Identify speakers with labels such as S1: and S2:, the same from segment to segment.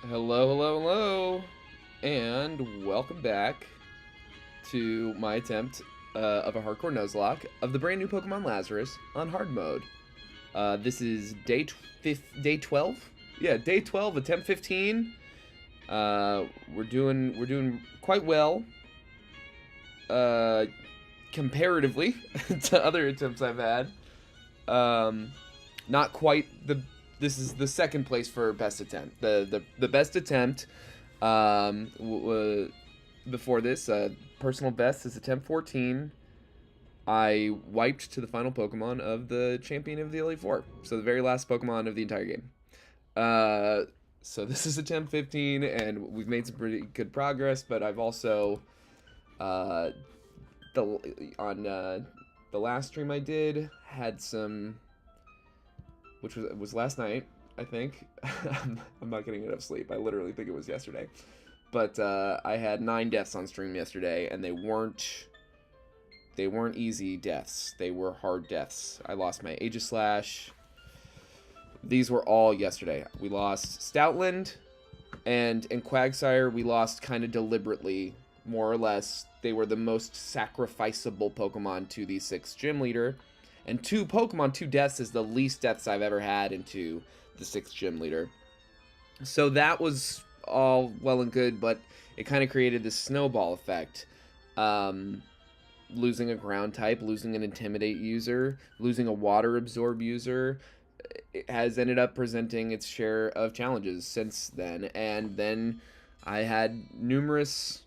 S1: Hello, hello, hello, and welcome back to my attempt of a Hardcore Nuzlocke of the brand new Pokemon Lazarus on hard mode. This is day 12? Yeah, day 12, attempt 15. We're doing quite well, comparatively to other attempts I've had. Not quite the. This is the second place for best attempt. The best attempt before this, personal best is attempt 14. I wiped to the final Pokemon of the champion of the Elite Four. So the very last Pokemon of the entire game. So this is attempt 15, and we've made some pretty good progress, but I've also, on the last stream I did, had some, which was last night, I think. I'm not getting enough sleep. I literally think it was yesterday. But I had 9 deaths on stream yesterday, and they weren't easy deaths. They were hard deaths. I lost my Aegislash. These were all yesterday. We lost Stoutland and Quagsire we lost kind of deliberately, more or less. They were the most sacrificeable Pokemon to the 6th gym leader. And 2 deaths is the least deaths I've ever had into the 6th gym leader. So that was all well and good, but it kind of created this snowball effect. Losing a ground type, losing an Intimidate user, losing a Water Absorb user, it has ended up presenting its share of challenges since then. And then I had numerous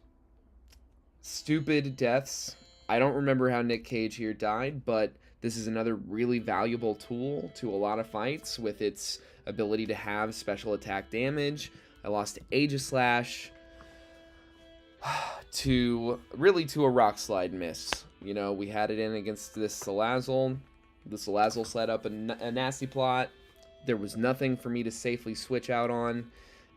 S1: stupid deaths. I don't remember how Nick Cage here died, but this is another really valuable tool to a lot of fights with its ability to have special attack damage. I lost Aegislash to a Rock Slide miss. You know, we had it in against this Salazzle. The Salazzle set up a nasty plot. There was nothing for me to safely switch out on.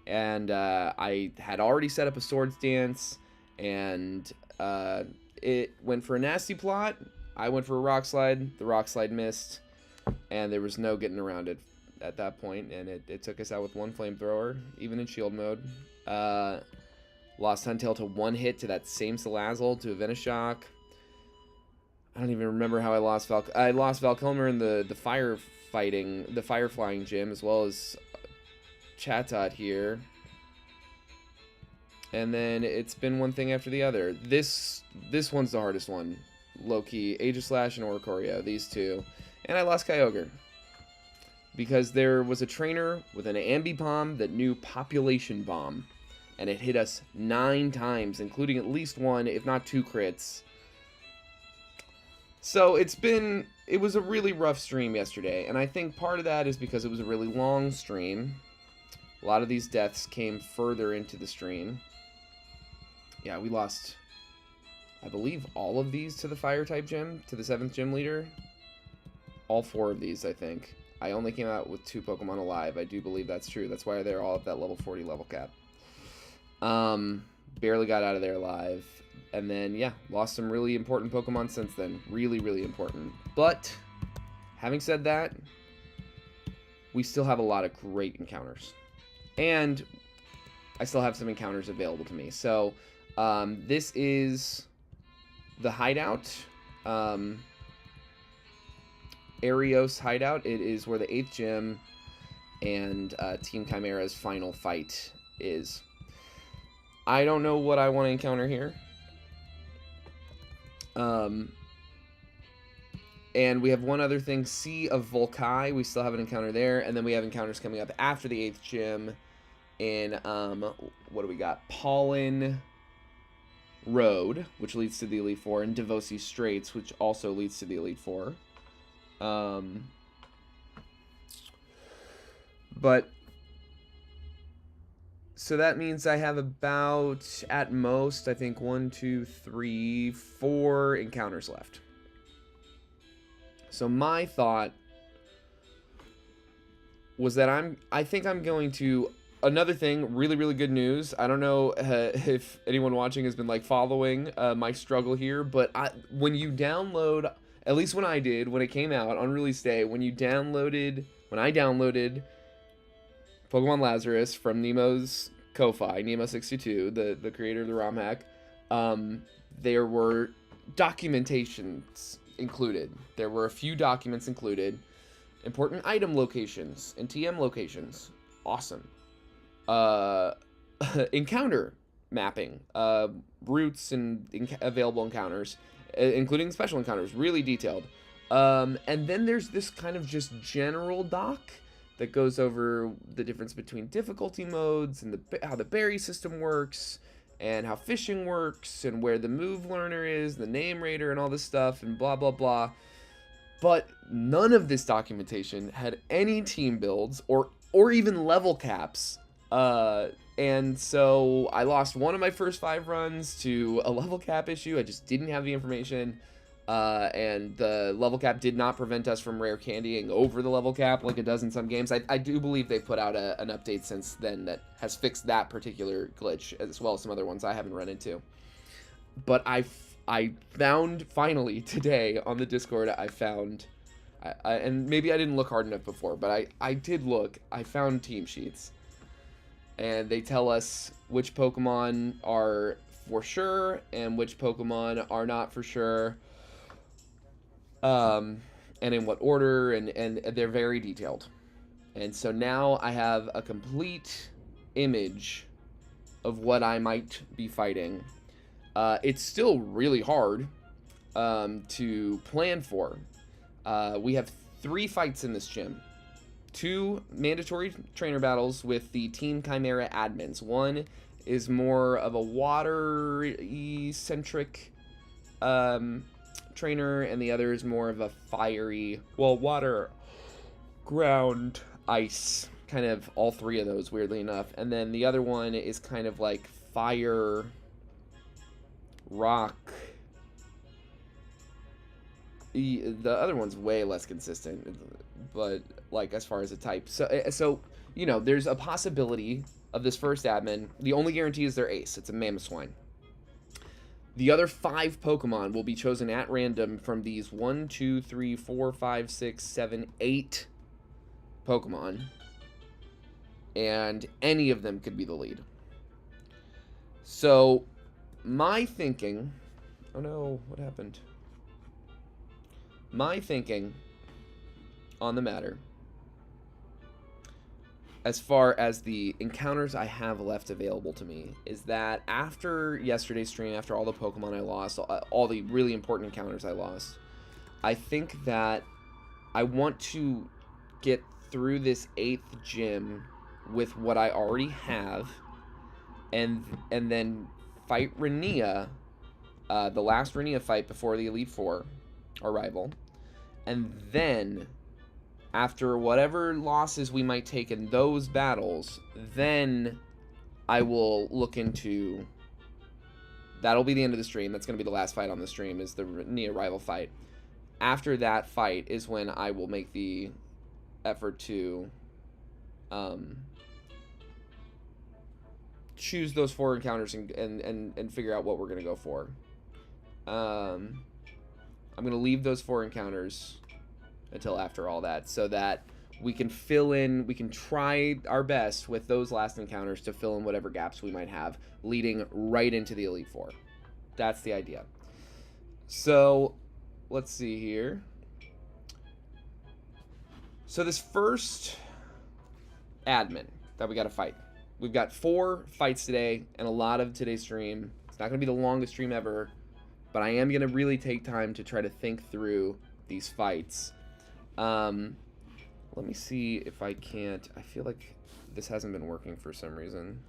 S1: And I had already set up a Swords Dance. And it went for a nasty plot. I went for a Rock Slide. The Rock Slide missed. And there was no getting around it at that point. And it took us out with 1 Flamethrower, even in shield mode. Lost Huntail to 1 hit to that same Salazzle, to a Venoshock. I don't even remember how I lost Valcomer in the fire flying gym, as well as Chatot here. And then it's been one thing after the other. This one's the hardest one. Low-key, Aegislash and Oricorio, these two. And I lost Kyogre. Because there was a trainer with an Ambipom that knew Population Bomb. And it hit us 9 times, including at least 1, if not 2 crits. So it was a really rough stream yesterday, and I think part of that is because it was a really long stream. A lot of these deaths came further into the stream. Yeah, we lost, I believe, all of these to the Fire-type gym, to the 7th gym leader. All 4 of these, I think. I only came out with 2 Pokemon alive. I do believe that's true. That's why they're all at that level 40 level cap. Barely got out of there alive. And then, yeah, lost some really important Pokemon since then. Really, really important. But, having said that, we still have a lot of great encounters. And I still have some encounters available to me. So, this is the hideout. Ilios hideout. It is where the 8th gym and Team Chimera's final fight is. I don't know what I want to encounter here. And we have one other thing, Sea of Volkai. We still have an encounter there, and then we have encounters coming up after the 8th gym in, what do we got? Pollen Road, which leads to the Elite Four, and Devosi Straits, which also leads to the Elite Four. So that means I have about, at most, I think 1, 2, 3, 4 encounters left. So my thought was that I think I'm going to, another thing, really, really good news. I don't know if anyone watching has been like following my struggle here, but when you download, at least when I did, when it came out on release day, when I downloaded Pokemon Lazarus from Nemo's Ko-Fi, Nemo622, the creator of the ROM hack, there were documentations included. There were a few documents included. Important item locations and TM locations. Awesome. Encounter mapping. Routes and available encounters, including special encounters. Really detailed. And then there's this kind of just general doc that goes over the difference between difficulty modes and how the berry system works and how fishing works and where the move learner is, the name raider and all this stuff and blah, blah, blah. But none of this documentation had any team builds or even level caps. And so I lost one of my first 5 runs to a level cap issue. I just didn't have the information. And the level cap did not prevent us from rare candying over the level cap like it does in some games. I do believe they put out an update since then that has fixed that particular glitch, as well as some other ones I haven't run into. But I found, finally, today on the Discord, I found, and maybe I didn't look hard enough before, but I did look. I found team sheets. And they tell us which Pokemon are for sure and which Pokemon are not for sure. And in what order, and they're very detailed. And so now I have a complete image of what I might be fighting. It's still really hard to plan for. We have 3 fights in this gym. 2 mandatory trainer battles with the Team Chimera admins. One is more of a water-centric trainer, and the other is more of a fiery, well, water, ground, ice, kind of all 3 of those, weirdly enough. And then the other one is kind of like fire, rock. The other one's way less consistent, but like as far as a type. So you know, there's a possibility of this first admin. The only guarantee is their ace. It's a Mamoswine. The other 5 Pokemon will be chosen at random from these 1, 2, 3, 4, 5, 6, 7, 8 Pokemon. And any of them could be the lead. So, my thinking... Oh no, what happened? My thinking on the matter, as far as the encounters I have left available to me, is that after yesterday's stream, after all the Pokemon I lost, all the really important encounters I lost, I think that I want to get through this 8th gym with what I already have, and then fight Renia, the last Renia fight before the Elite Four arrival, and then after whatever losses we might take in those battles, then I will look into... That'll be the end of the stream. That's going to be the last fight on the stream, is the Renia rival fight. After that fight is when I will make the effort to choose those 4 encounters and figure out what we're going to go for. I'm going to leave those 4 encounters until after all that, so that we can fill in, we can try our best with those last encounters to fill in whatever gaps we might have, leading right into the Elite Four. That's the idea. So, let's see here. So this first admin that we got to fight. We've got 4 fights today, and a lot of today's stream. It's not going to be the longest stream ever, but I am going to really take time to try to think through these fights. Let me see if I can't... I feel like this hasn't been working for some reason.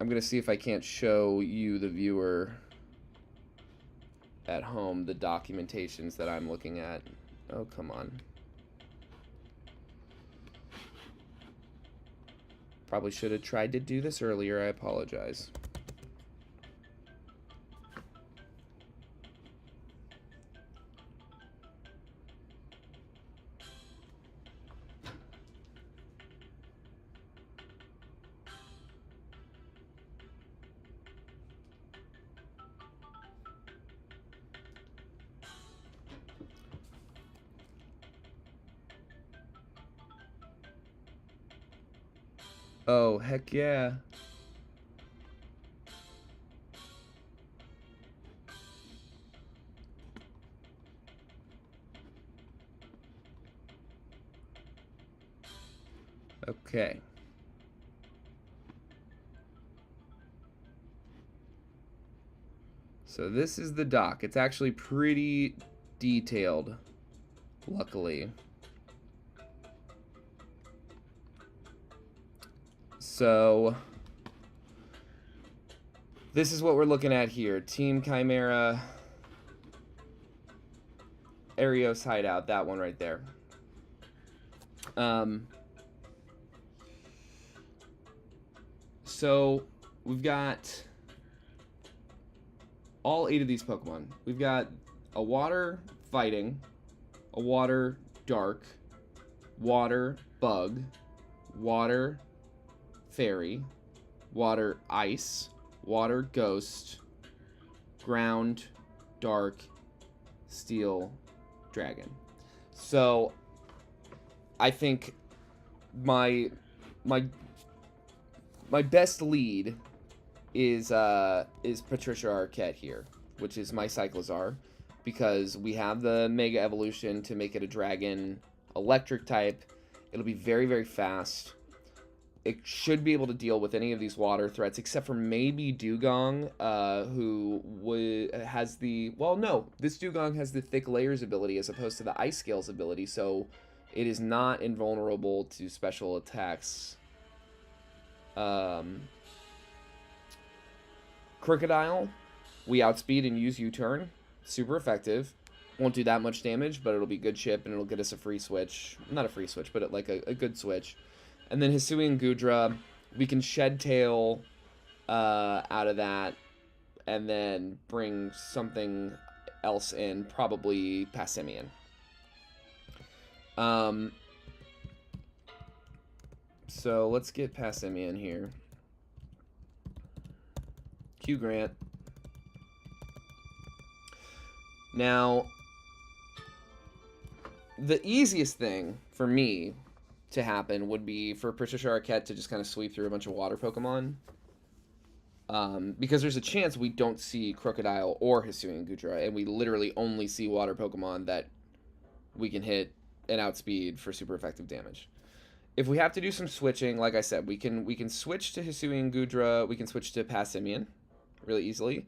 S1: I'm going to see if I can't show you, the viewer, at home, the documentations that I'm looking at. Oh, come on. Probably should have tried to do this earlier. I apologize. Oh, heck yeah. Okay. So this is the dock. It's actually pretty detailed, luckily. So this is what we're looking at here. Team Chimera, Ilios hideout, that one right there. So we've got all 8 of these Pokemon. We've got a water fighting, a water dark, water bug, water fairy, water ice, water ghost, ground dark, steel dragon. So I think my best lead is Patricia Arquette here, which is my Cyclizar, because we have the Mega Evolution to make it a dragon electric type. It'll be very, very fast. It should be able to deal with any of these water threats, except for maybe Dugong, who has the... Well, no, this Dugong has the Thick Layers ability as opposed to the Ice Scales ability, so it is not invulnerable to special attacks. Crocodile, we outspeed and use U-turn. Super effective. Won't do that much damage, but it'll be good chip, and it'll get us a free switch. Not a free switch, but like a good switch. And then Hisuian Gudra, we can Shed Tail out of that, and then bring something else in, probably Passimian. So let's get Passimian here. Q Grant. Now, the easiest thing for me to happen would be for Patricia Arquette to just kind of sweep through a bunch of water Pokemon. Because there's a chance we don't see Crocodile or Hisuian Gudra, and we literally only see water Pokemon that we can hit and outspeed for super effective damage. If we have to do some switching, like I said, we can switch to Hisuian Gudra, we can switch to Passimian really easily.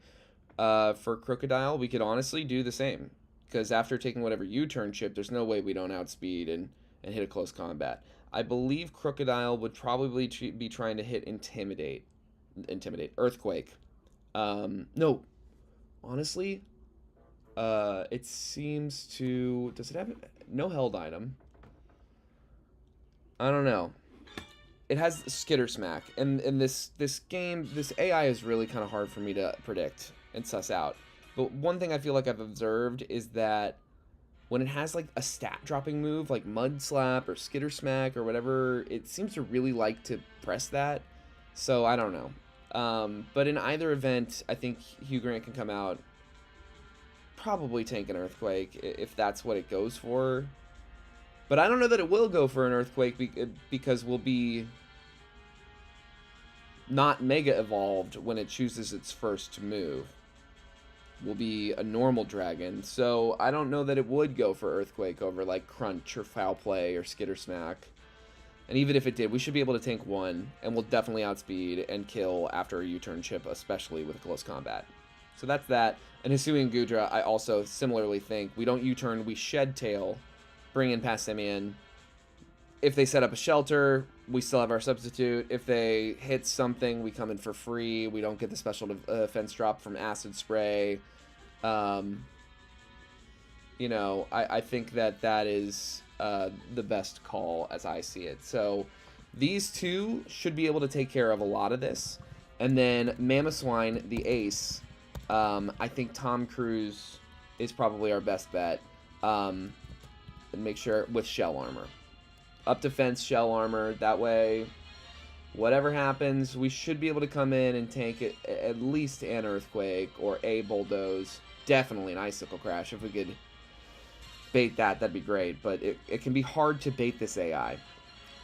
S1: For Crocodile, we could honestly do the same, because after taking whatever U-turn chip, there's no way we don't outspeed and hit a close combat. I believe Crocodile would probably be trying to hit Intimidate, Earthquake. No, honestly, it seems to... Does it have... No held item. I don't know. It has Skitter Smack, and this game, this AI is really kind of hard for me to predict and suss out. But one thing I feel like I've observed is that when it has like a stat dropping move like Mud Slap or Skitter Smack or whatever, it seems to really like to press that. So I don't know. But in either event, I think Hugh Grant can come out, probably tank an Earthquake if that's what it goes for. But I don't know that it will go for an Earthquake because we'll be not Mega Evolved when it chooses its first move. Will be a normal dragon, so I don't know that it would go for Earthquake over like Crunch or Foul Play or Skitter Smack. And even if it did, we should be able to tank one, and we'll definitely outspeed and kill after a U-turn chip, especially with close combat. So that's that. And Hisuian Gudra, I also similarly think we don't U-turn, we Shed Tail, bring in Passimian. If they set up a shelter, we still have our substitute. If they hit something, we come in for free. We don't get the special defense drop from Acid Spray. You know, I think that is the best call as I see it. So these two should be able to take care of a lot of this. And then Mamoswine, the ace, I think Tom Cruise is probably our best bet. And make sure with Shell Armor. Up defense, Shell Armor, that way whatever happens, we should be able to come in and tank it, at least an Earthquake or a Bulldoze, definitely an Icicle Crash. If we could bait that, that'd be great, but it can be hard to bait this AI.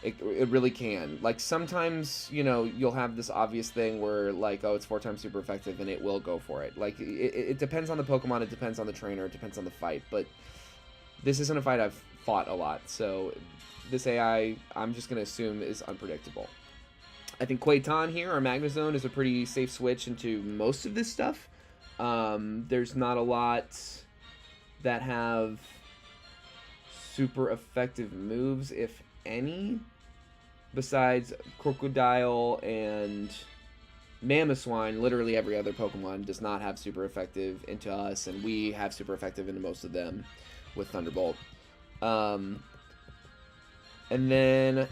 S1: It really can. Like, sometimes, you know, you'll have this obvious thing where, like, oh, it's 4 times super effective, and it will go for it. Like, it depends on the Pokemon, it depends on the trainer, it depends on the fight, but this isn't a fight I've fought a lot, so this AI, I'm just going to assume, is unpredictable. I think Quaitan here, our Magnezone, is a pretty safe switch into most of this stuff. There's not a lot that have super effective moves, if any, besides Crocodile and Mamoswine. Literally every other Pokemon does not have super effective into us, and we have super effective into most of them with Thunderbolt. And then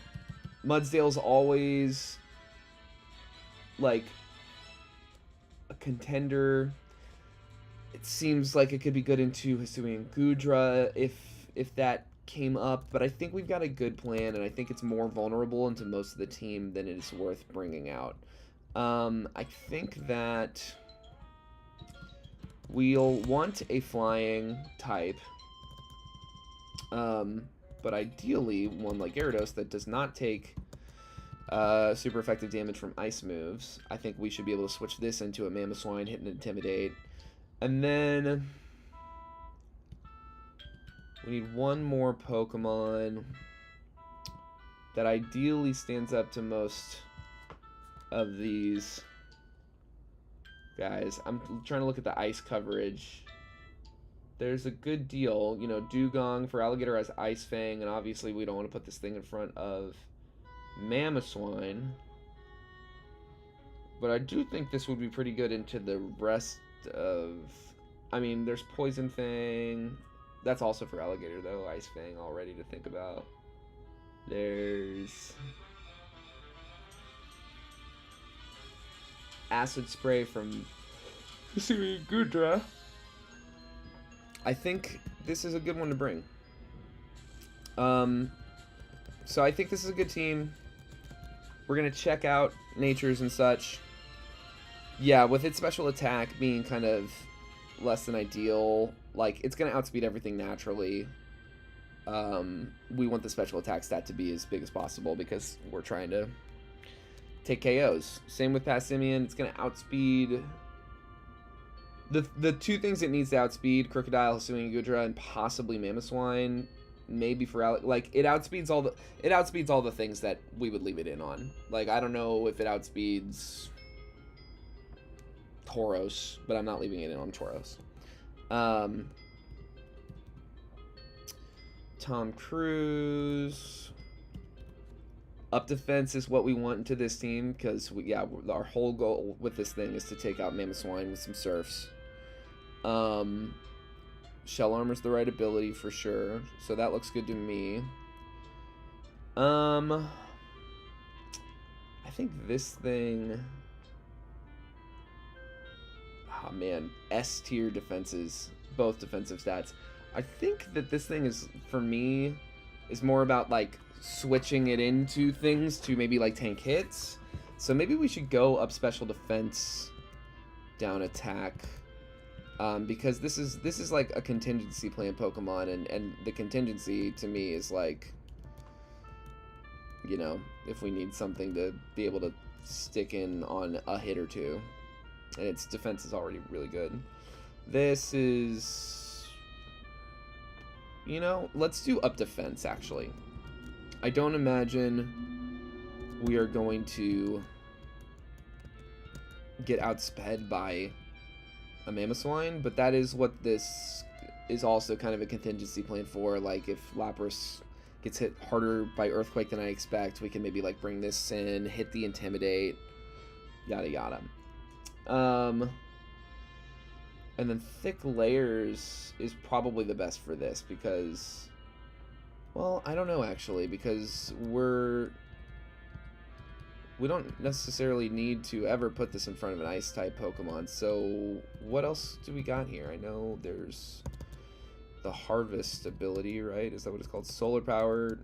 S1: Mudsdale's always like a contender. It seems like it could be good into Hisuian Gudra if that came up, but I think we've got a good plan, and I think it's more vulnerable into most of the team than it is worth bringing out. I think that we'll want a flying type, but ideally one like Gyarados that does not take super effective damage from ice moves. I think we should be able to switch this into a Mamoswine, hit and Intimidate. And then we need one more Pokemon that ideally stands up to most of these guys. I'm trying to look at the ice coverage. There's a good deal. You know, Dugong for Alligator has Ice Fang, and obviously we don't want to put this thing in front of Mamoswine. But I do think this would be pretty good into the rest of... I mean, there's Poison Fang. That's also for Alligator, though. Ice Fang already to think about. There's Acid Spray from Hisuian Gudra. I think this is a good one to bring. So I think this is a good team. We're going to check out Natures and such. Yeah, with its special attack being kind of less than ideal, like, it's going to outspeed everything naturally. We want the special attack stat to be as big as possible because we're trying to take KOs. Same with Passimian. It's going to outspeed... The two things it needs to outspeed, Crocodile, Hisuian Gudra, and possibly Mamoswine, maybe for like it outspeeds all the things that we would leave it in on. Like, I don't know if it outspeeds Tauros, but I'm not leaving it in on Tauros. Tom Cruise. Up defense is what we want into this team because our whole goal with this thing is to take out Mamoswine with some Surfs. Shell Armor's the right ability for sure, so that looks good to me. I think this thing... Oh man, S tier defenses, both defensive stats. I think that this thing is, for me, is more about like switching it into things to maybe like tank hits. So maybe we should go up special defense, down attack. Because this is like a contingency plan Pokemon, and the contingency to me is like, you know, if we need something to be able to stick in on a hit or two, and its defense is already really good. This is, you know, let's do up defense actually. I don't imagine we are going to get outsped by a Mamoswine, but that is what this is also kind of a contingency plan for. Like, if Lapras gets hit harder by Earthquake than I expect, we can maybe like bring this in, hit the Intimidate, yada yada. And then Thick Layers is probably the best for this because, well, I don't know actually, because we don't necessarily need to ever put this in front of an Ice-type Pokemon, so what else do we got here? I know there's the Harvest ability, right? Is that what it's called? Solar Power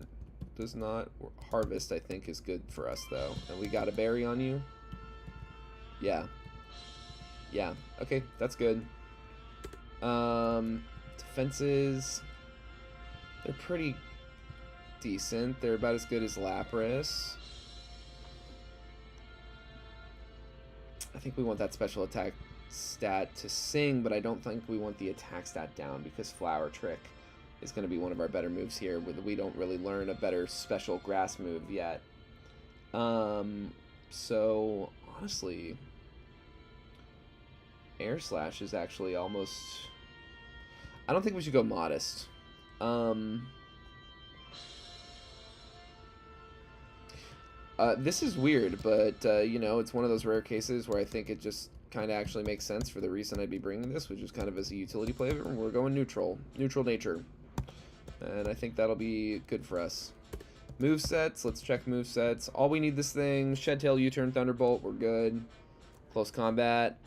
S1: does not... Harvest, I think, is good for us, though. And we got a Berry on you? Yeah. Yeah, okay, that's good. Defenses... They're pretty decent. They're about as good as Lapras. I think we want that special attack stat to sing, but I don't think we want the attack stat down because Flower Trick is going to be one of our better moves here. We don't really learn a better special grass move yet. So, honestly, Air Slash is actually almost... I don't think we should go Modest. This is weird, but, you know, it's one of those rare cases where I think it just kind of actually makes sense for the reason I'd be bringing this, which is kind of as a utility play. We're going neutral. Neutral nature. And I think that'll be good for us. Movesets. Let's check movesets. All we need this thing. Shed Tail, U-Turn, Thunderbolt. We're good. Close combat.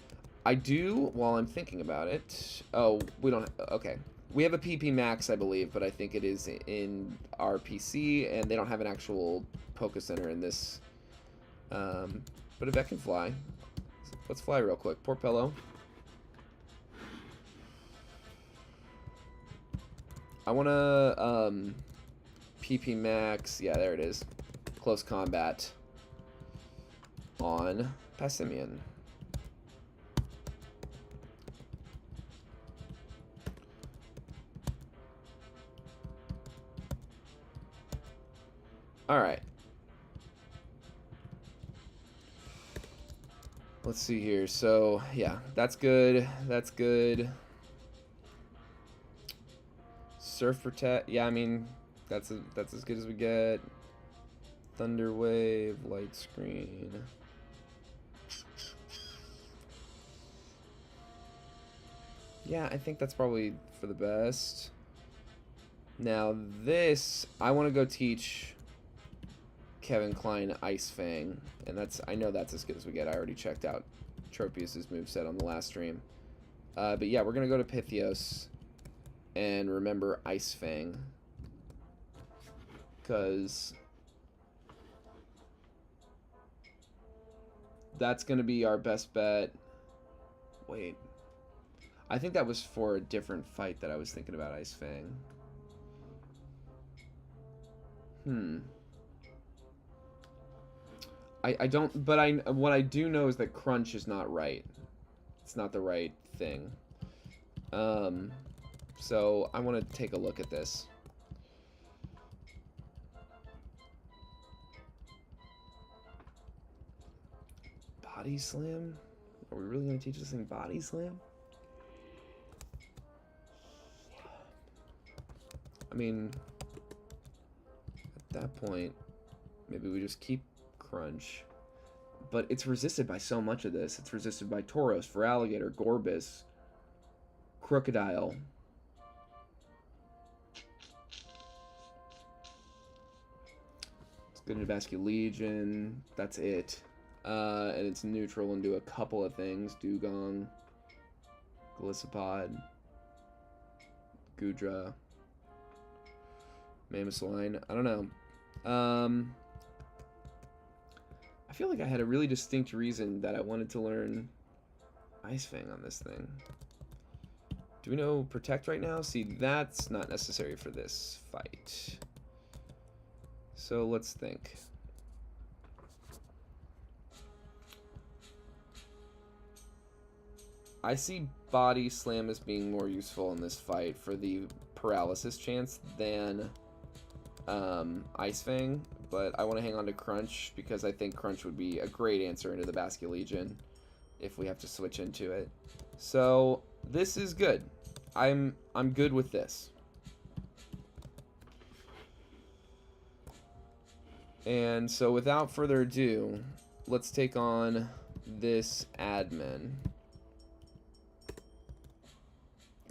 S1: I do, while I'm thinking about it... Oh, we don't... Okay. We have a PP Max, I believe, but I think it is in our PC, and they don't have an actual Poké Center in this. But if that can fly... Let's fly real quick. Porpello. I want to... PP Max... Yeah, there it is. Close combat. On Passimian. Alright. Let's see here. So, yeah, that's good. That's good. Surf Protect. Yeah, I mean, that's as good as we get. Thunder Wave, Light Screen. Yeah, I think that's probably for the best. Now, this, I want to go teach Kevin Klein Ice Fang, and I know that's as good as we get. I already checked out Tropius's moveset on the last stream. But yeah, we're gonna go to Pythios and remember Ice Fang, because that's gonna be our best bet. Wait, I think that was for a different fight that I was thinking about Ice Fang. I don't, but what I do know is that Crunch is not right. It's not the right thing. So I want to take a look at this. Body Slam? Are we really going to teach this thing Body Slam? I mean, at that point, maybe we just keep Crunch. But it's resisted by so much of this. It's resisted by Tauros, Feraligatr, Gorbis, Crocodile. It's good into Basculegion. That's it. And it's neutral into a couple of things. Dugong, Golisopod, Goodra, Mamoswine. I don't know. I feel like I had a really distinct reason that I wanted to learn Ice Fang on this thing. Do we know Protect right now? See, that's not necessary for this fight. So let's think. I see Body Slam as being more useful in this fight for the paralysis chance than Ice Fang, but I want to hang on to Crunch because I think Crunch would be a great answer into the Basculegion if we have to switch into it. So this is good. I'm good with this. And so without further ado, let's take on this admin.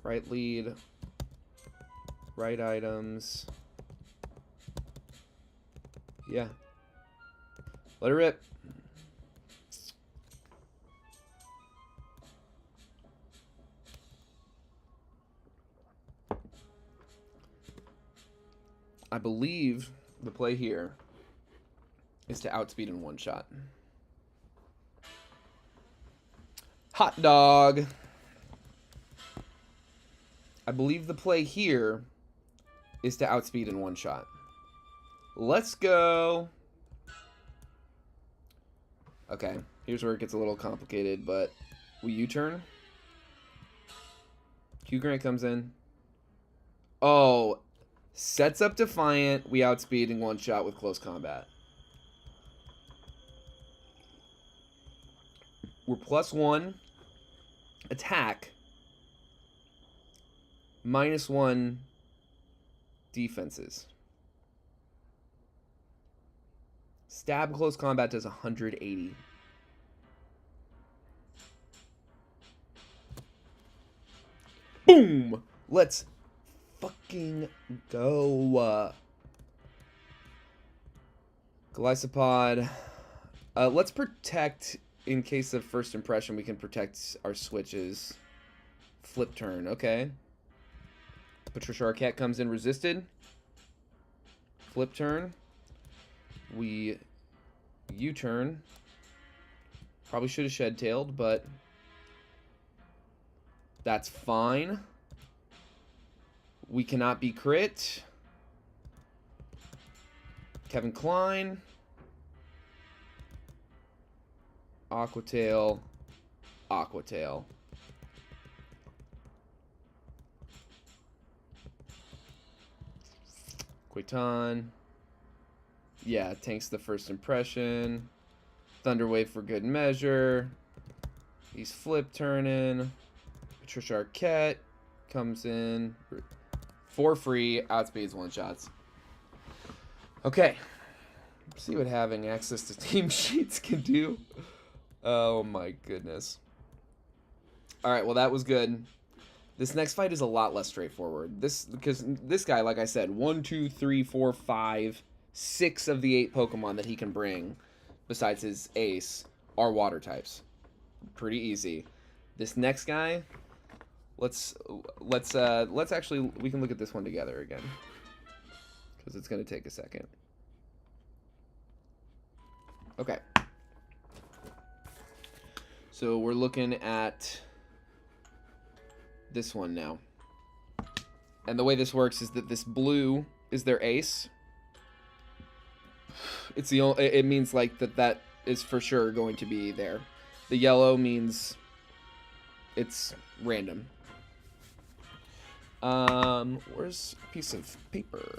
S1: Right lead, right items. Yeah. Let her rip. I believe the play here is to outspeed in one shot. Hot dog. I believe the play here is to outspeed in one shot. Let's go. Okay, here's where it gets a little complicated, but we U-turn. Q-Grant comes in. Oh, sets up Defiant. We outspeed in one shot with close combat. We're +1 attack, -1 defenses. Stab close combat does 180. Boom! Let's fucking go. Glycopod. Let's protect, in case of first impression, we can protect our switches. Flip turn, okay. Patricia Arquette comes in resisted. Flip turn. We U-turn. Probably should have shed-tailed, but that's fine. We cannot be crit. Kevin Klein. Aquatail. Aquatail. Quaiton. Yeah, tanks the first impression. Thunderwave for good measure. He's flip turning. Patricia Arquette comes in for free. Outspeeds one shots. Okay. Let's see what having access to team sheets can do. Oh my goodness. Alright, well that was good. This next fight is a lot less straightforward. Because this guy, like I said, 1, 2, 3, 4, 5, 6 of the 8 Pokemon that he can bring, besides his ace, are water types. Pretty easy. This next guy, let's actually, we can look at this one together again, because it's going to take a second. Okay. So we're looking at this one now. And the way this works is that this blue is their ace. It's the only, it means like that is for sure going to be there. The yellow means it's random. Where's a piece of paper?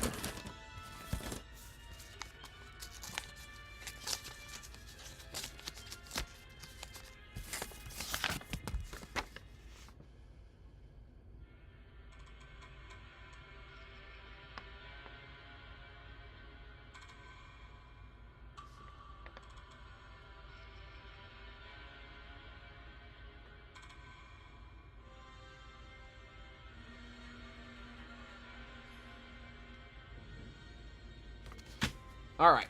S1: Alright.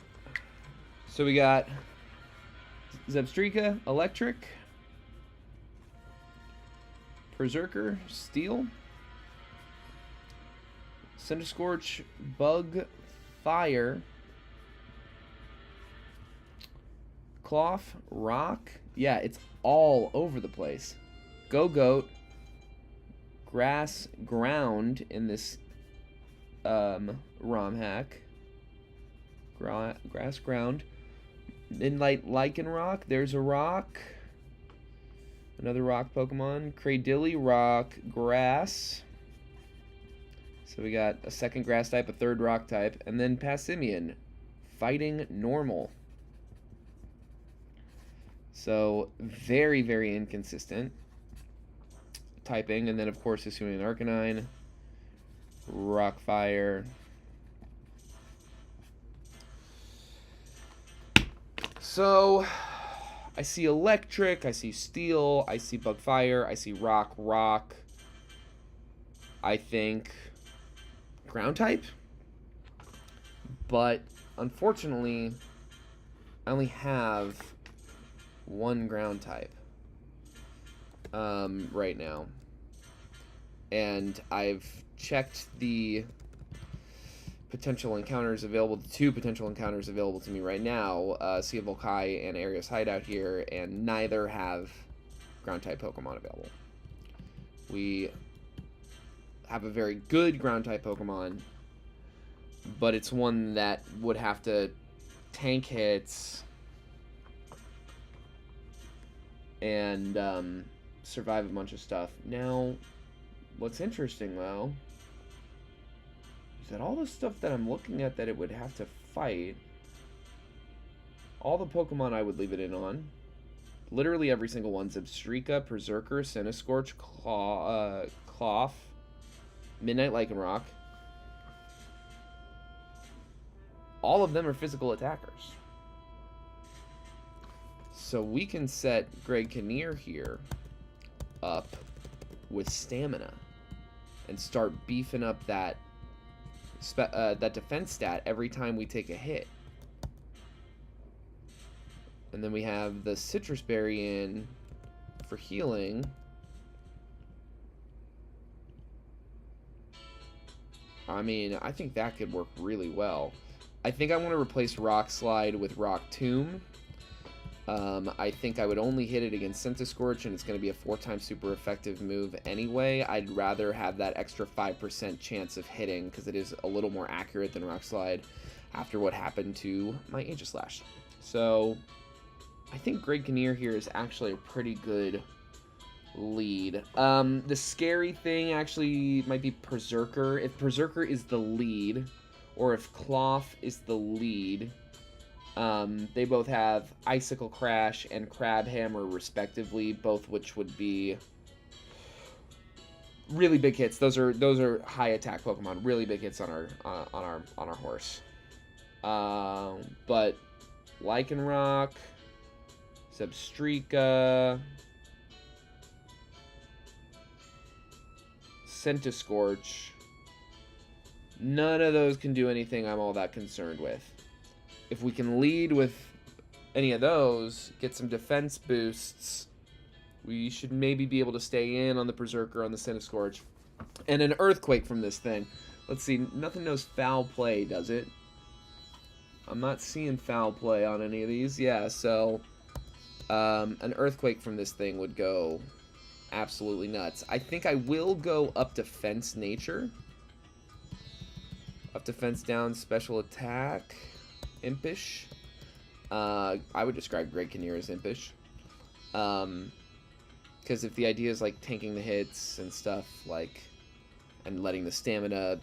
S1: So we got Zebstrika, Electric. Berserker, Steel. Cinderscorch, Bug, Fire. Cloth, Rock. Yeah, it's all over the place. Go-Goat. Grass, Ground in this ROM hack. Grass Ground. Midnight Lycanroc. There's a rock. Another rock Pokemon. Cradilly, Rock, Grass. So we got a second grass type, a third rock type, and then Passimian, Fighting Normal. So very, very inconsistent typing, and then of course Hisuian Arcanine, Rockfire. So, I see Electric, I see Steel, I see Bugfire, I see Rock. I think Ground type. But, unfortunately, I only have one Ground type right now. And I've checked the potential encounters available, the 2 potential encounters available to me right now, Sea of Volkai and Arios Hideout here, and neither have Ground-type Pokemon available. We have a very good Ground-type Pokemon, but it's one that would have to tank hits and survive a bunch of stuff. Now, what's interesting, though, is that all the stuff that I'm looking at that it would have to fight, all the Pokemon I would leave it in on, literally every single one, Zebstrika, Berserker, Centiskorch, Cloth, Midnight Lycanroc, all of them are physical attackers. So we can set Greg Kinnear here up with stamina and start beefing up that defense stat every time we take a hit. And then we have the Citrus Berry in for healing. I mean, I think that could work really well. I think I want to replace Rock Slide with Rock Tomb. I think I would only hit it against Centiskorch, and it's going to be a 4-time super effective move anyway. I'd rather have that extra 5% chance of hitting, because it is a little more accurate than Rock Slide after what happened to my Aegislash. So I think Greg Kinnear here is actually a pretty good lead. The scary thing actually might be Berserker. If Berserker is the lead, or if Cloth is the lead, they both have Icicle Crash and Crab Hammer respectively, both which would be really big hits. Those are high attack Pokemon, really big hits on our horse. But Lycanroc, Zebstrika, Centiskorch, none of those can do anything I'm all that concerned with. If we can lead with any of those, get some defense boosts, we should maybe be able to stay in on the Berserker, on the Centiskorch. And an Earthquake from this thing. Let's see, nothing knows foul play, does it? I'm not seeing foul play on any of these. Yeah, so an Earthquake from this thing would go absolutely nuts. I think I will go up defense nature. Up defense down special attack. Impish. I would describe Greg Kinnear as impish. Because if the idea is like tanking the hits and stuff, like, and letting the stamina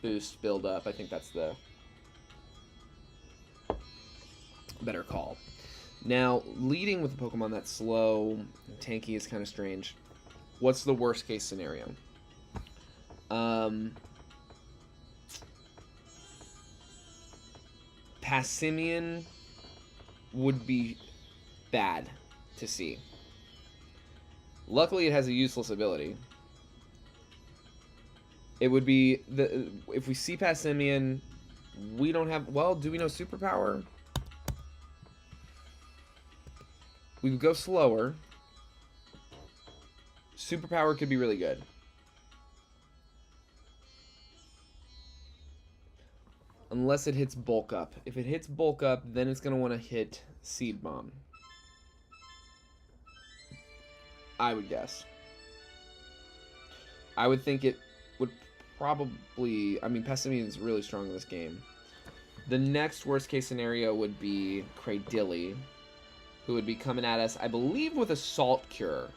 S1: boost build up, I think that's the better call. Now, leading with a Pokemon that's slow and tanky is kind of strange. What's the worst case scenario? Passimian would be bad to see. Luckily, it has a useless ability. It would be if we see Passimian, we don't have. Well, do we know Superpower? We would go slower. Superpower could be really good. Unless it hits Bulk Up. If it hits Bulk Up, then it's going to want to hit Seed Bomb. I would guess. I would think it would probably... I mean, Passimian is really strong in this game. The next worst case scenario would be Cradilly, who would be coming at us, I believe, with a Salt Cure.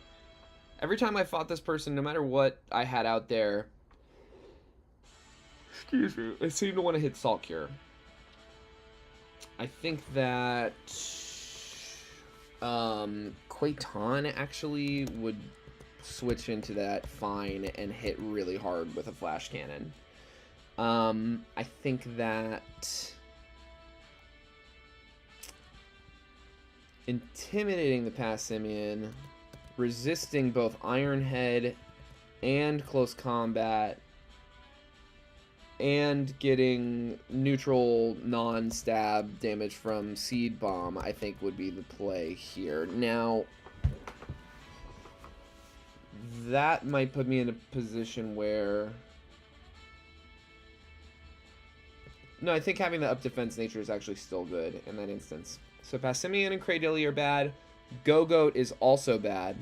S1: Every time I fought this person, no matter what I had out there, excuse me, I seem to want to hit Salt Cure. I think that Quaiton actually would switch into that fine and hit really hard with a Flash Cannon. I think that intimidating the Passimian, resisting both Iron Head and Close Combat, and getting neutral non-stab damage from Seed Bomb, I think would be the play here. Now, that might put me in a position where... No, I think having the up defense nature is actually still good in that instance. So Passimian and Cradilly are bad. Go-Goat is also bad.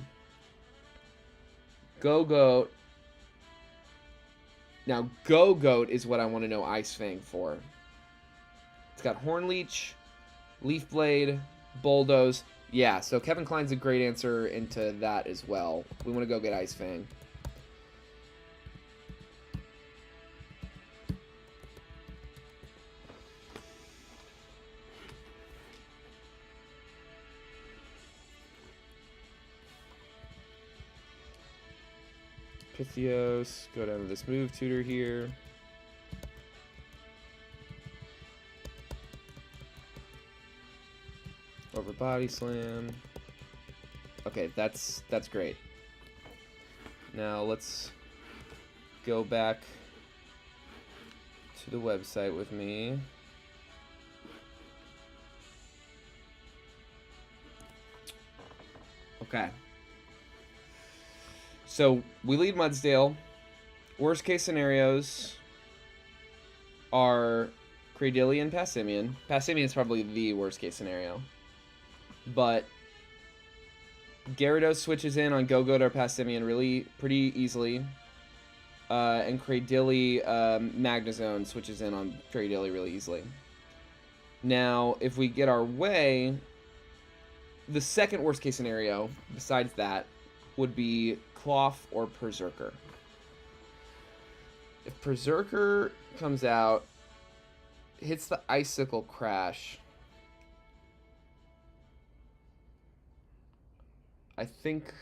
S1: Go-Goat Now, Go-Goat is what I want to know Ice Fang for. It's got Horn Leech, Leaf Blade, Bulldoze. Yeah, so Kevin Klein's a great answer into that as well. We want to go get Ice Fang. Pythios, go down to this move tutor here. Over Body Slam. Okay, that's great. Now let's go back to the website with me. Okay. So we lead Mudsdale. Worst case scenarios are Cradily and Passimian. Passimian is probably the worst case scenario. But Gyarados switches in on Go-Goat or Passimian really pretty easily. And Cradily Magnezone switches in on Cradily really easily. Now, if we get our way, the second worst case scenario, besides that, would be Cloth or Berserker. If Berserker comes out, hits the Icicle Crash, I think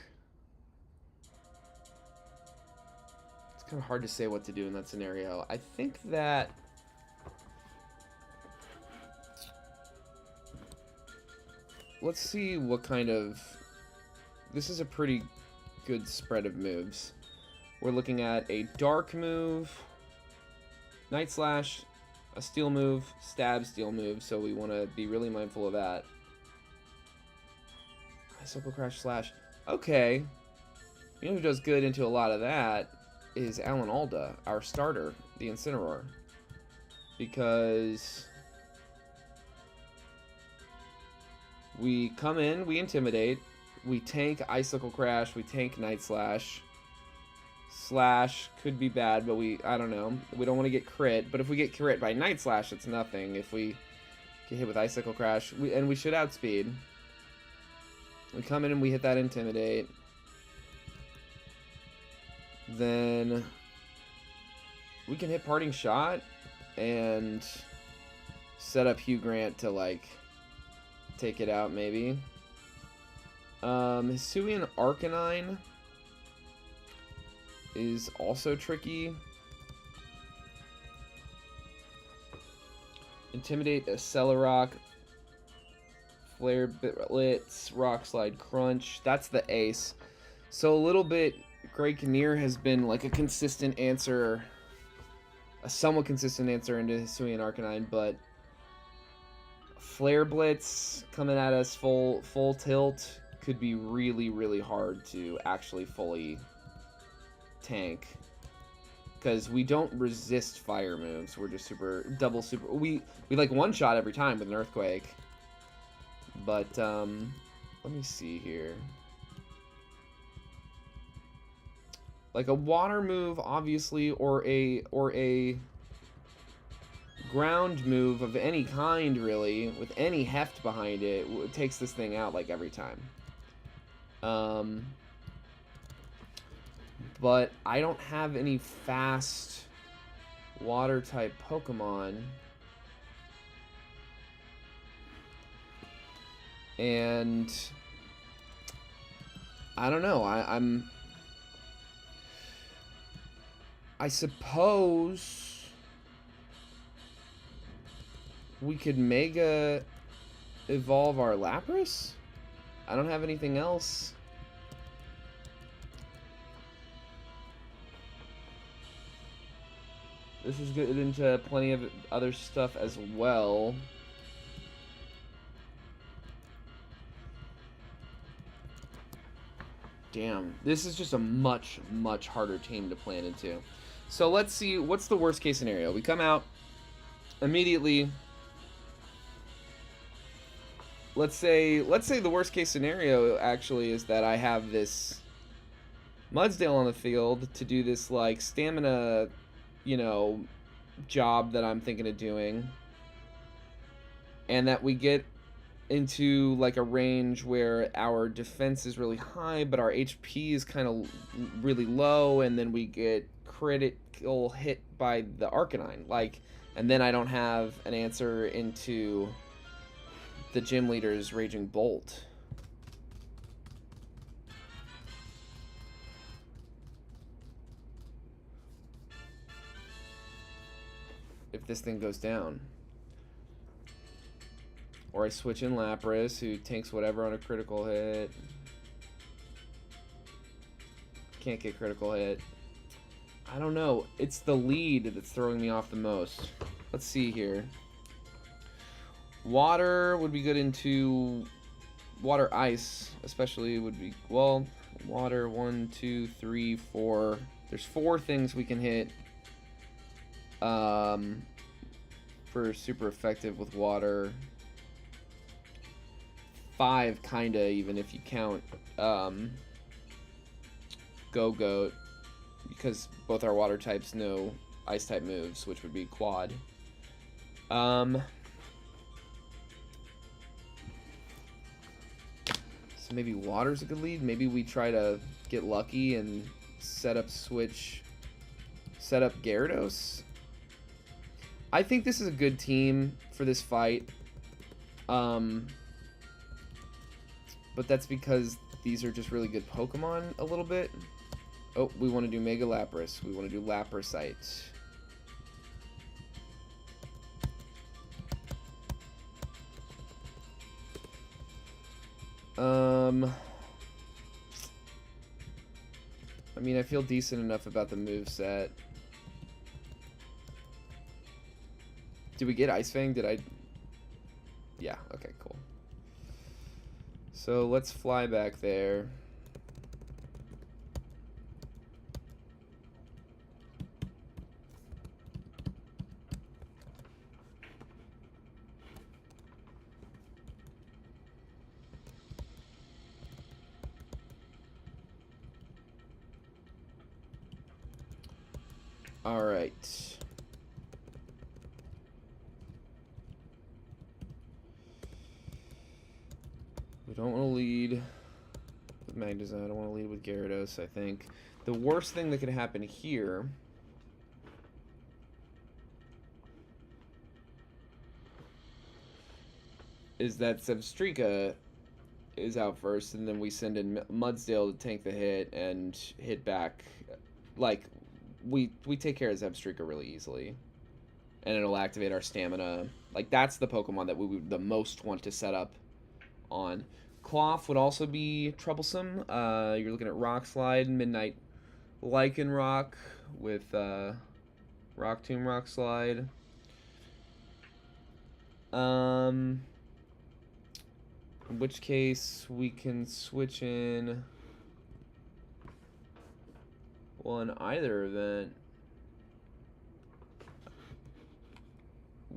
S1: it's kind of hard to say what to do in that scenario. I think that let's see what kind of... This is a pretty good spread of moves. We're looking at a Dark move, Night Slash, a Steel move, Stab Steel move, so we want to be really mindful of that. Icicle Crash Slash. Okay. You know who does good into a lot of that is Alan Alda, our starter, the Incineroar. Because we come in, we Intimidate, we tank Icicle Crash, we tank Night Slash. Slash could be bad, but I don't know. We don't want to get crit, but if we get crit by Night Slash, it's nothing. If we get hit with Icicle Crash, and we should outspeed. We come in and we hit that Intimidate. Then we can hit Parting Shot and set up Hugh Grant to, like, take it out, maybe. Hisuian Arcanine is also tricky. Intimidate Accelerock. Flare Blitz, Rock Slide Crunch. That's the ace. So a little bit, Great Kinnear has been like a consistent answer, a somewhat consistent answer into Hisuian Arcanine, but Flare Blitz coming at us full tilt could be really, really hard to actually fully tank. Because we don't resist fire moves. We're just double super. We like one shot every time with an Earthquake. But let me see here. Like a water move, obviously, or a ground move of any kind, really, with any heft behind it, takes this thing out like every time. But I don't have any fast water type Pokemon. And I don't know. I suppose we could Mega Evolve our Lapras? I don't have anything else. This is good into plenty of other stuff as well. Damn, this is just a much, much harder team to plan into. So let's see, what's the worst case scenario? We come out immediately. Let's say the worst case scenario actually is that I have this Mudsdale on the field to do this like stamina you know, job that I'm thinking of doing. And that we get into like a range where our defense is really high, but our HP is kind of really low, and then we get critical hit by the Arcanine. Like, and then I don't have an answer into the gym leader's Raging Bolt. If this thing goes down. Or I switch in Lapras, who tanks whatever on a critical hit. Can't get critical hit. I don't know. It's the lead that's throwing me off the most. Let's see here. Water would be good into... Water Ice, especially, would be... Well, water, 1, 2, 3, 4. There's 4 things we can hit. For super effective with water. 5, kinda, even if you count Go-Goat, because both our water types know ice type moves, which would be quad. So maybe water's a good lead. Maybe we try to get lucky and set up Gyarados. I think this is a good team for this fight. But that's because these are just really good Pokemon a little bit. Oh, we want to do Mega Lapras. We want to do Laprasite. I mean, I feel decent enough about the moveset. Did we get Ice Fang? Did I... Yeah, okay, cool. So let's fly back there. All right. We don't want to lead with Magnezone. I don't want to lead with Gyarados, I think. The worst thing that could happen here is that Zebstrika is out first, and then we send in Mudsdale to tank the hit and hit back. Like, we take care of Zebstrika really easily. And it'll activate our stamina. Like, that's the Pokemon that we would the most want to set up on. Cloth would also be troublesome. You're looking at Rock Slide, Midnight Lycanroc with Rock Tomb, Rock Slide. In which case we can switch in. Well, in either event,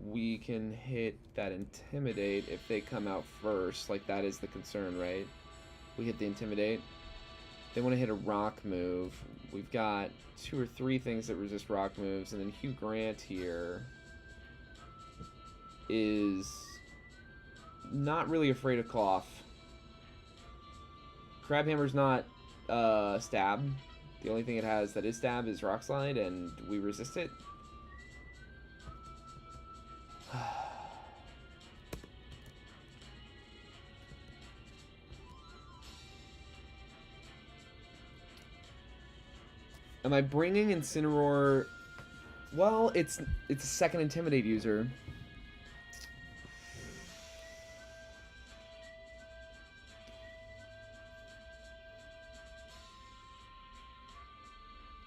S1: we can hit that Intimidate if they come out first. Like, that is the concern, right? We hit the Intimidate. They want to hit a rock move. We've got 2 or 3 things that resist rock moves, and then Hugh Grant here is not really afraid of Cloth. Crabhammer's not Stab. The only thing it has that is Stab is Rock Slide, and we resist it. Am I bringing Incineroar? Well, it's a second Intimidate user.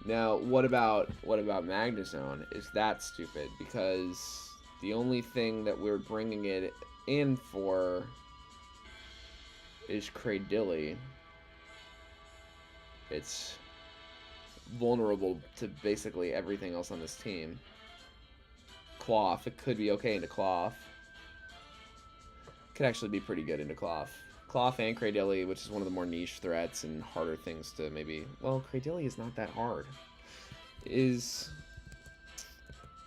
S1: Now, what about Magnezone? Is that stupid? Because the only thing that we're bringing it in for is Cradilly. It's vulnerable to basically everything else on this team. Cloth, it could be okay into Cloth. Could actually be pretty good into Cloth. Cloth and Cradilly, which is one of the more niche threats and harder things to maybe... Well, Cradilly is not that hard. Is...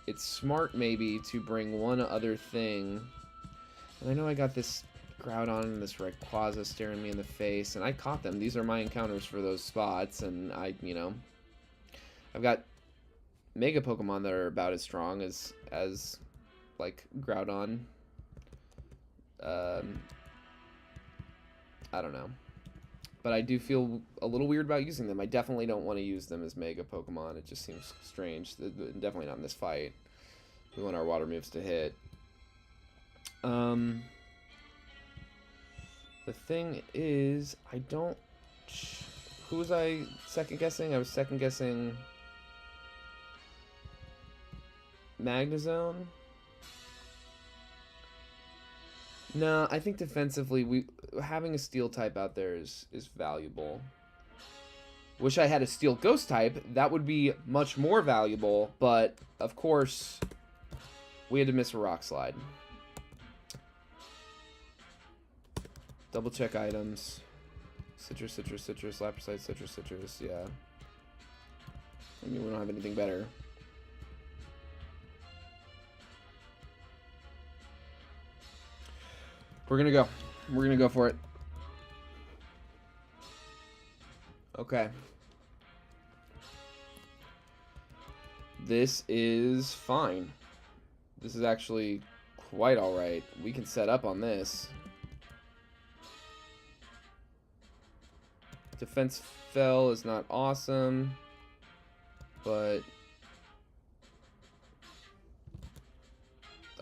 S1: it's smart maybe to bring one other thing. And I know I got this Groudon and this Rayquaza staring me in the face, and I caught them. These are my encounters for those spots, and you know, I've got Mega Pokemon that are about as strong as like Groudon. I don't know. But I do feel a little weird about using them. I definitely don't want to use them as Mega Pokemon. It just seems strange. Definitely not in this fight. We want our water moves to hit. The thing is, I don't... Who was I second guessing? I was second guessing Magnezone. No, I think defensively, having a steel type out there is valuable. Wish I had a steel ghost type. That would be much more valuable, but of course, we had to miss a rock slide. Double check items. Citrus, citrus, citrus, Lapras, citrus, citrus, yeah. I mean, we don't have anything better. We're gonna go. We're gonna go for it. Okay. This is fine. This is actually quite alright. We can set up on this. Defense fell is not awesome, but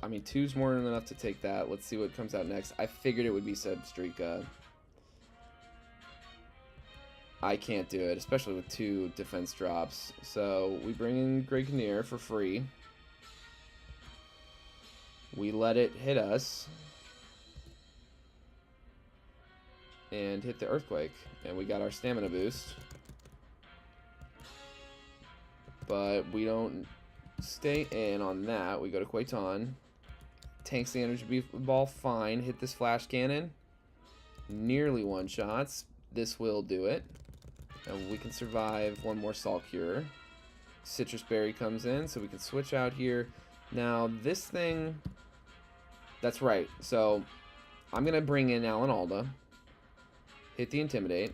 S1: I mean, 2's more than enough to take that. Let's see what comes out next. I figured it would be Substrika. I can't do it, especially with 2 defense drops. So we bring in Greygneer for free. We let it hit us. And hit the Earthquake. And we got our stamina boost. But we don't stay in on that. We go to Quaiton. Tanks the energy ball, fine. Hit this flash cannon. Nearly one-shots. This will do it. And we can survive one more Salt Cure. Citrus Berry comes in, so we can switch out here. Now, this thing... That's right. So, I'm going to bring in Alan Alda. Hit the Intimidate.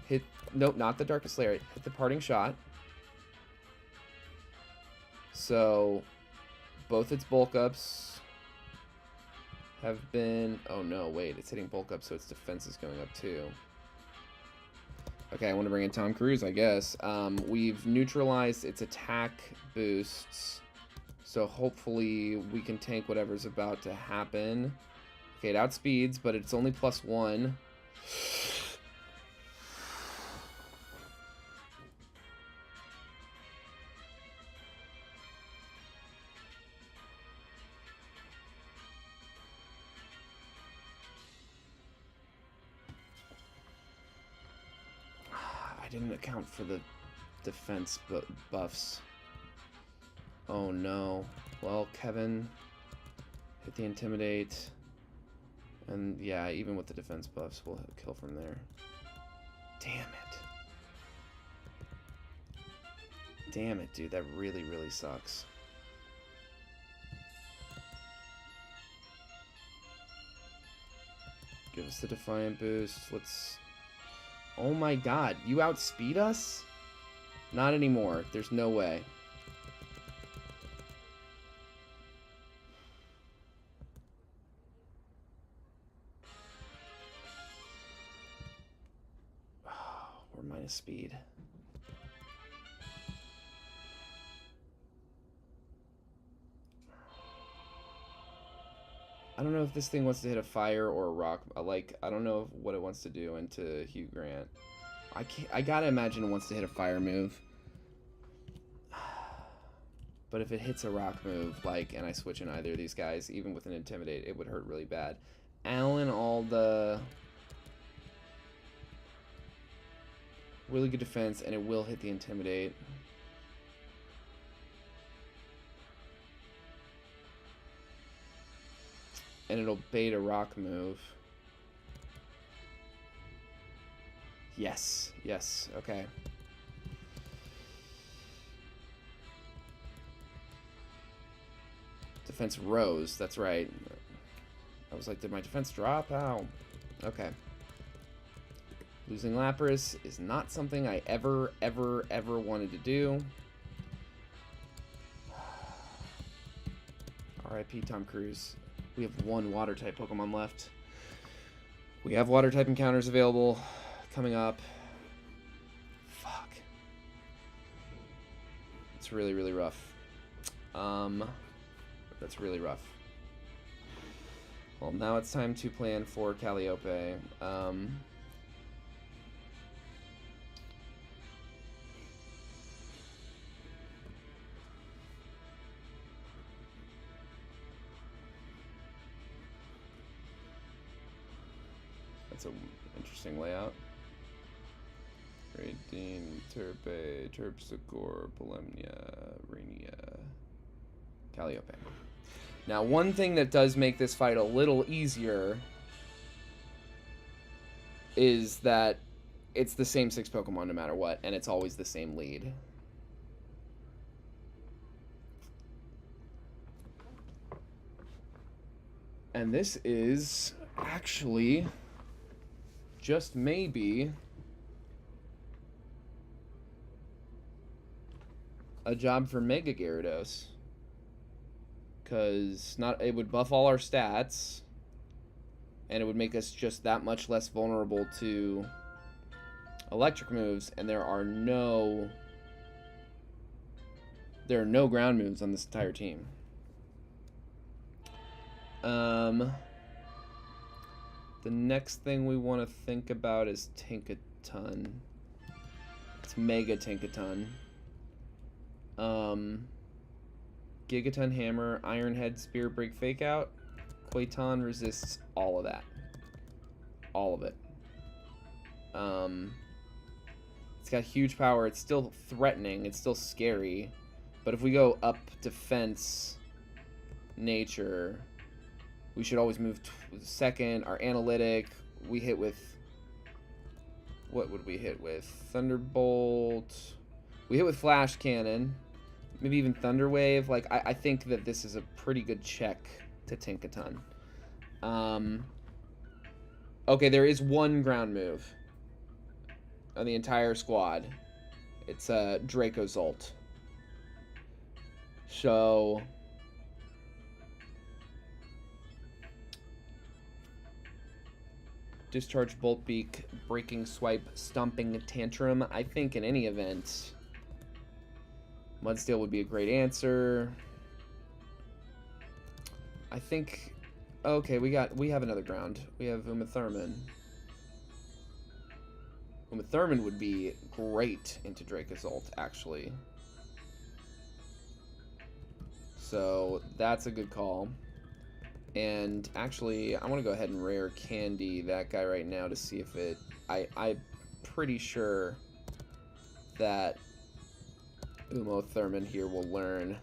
S1: Hit... Nope, not the Darkest Lair. Hit the Parting Shot. So, both its bulk ups have been... Oh no, wait, it's hitting bulk up, so its defense is going up too. Okay, I want to bring in Tom Cruise, I guess. We've neutralized its attack boosts, so hopefully we can tank whatever's about to happen. Okay, it outspeeds, but it's only +1. I didn't account for the defense buffs. Oh no. Well, Kevin, hit the Intimidate. And yeah, even with the defense buffs, we'll kill from there. Damn it. Damn it, dude. That really, really sucks. Give us the Defiant boost. Let's... Oh my god, you outspeed us? Not anymore. There's no way. Oh, we're minus speed. I don't know if this thing wants to hit a fire or a rock. Like, I don't know what it wants to do into Hugh Grant. I gotta imagine it wants to hit a fire move. But if it hits a rock move, like, and I switch in either of these guys, even with an Intimidate, it would hurt really bad. Alan Alda. Really good defense, and it will hit the Intimidate. And it'll bait a rock move. Yes, yes, okay. Defense rose, that's right. I was like, did my defense drop? Ow. Okay. Losing Lapras is not something I ever wanted to do. R.I.P. Tom Cruise. We have one Water-type Pokemon left. We have Water-type encounters available coming up. Fuck. It's really, really rough. That's really rough. Well, now it's time to plan for Calliope. That's an interesting layout. Radine, Turpe, Terpsichore, Bulimnia, Rainia, Calliope. Now, one thing that does make this fight a little easier is that it's the same 6 Pokemon no matter what, and it's always the same lead. And this is actually just maybe a job for Mega Gyarados, because it would buff all our stats, and it would make us just that much less vulnerable to electric moves, and there are no ground moves on this entire team. The next thing we want to think about is Tinkaton. It's Mega Tinkaton. Gigaton Hammer, Iron Head, Spear Break, Fake Out. Quaton resists all of that. All of it. It's got huge power. It's still threatening. It's still scary. But if we go up defense, nature, we should always move second. Our analytic, we hit with... What would we hit with? Thunderbolt. We hit with Flash Cannon. Maybe even Thunder Wave. Like, I think that this is a pretty good check to Tinkaton. Okay, there is one ground move on the entire squad. It's Dracozolt. So... Discharge, Bolt Beak, Breaking Swipe, Stomping Tantrum. I think in any event, Mudsteel would be a great answer. I think... Okay, we have another ground. We have Uma Thurman. Uma Thurman would be great into Dracozolt, actually. So, that's a good call. And actually, I want to go ahead and rare candy that guy right now to see if it... I'm pretty sure that Uma Thurman here will learn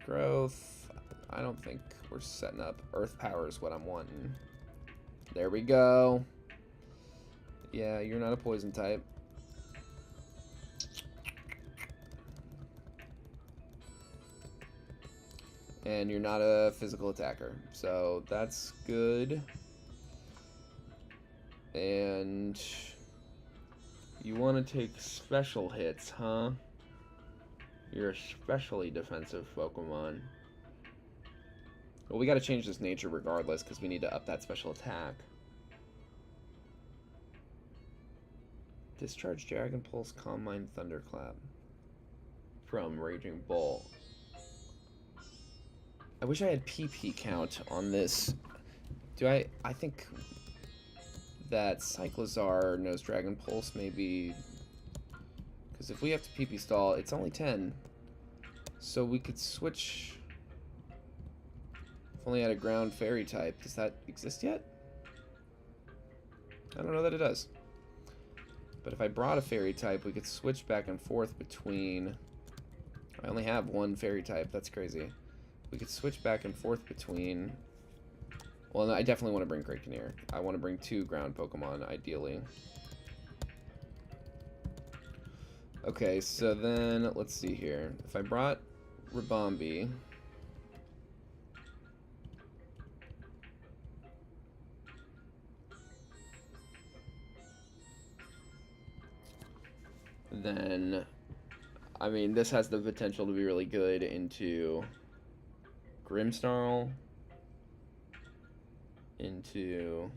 S1: growth. I don't think we're setting up. Earth Power is what I'm wanting. There we go. Yeah, you're not a poison type. And you're not a physical attacker. So that's good. And you want to take special hits, huh? You're a especially defensive Pokemon. Well, we got to change this nature regardless because we need to up that special attack. Discharge Dragon Pulse, Calm Mind, Thunderclap from Raging Bull. I wish I had PP count on this. I think that Cyclizar knows Dragon Pulse maybe, because if we have to PP stall, it's only 10. So we could switch. If only had a ground fairy type. Does that exist yet? I don't know that it does. But if I brought a fairy type, we could switch back and forth between... I only have one fairy type. That's crazy. We could switch back and forth between... Well, I definitely want to bring Krakeneer. I want to bring 2 ground Pokemon, ideally. Okay, so then, let's see here. If I brought Ribombee... then, I mean, this has the potential to be really good into Grimmsnarl, into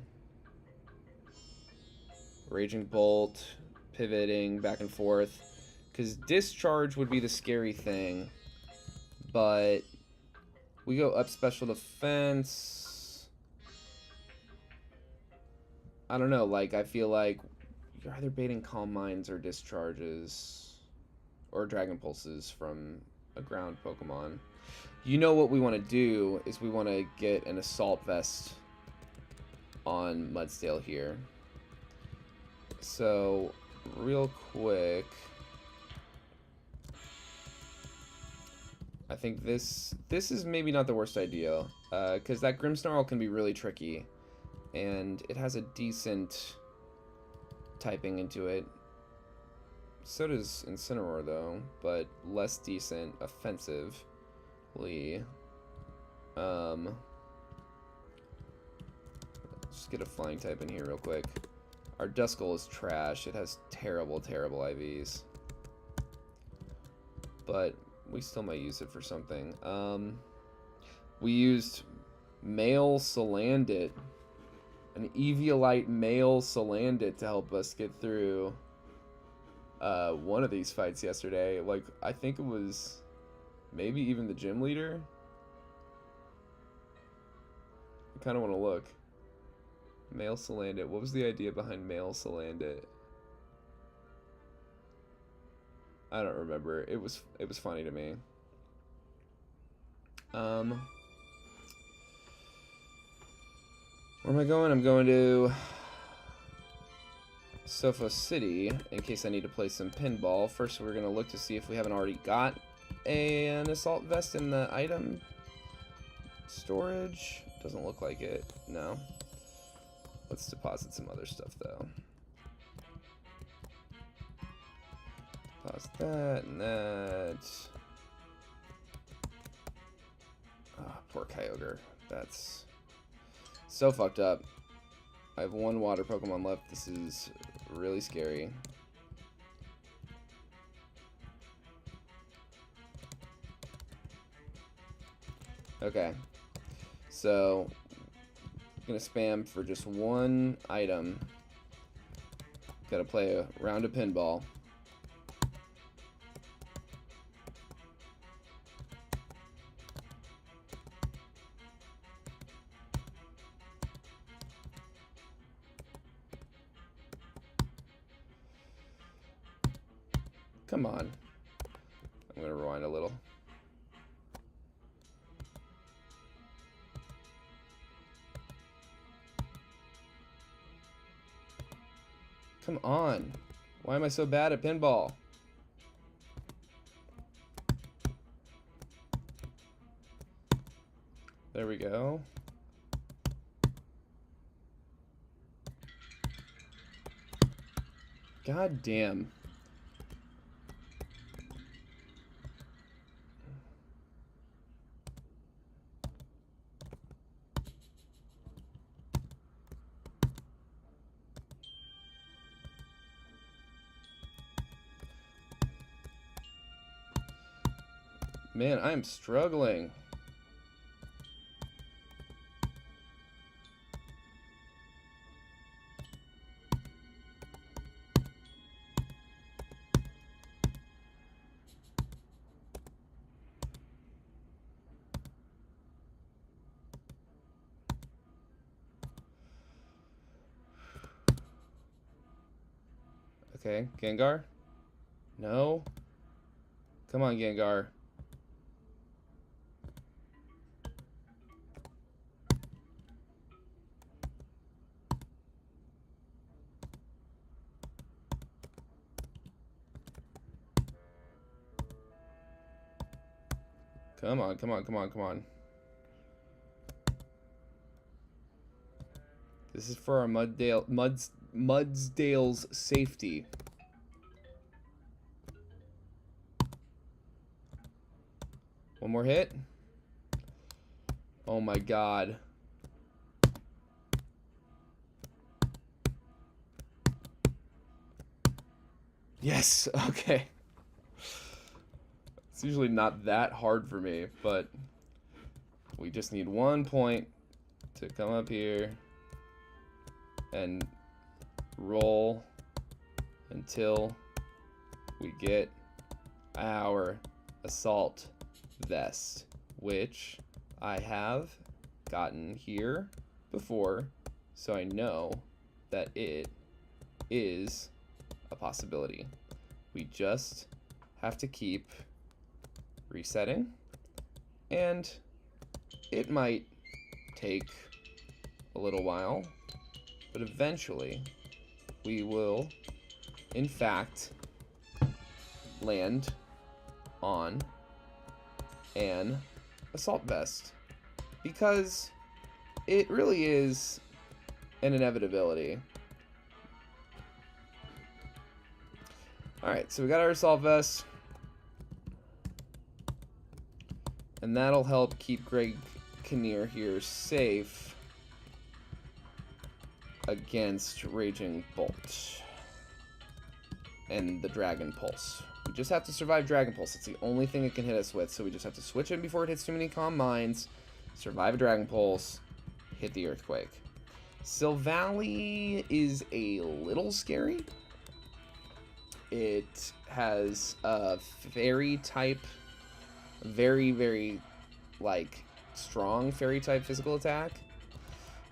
S1: Raging Bolt, pivoting back and forth. Because Discharge would be the scary thing, but we go up special defense. I don't know, like, I feel like you're either baiting Calm Minds or Discharges or Dragon Pulses from a ground Pokemon. You know what we want to do is we want to get an Assault Vest on Mudsdale here. So, real quick, I think this is maybe not the worst idea, because that Grimmsnarl can be really tricky, and it has a decent typing into it. So does Incineroar, though, but less decent offensively. Just get a flying type in here real quick. Our Duskull is trash. It has terrible, terrible IVs. But we still might use it for something. We used male Salandit. An Eviolite male Salandit to help us get through one of these fights yesterday. Like, I think it was maybe even the gym leader. I kind of want to look. Male Salandit. What was the idea behind male Salandit? I don't remember. It was funny to me. Where am I going? I'm going to Sofo City in case I need to play some pinball. First, we're going to look to see if we haven't already got an Assault Vest in the item storage. Doesn't look like it. No. Let's deposit some other stuff, though. Deposit that and that. Ah, poor Kyogre. That's so fucked up. I have one water Pokemon left. This is really scary. Okay. So, I'm gonna spam for just one item. Gotta play a round of pinball. Come on. I'm gonna rewind a little. Come on. Why am I so bad at pinball? There we go. God damn. Man, I am struggling. Okay, Gengar? No? Come on, Gengar. Come on, come on, come on, come on. This is for our Mudsdale's safety. One more hit. Oh my god. Yes, okay. It's usually not that hard for me, but we just need 1 point to come up here and roll until we get our assault vest, which I have gotten here before, so I know that it is a possibility. We just have to keep resetting, and it might take a little while, but eventually we will in fact land on an assault vest, because it really is an inevitability. Alright, so we got our assault vest, and that'll help keep Greg Kinnear here safe against Raging Bolt and the Dragon Pulse. We just have to survive Dragon Pulse. It's the only thing it can hit us with, so we just have to switch in before it hits too many calm mines, survive a Dragon Pulse, hit the Earthquake. Silvally is a little scary. It has a fairy type, very, very, like, strong fairy type physical attack.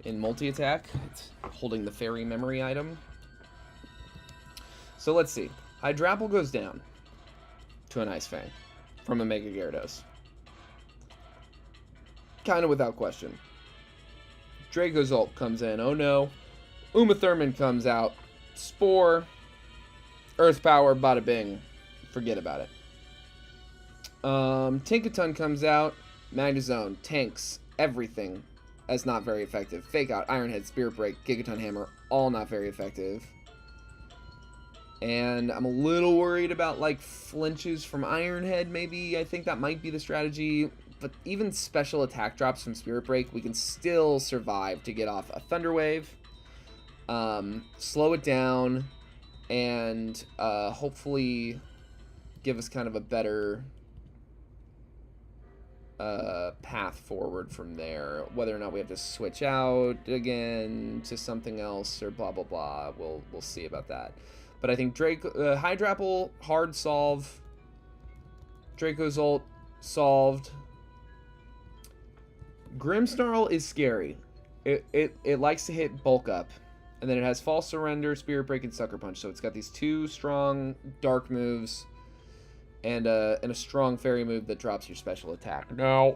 S1: In multi-attack, it's holding the fairy memory item. So let's see. Hydrapple goes down to an Ice Fang from a Mega Gyarados. Kind of without question. Draco's ult comes in. Oh no. Uma Thurman comes out. Spore. Earth Power. Bada bing. Forget about it. Tinkaton comes out. Magnezone. Tanks. Everything as not very effective. Fake Out. Iron Head. Spirit Break. Gigaton Hammer. All not very effective. And I'm a little worried about, like, flinches from Iron Head, maybe. I think that might be the strategy. But even special attack drops from Spirit Break, we can still survive to get off a Thunder Wave. Slow it down. And hopefully give us kind of a better path forward from there. Whether or not we have to switch out again to something else or blah, blah, blah. We'll see about that. But I think Hydrapple, hard solve. Draco's ult, solved. Grimmsnarl is scary. It likes to hit bulk up. And then it has False Surrender, Spirit Break, and Sucker Punch. So it's got these two strong dark moves and a strong fairy move that drops your special attack. Now,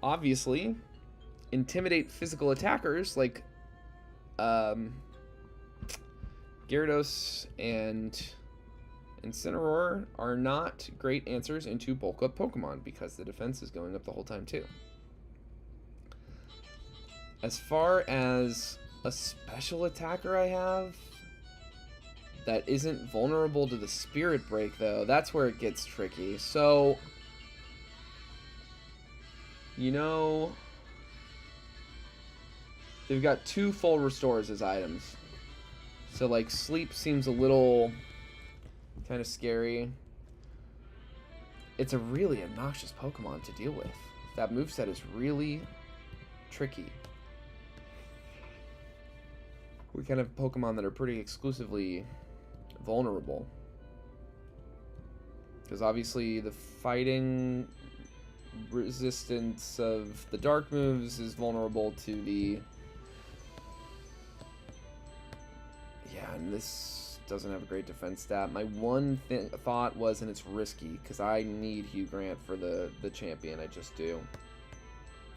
S1: obviously, intimidate physical attackers like Gyarados and Incineroar are not great answers into bulk up Pokemon because the defense is going up the whole time too. As far as a special attacker I have that isn't vulnerable to the Spirit Break, though, that's where it gets tricky. So, you know, they've got 2 full restores as items. So, like, Sleep seems a little kind of scary. It's a really obnoxious Pokemon to deal with. That moveset is really tricky. We kind of have Pokemon that are pretty exclusively vulnerable. Because obviously the fighting resistance of the dark moves is vulnerable to the... Yeah, and this doesn't have a great defense stat. My one thought was, and it's risky, because I need Hugh Grant for the champion, I just do.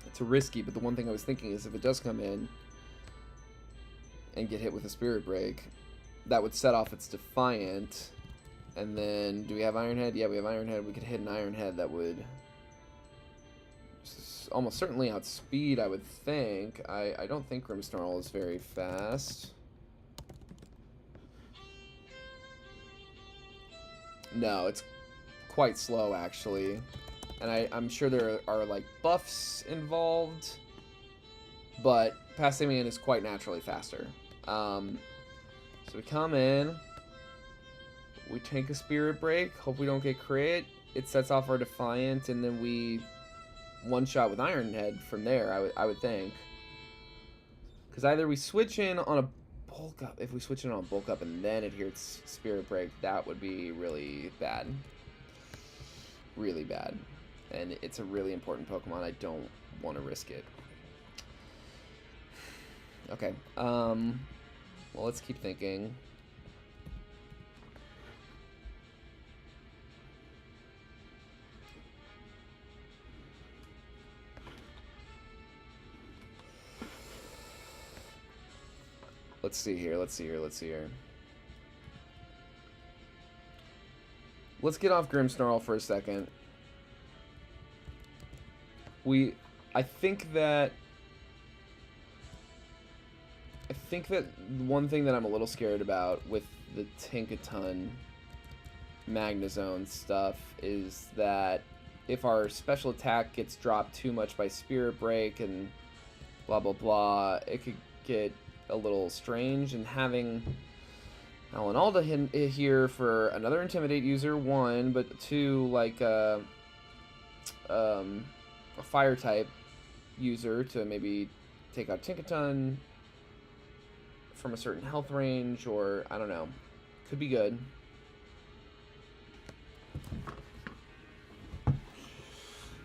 S1: It's risky, but the one thing I was thinking is if it does come in and get hit with a Spirit Break, that would set off its Defiant. And then, do we have Iron Head? Yeah, we have Iron Head. We could hit an Iron Head that would almost certainly outspeed, I would think. I don't think Grimmsnarl is very fast. No, it's quite slow, actually. And I'm sure there are, like, buffs involved, but Passimian is quite naturally faster. So we come in, we take a Spirit Break, hope we don't get crit. It sets off our Defiant, and then we one-shot with Iron Head from there, I would think. Because either we switch in on a bulk up, if we switch in on a bulk up and then it hears Spirit Break, that would be really bad. Really bad. And it's a really important Pokemon. I don't want to risk it. Okay. Well, let's keep thinking. Let's see here. Let's get off Grimmsnarl for a second. I think that one thing that I'm a little scared about with the Tinkaton Magnezone stuff is that if our special attack gets dropped too much by Spirit Break and blah blah blah, it could get a little strange, and having Alan Alda here for another Intimidate user, one, but two, like a Fire type user to maybe take out Tinkaton from a certain health range, or I don't know, could be good.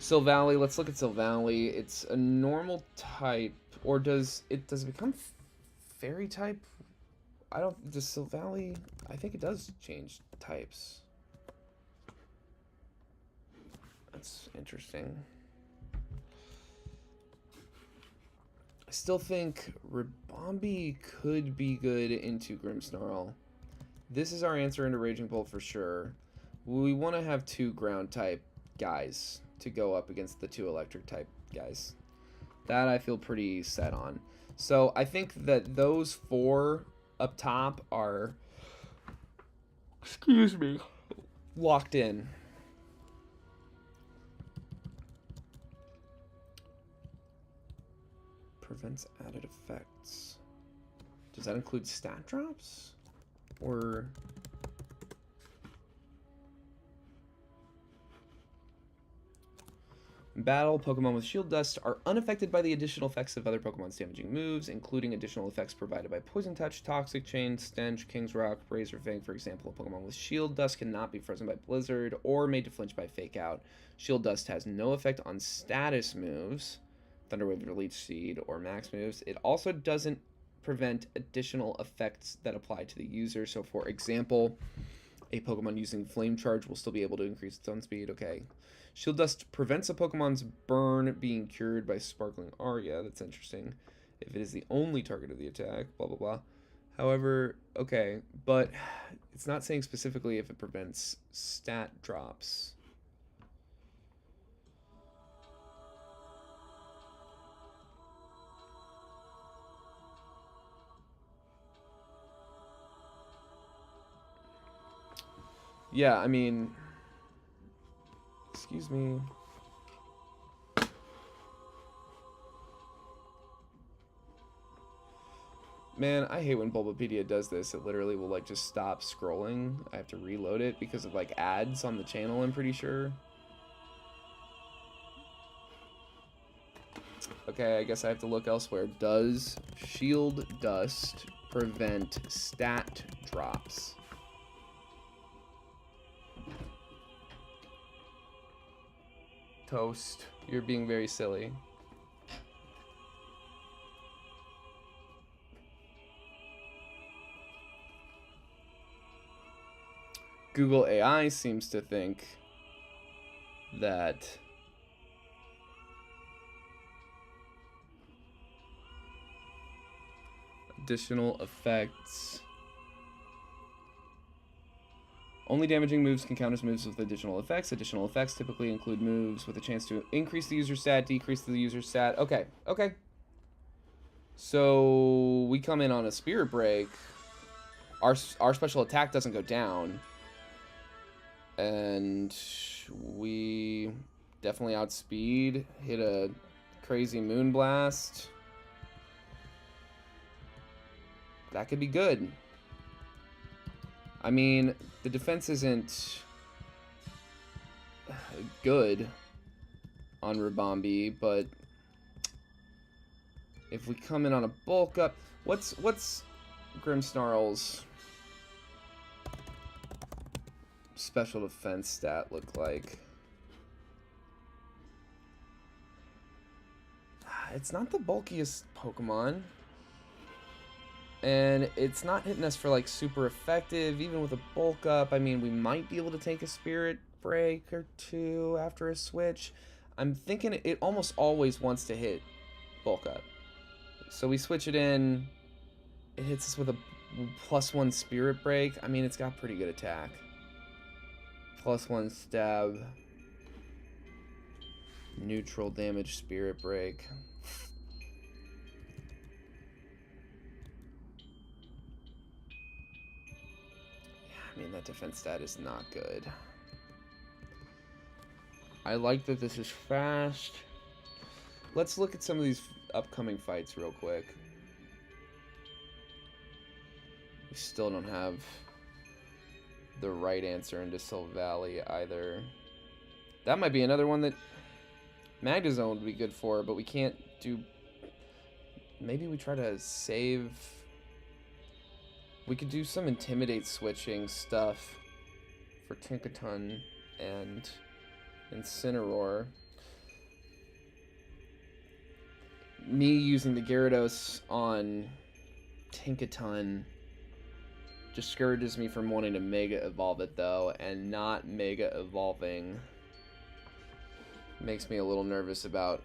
S1: Silvally, let's look at Silvally. It's a normal type, or does it become Fairy type? Does Silvally, I think it does change types. That's interesting. I still think Ribombee could be good into Grimmsnarl. This is our answer into Raging Bolt for sure. We want to have two ground type guys to go up against the two electric type guys. That I feel pretty set on. So I think that those four up top are, excuse me, locked in. Prevents added effects. Does that include stat drops? Or... in battle, Pokemon with Shield Dust are unaffected by the additional effects of other Pokemon's damaging moves, including additional effects provided by Poison Touch, Toxic Chain, Stench, King's Rock, Razor Fang. For example, a Pokemon with Shield Dust cannot be frozen by Blizzard or made to flinch by Fake Out. Shield Dust has no effect on status moves, Thunder Wave, Leech Seed, or Max moves. It also doesn't prevent additional effects that apply to the user. So, for example, a Pokemon using Flame Charge will still be able to increase its own speed. Okay. Shield Dust prevents a Pokemon's burn being cured by Sparkling Aria. That's interesting. If it is the only target of the attack, blah, blah, blah. However, okay, but it's not saying specifically if it prevents stat drops. Yeah, I mean... excuse me. Man, I hate when Bulbapedia does this. It literally will, like, just stop scrolling. I have to reload it because of, like, ads on the channel, I'm pretty sure. Okay, I guess I have to look elsewhere. Does Shield Dust prevent stat drops? Toast, you're being very silly. Google AI seems to think that additional effects. Only damaging moves can count as moves with additional effects. Additional effects typically include moves with a chance to increase the user's stat, decrease the user's stat. Okay, okay. So we come in on a Spirit Break. Our special attack doesn't go down. And we definitely outspeed. Hit a crazy Moonblast. That could be good. I mean, the defense isn't good on Ribombee, but if we come in on a bulk up, what's Grimmsnarl's special defense stat look like? It's not the bulkiest Pokemon. And it's not hitting us for, like, super effective, even with a bulk up. I mean, we might be able to take a Spirit Break or two after a switch. I'm thinking it almost always wants to hit bulk up. So we switch it in. It hits us with a +1 Spirit Break. I mean, it's got pretty good attack. +1 stab. Neutral damage Spirit Break. I mean, that defense stat is not good. I like that this is fast. Let's look at some of these upcoming fights real quick. We still don't have the right answer into Silvally either. That might be another one that Magnezone would be good for, but we can't do... Maybe we try to save... We could do some Intimidate switching stuff for Tinkaton and Incineroar. Me using the Gyarados on Tinkaton discourages me from wanting to Mega Evolve it, though, and not Mega Evolving makes me a little nervous about...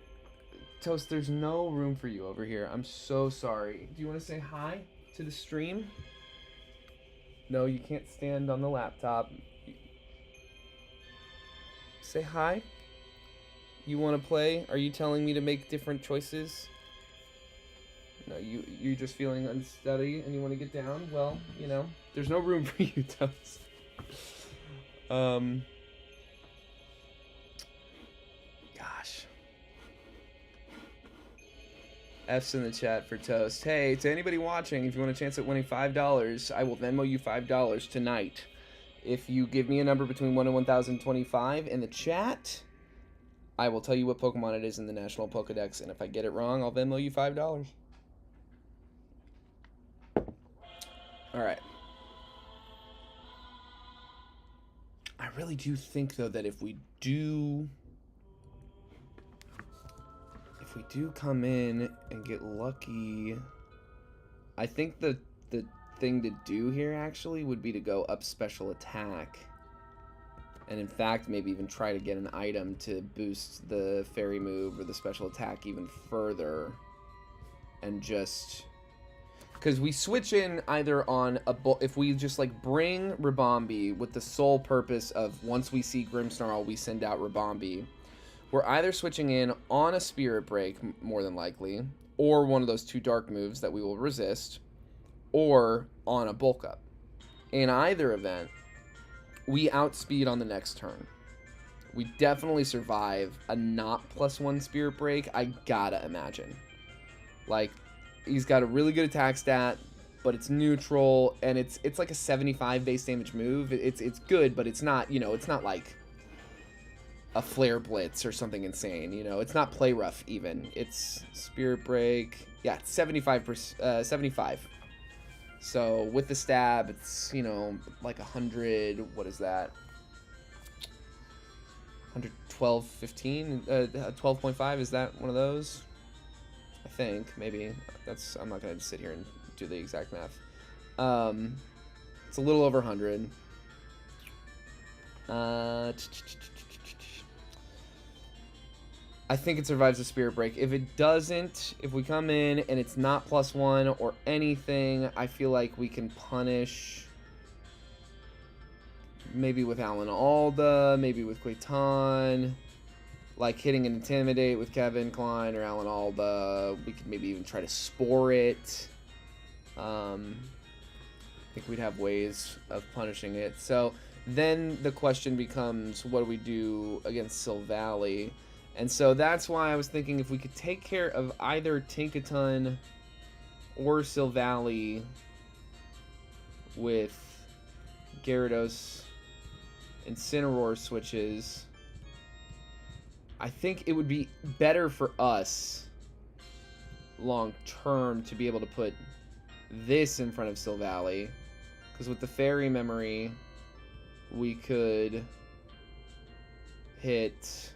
S1: Toast, there's no room for you over here. I'm so sorry. Do you want to say hi to the stream? No, you can't stand on the laptop. Say hi. You want to play? Are you telling me to make different choices? No, you're just feeling unsteady and you want to get down? Well, you know, there's no room for you, Toast. Gosh. F's in the chat for Toast. Hey, to anybody watching, if you want a chance at winning $5, I will Venmo you $5 tonight. If you give me a number between 1 and 1025 in the chat, I will tell you what Pokemon it is in the National Pokedex, and if I get it wrong, I'll Venmo you $5. Alright. I really do think, though, that if we do come in and get lucky, I think the thing to do here actually would be to go up special attack, and in fact maybe even try to get an item to boost the fairy move or the special attack even further, and just because we switch in either on a if we just like bring Ribombee with the sole purpose of once we see Grimmsnarl we send out Ribombee. We're either switching in on a Spirit Break, more than likely, or one of those two dark moves that we will resist, or on a Bulk Up. In either event, we outspeed on the next turn. We definitely survive a not +1 Spirit Break, I gotta imagine. Like, he's got a really good attack stat, but it's neutral, and it's like a 75 base damage move. It's good, but it's not, you know, it's not like a Flare Blitz or something insane, you know. It's not Play Rough even. It's Spirit Break. Yeah, it's 75. So with the stab, it's, you know, like 100, what is that? 112, 15, 12.5, is that one of those? I think, maybe. That's, I'm not going to sit here and do the exact math. It's a little over 100. I think it survives the Spirit Break. If it doesn't, if we come in and it's not +1 or anything, I feel like we can punish maybe with Alan Alda, maybe with Quaitan, like hitting an Intimidate with Kevin Klein or Alan Alda. We could maybe even try to Spore it. I think we'd have ways of punishing it. So then the question becomes, what do we do against Silvally? And so that's why I was thinking if we could take care of either Tinkaton or Silvally with Gyarados, Incineroar switches. I think it would be better for us long term to be able to put this in front of Still Valley, because with the Fairy Memory we could hit.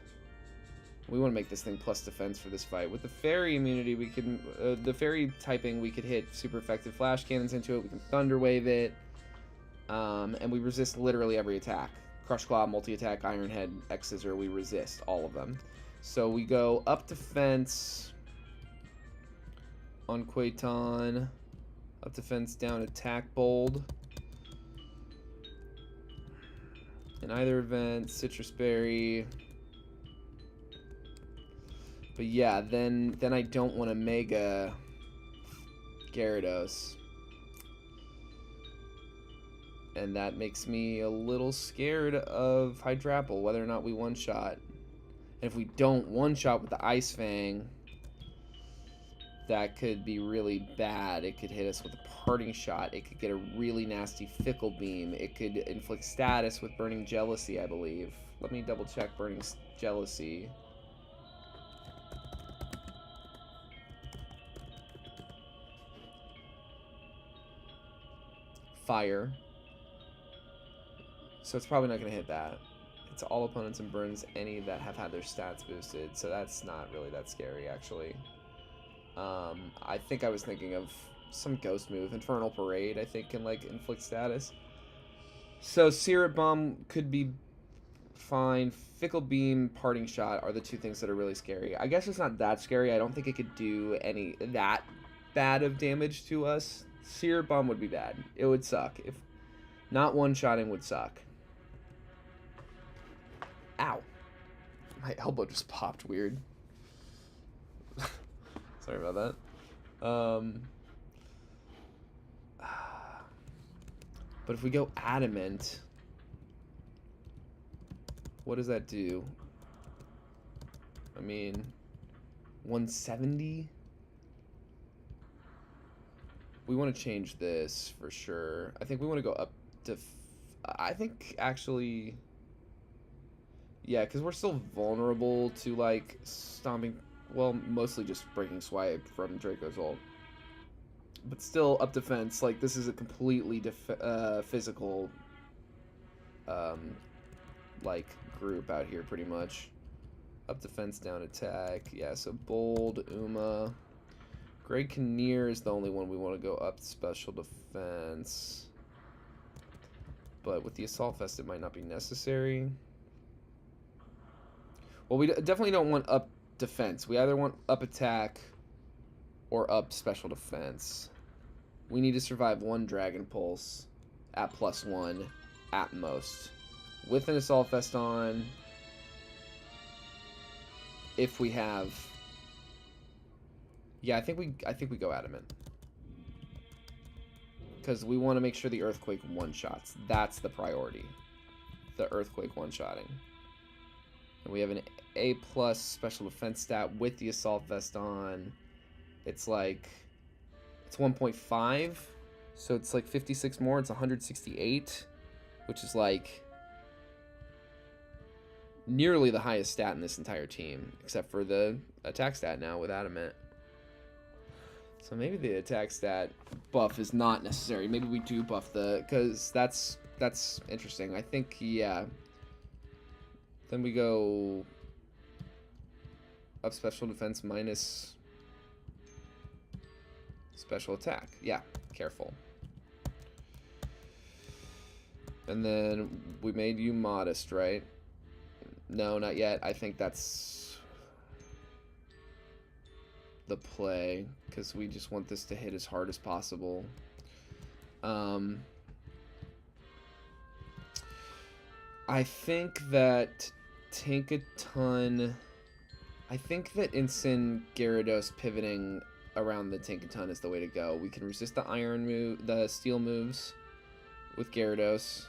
S1: We want to make this thing plus defense for this fight. With the Fairy immunity, we can the Fairy typing, we could hit super effective Flash Cannons into it. We can Thunder Wave it, and we resist literally every attack. Crush Claw, multi-attack, Iron Head, X Scissor, we resist all of them. So we go up defense on Quaton, up defense, down attack, Bold. In either event, Citrus Berry. But yeah, then I don't want to Mega Gyarados. And that makes me a little scared of Hydrapple, whether or not we one-shot. And if we don't one-shot with the Ice Fang, that could be really bad. It could hit us with a Parting Shot. It could get a really nasty Fickle Beam. It could inflict status with Burning Jealousy, I believe. Let me double check Burning Jealousy. Fire. So it's probably not going to hit that. It's all opponents and burns any that have had their stats boosted, so that's not really that scary, actually. I think I was thinking of some ghost move. Infernal Parade, I think, can, like, inflict status. So Syrup Bomb could be fine. Fickle Beam, Parting Shot are the two things that are really scary. I guess it's not that scary. I don't think it could do any that bad of damage to us. Syrup Bomb would be bad. It would suck. If not one-shotting would suck. Ow. My elbow just popped weird. Sorry about that. But if we go Adamant, what does that do? I mean, 170? We want to change this for sure. I think we want to go up to... I think, actually... Yeah, because we're still vulnerable to, like, stomping... Well, mostly just breaking Swipe from Draco's ult. But still, up defense, like, this is a completely physical, like, group out here, pretty much. Up defense, down attack. Yeah, so Bold, Uma... Great Kinnear is the only one we want to go up special defense. But with the Assault Vest, it might not be necessary. Well, we definitely don't want up defense. We either want up attack or up special defense. We need to survive one Dragon Pulse at +1 at most. With an Assault Vest on, if we have... Yeah, I think we go Adamant. Because we want to make sure the Earthquake one-shots. That's the priority. The Earthquake one-shotting. And we have an A+ special defense stat with the Assault Vest on. It's like... It's 1.5. So it's like 56 more. It's 168. Which is like... nearly the highest stat in this entire team. Except for the attack stat now with Adamant. So maybe the attack stat buff is not necessary. Maybe we do buff the... Because that's interesting. I think, yeah. Then we go... Up special defense minus... Special attack. Yeah, careful. And then we made you modest, right? No, not yet. I think that's... the play, because we just want this to hit as hard as possible. I think that Tinkaton... I think that Incin Gyarados pivoting around the Tinkaton is the way to go. We can resist the iron move, the steel moves with Gyarados.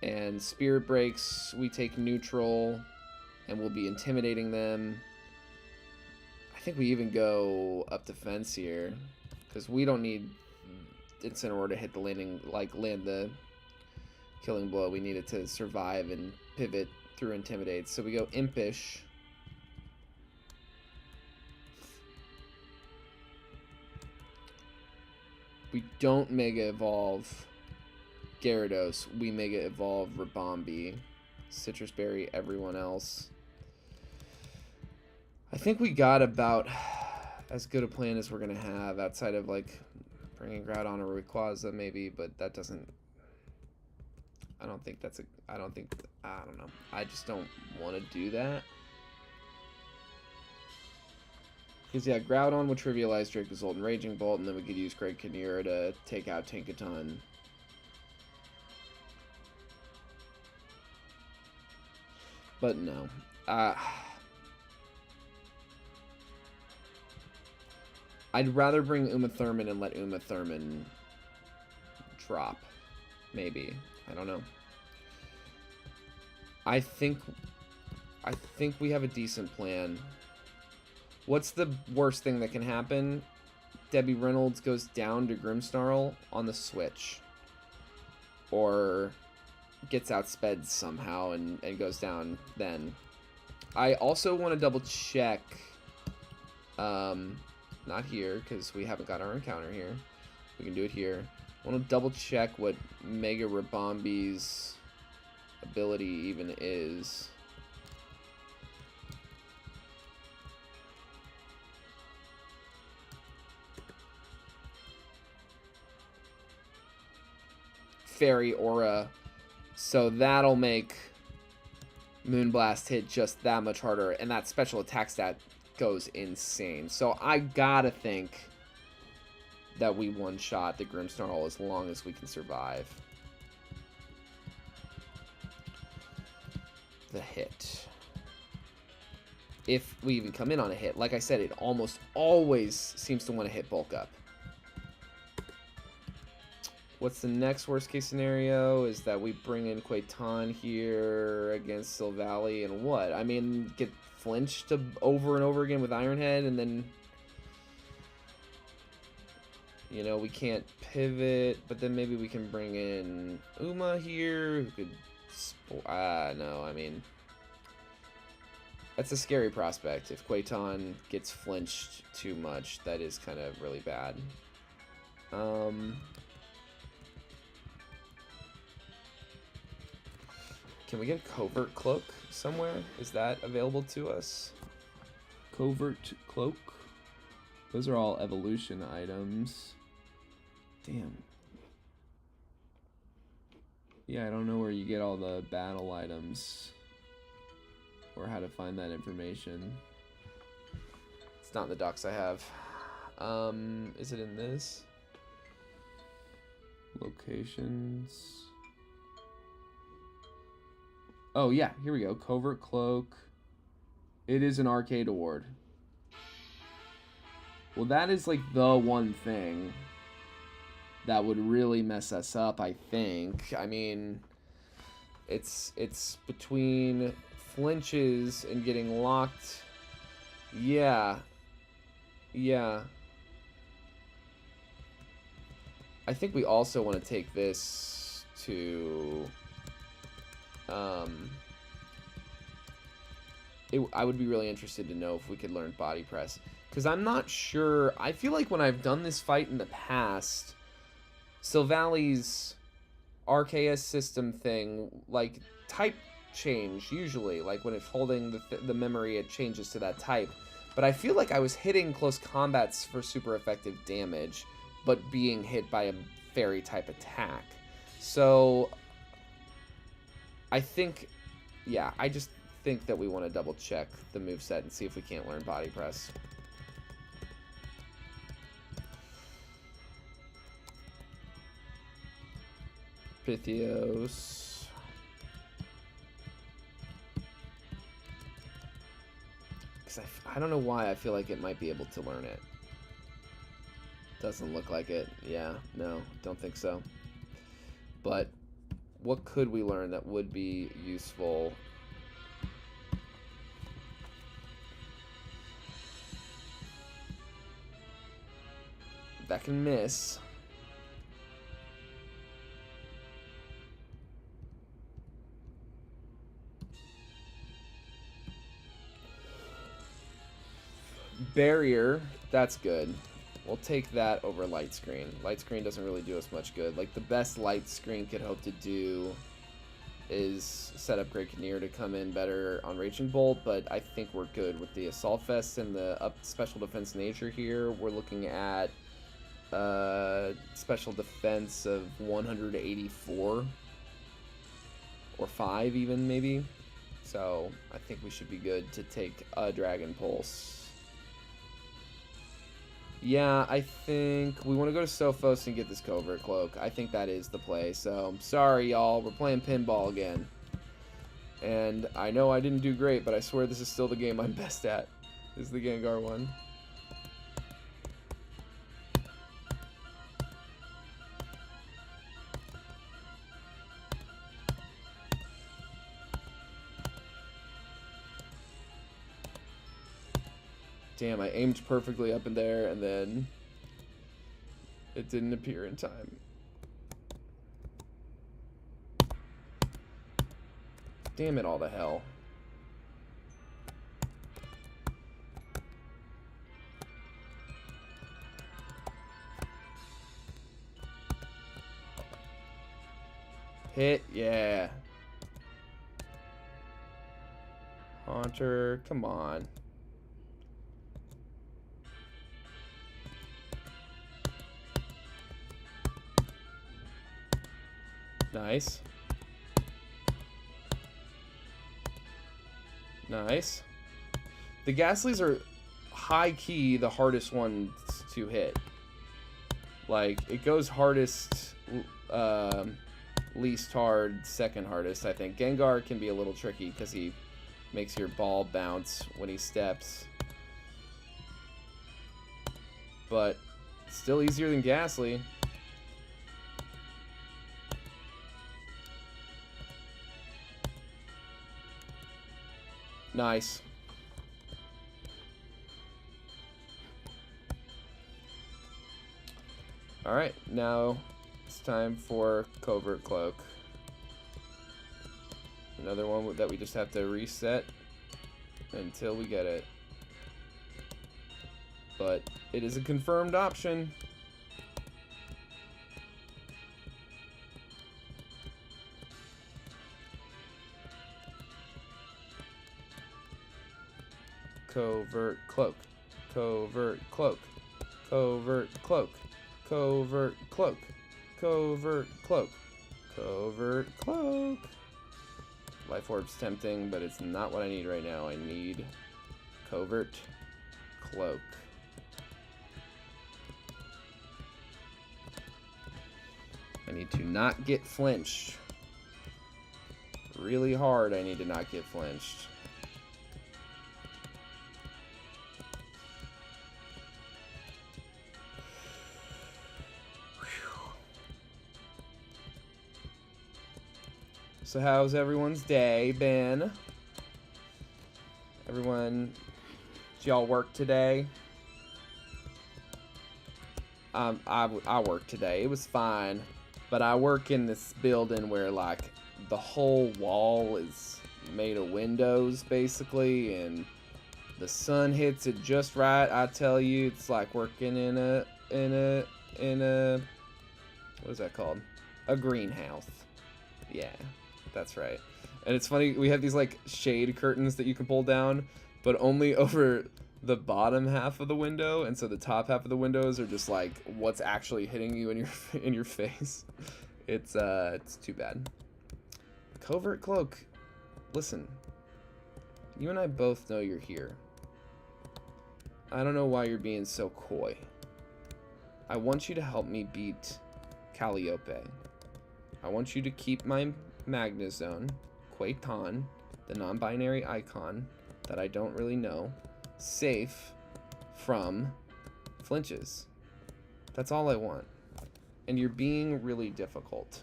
S1: And Spirit Breaks, we take neutral, and we'll be intimidating them. I think we even go up defense here, because we don't need Incineroar to hit the landing, like land the Killing Blow. We need it to survive and pivot through Intimidate. So we go Impish. We don't Mega Evolve Gyarados. We Mega Evolve Ribombee. Citrus Berry, everyone else. I think we got about as good a plan as we're going to have outside of, like, bringing Groudon or Rayquaza maybe, but that doesn't... I don't think that's a... I don't know. I just don't want to do that. Because, yeah, Groudon would trivialize Dracozolt and Raging Bolt, and then we could use Great Kinnear to take out Tinkaton. But no. I'd rather bring Uma Thurman and let Uma Thurman drop. Maybe. I don't know. I think we have a decent plan. What's the worst thing that can happen? Debbie Reynolds goes down to Grimmsnarl on the switch. Or gets outsped somehow and goes down then. I also want to double check. Not here, because we haven't got our encounter here. We can do it here. I want to double check what Mega Ribombee's ability even is. Fairy Aura. So that'll make Moonblast hit just that much harder, and that special attack stat goes insane. So I gotta think that we one-shot the Grimmsnarl as long as we can survive. The hit. If we even come in on a hit. Like I said, it almost always seems to want to hit Bulk Up. What's the next worst case scenario? Is that we bring in Quaitan here against Silvally and what? I mean, get flinched over and over again with Iron Head, and then, you know, we can't pivot, but then maybe we can bring in Uma here, who could, no, I mean, that's a scary prospect. If Quaitan gets flinched too much, that is kind of really bad. Can we get a Covert Cloak somewhere? Is that available to us? Covert Cloak? Those are all evolution items. Damn. Yeah, I don't know where you get all the battle items. Or how to find that information. It's not in the docs I have. Is it in this? Locations... Oh, yeah, here we go. Covert Cloak. It is an arcade award. Well, that is like the one thing that would really mess us up, I think. I mean, it's between flinches and getting locked. Yeah. Yeah. I think we also want to take this to... I would be really interested to know if we could learn Body Press. Because I'm not sure... I feel like when I've done this fight in the past, Silvally's RKS system thing, like, type change, usually. Like, when it's holding the memory, it changes to that type. But I feel like I was hitting close combats for super effective damage, but being hit by a fairy-type attack. So... I think, yeah, I just think that we want to double check the moveset and see if we can't learn Body Press. Pythios. Because I don't know why I feel like it might be able to learn it. Doesn't look like it. Yeah, no, don't think so. But... what could we learn that would be useful? That can miss. Barrier, that's good. We'll take that over light screen. Light screen doesn't really do us much good. Like, the best light screen could hope to do is set up Great Kinnear to come in better on Raging Bolt, but I think we're good with the Assault Vest and the up special defense nature here. We're looking at special defense of 184 or 5 even, maybe. So I think we should be good to take a Dragon Pulse. Yeah, I think we want to go to Sophos and get this Covert Cloak. I think that is the play. So sorry, y'all. We're playing pinball again. And I know I didn't do great, but I swear this is still the game I'm best at. This is the Gengar one. Damn, I aimed perfectly up in there, and then it didn't appear in time. Damn it all to hell. Hit, yeah. Haunter, come on. Nice. Nice. The Ghastlies are high-key the hardest ones to hit. Like, it goes hardest, least hard, second hardest, I think. Gengar can be a little tricky because he makes your ball bounce when he steps. But still easier than Ghastly. Nice. Alright, now it's time for Covert Cloak. Another one that we just have to reset until we get it. But it is a confirmed option. Covert Cloak. Covert Cloak. Covert Cloak. Covert Cloak. Covert Cloak. Covert Cloak. Life Orb's tempting, but it's not what I need right now. I need Covert Cloak. I need to not get flinched. Really hard, I need to not get flinched. So how's everyone's day been? Everyone, did y'all work today? I worked today. It was fine, but I work in this building where like the whole wall is made of windows basically, and the sun hits it just right. I tell you, it's like working in a what is that called? A greenhouse. Yeah. That's right. And it's funny, we have these like shade curtains that you can pull down, but only over the bottom half of the window, and so the top half of the windows are just like what's actually hitting you in your face. It's too bad. Covert Cloak. Listen. You and I both know you're here. I don't know why you're being so coy. I want you to help me beat Calliope. I want you to keep my Magnezone, Quaton, the non-binary icon that I don't really know, safe from flinches. That's all I want. And you're being really difficult.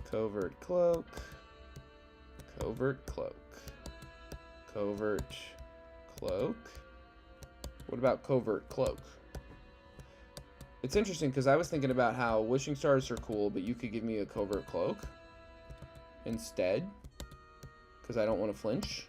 S1: Covert Cloak. Covert Cloak. Covert Cloak. What about Covert Cloak? It's interesting because I was thinking about how wishing stars are cool, but you could give me a covert cloak instead because I don't want to flinch.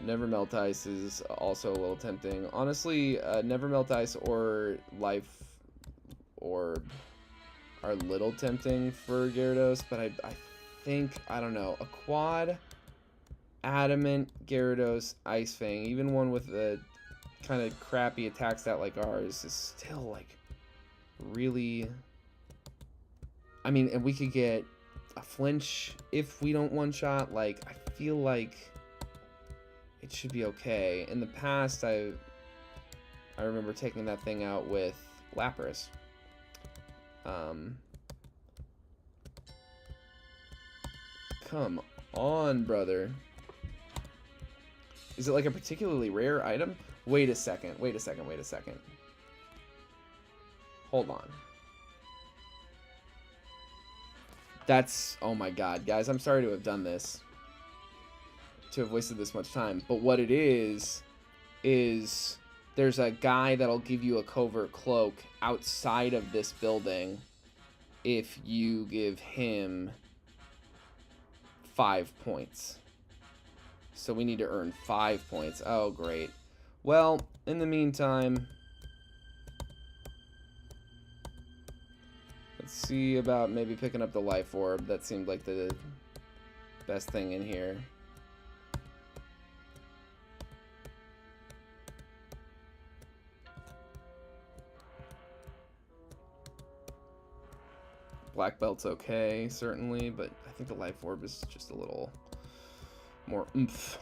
S1: Never Melt Ice is also a little tempting. Honestly, Never Melt Ice or Life Orb are a little tempting for Gyarados, but I think, I don't know, a quad Adamant Gyarados Ice Fang, even one with a kind of crappy attack stat like ours, is still like really. I mean, and we could get a flinch if we don't one shot. Like, I feel like it should be okay. In the past, I remember taking that thing out with Lapras. Come on, brother. Is it like a particularly rare item? Wait a second. Wait a second. Wait a second. Hold on. That's... Oh my god. Guys, I'm sorry to have done this. To have wasted this much time. But what it is there's a guy that'll give you a covert cloak outside of this building if you give him 5 points. So we need to earn 5 points. Oh, great. Well, in the meantime, let's see about maybe picking up the Life Orb. That seemed like the best thing in here. Black Belt's okay, certainly, but I think the Life Orb is just a little more oomph.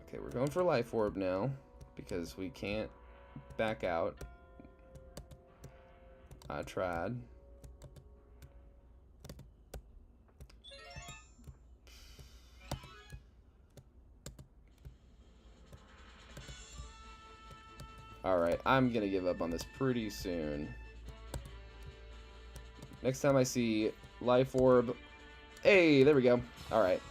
S1: Okay, we're going for Life Orb now, because we can't back out. I tried. Alright, I'm gonna give up on this pretty soon. Next time I see Life Orb... Hey, there we go. Alright.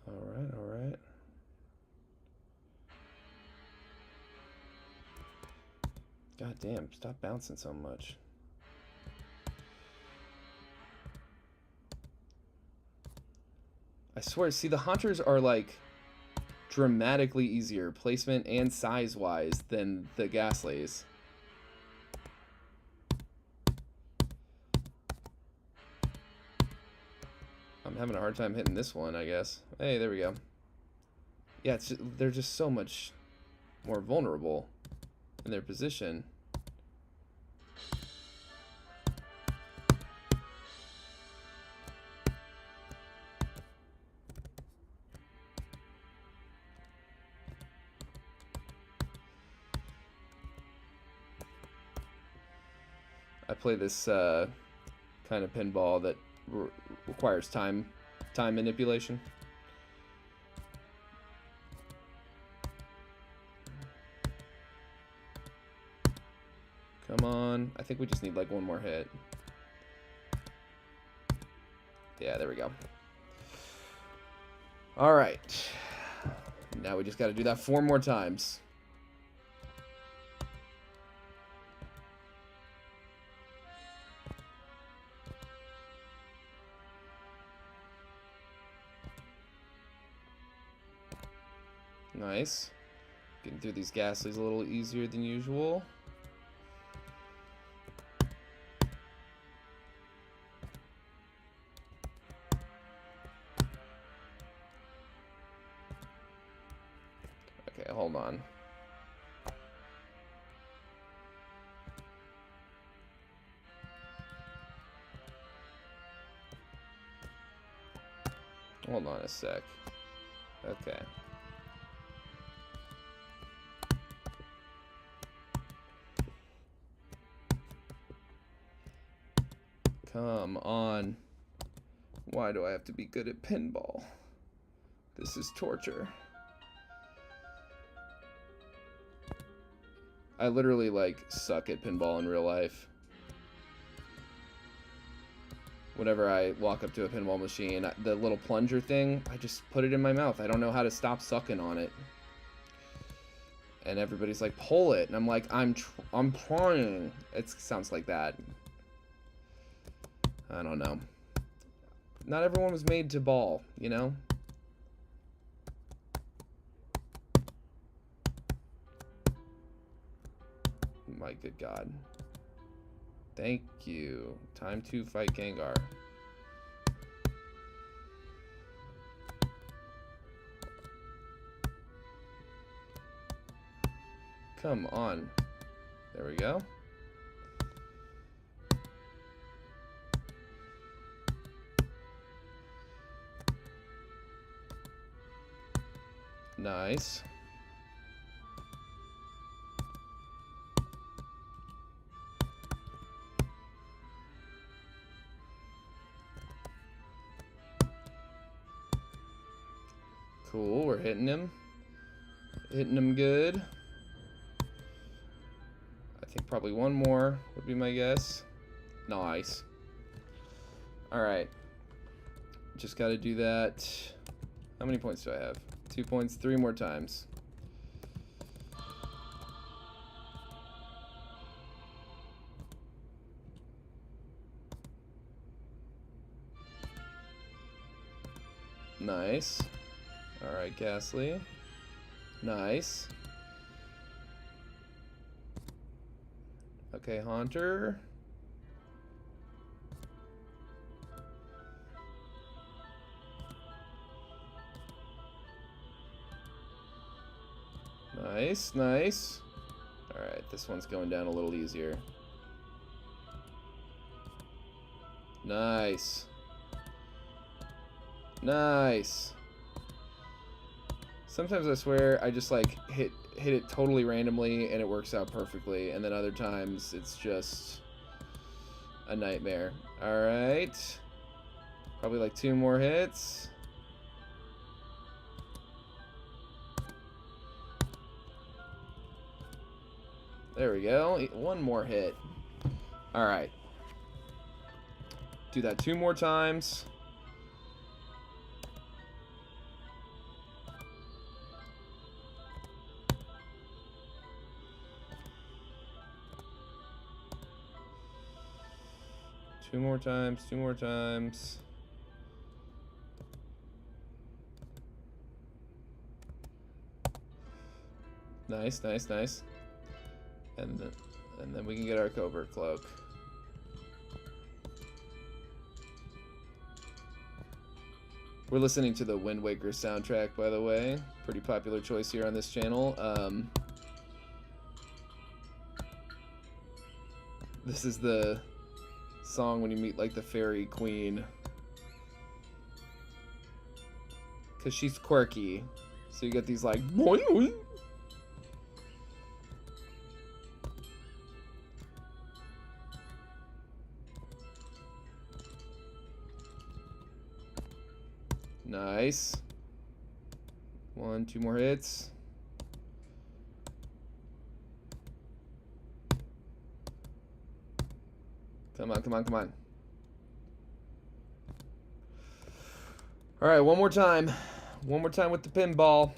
S1: Alright. God damn, stop bouncing so much. I swear, see, the Haunters are like dramatically easier placement and size-wise than the Ghastlies. I'm having a hard time hitting this one, I guess. Hey, there we go. Yeah, it's just, they're just so much more vulnerable in their position. I play this kind of pinball that requires time manipulation. Come on. I think we just need like one more hit. Yeah, there we go. All right. Now we just got to do that 4 more times. Nice. Getting through these Ghastlies a little easier than usual. Okay, hold on. Hold on a sec. Okay. Come on. Why do I have to be good at pinball? This is torture. I literally, like, suck at pinball in real life. Whenever I walk up to a pinball machine, the little plunger thing, I just put it in my mouth. I don't know how to stop sucking on it. And everybody's like, pull it. And I'm like, I'm trying. It sounds like that. I don't know. Not everyone was made to ball, you know? My good God. Thank you. Time to fight Gengar. Come on. There we go. Nice. Cool, we're hitting him. Hitting him good. I think probably one more would be my guess. Nice. Alright. Just gotta do that. How many points do I have? 2 points, 3 more times. Nice. Alright, Ghastly. Nice. Okay, Haunter. Nice, nice. Alright, this one's going down a little easier. Nice. Nice. Sometimes I swear I just like hit it totally randomly and it works out perfectly, and then other times it's just a nightmare. Alright. Probably like 2 more hits. There we go. 1 more hit. Alright. Do that 2 more times. Two more times, 2 more times. Nice, nice, nice. And then we can get our Cobra Cloak. We're listening to the Wind Waker soundtrack, by the way. Pretty popular choice here on this channel. This is the song when you meet like the fairy queen, because she's quirky, so you get these like boing, boing. Nice. 1, 2 more hits. Come on, come on, come on. All right, one more time. One more time with the pinball.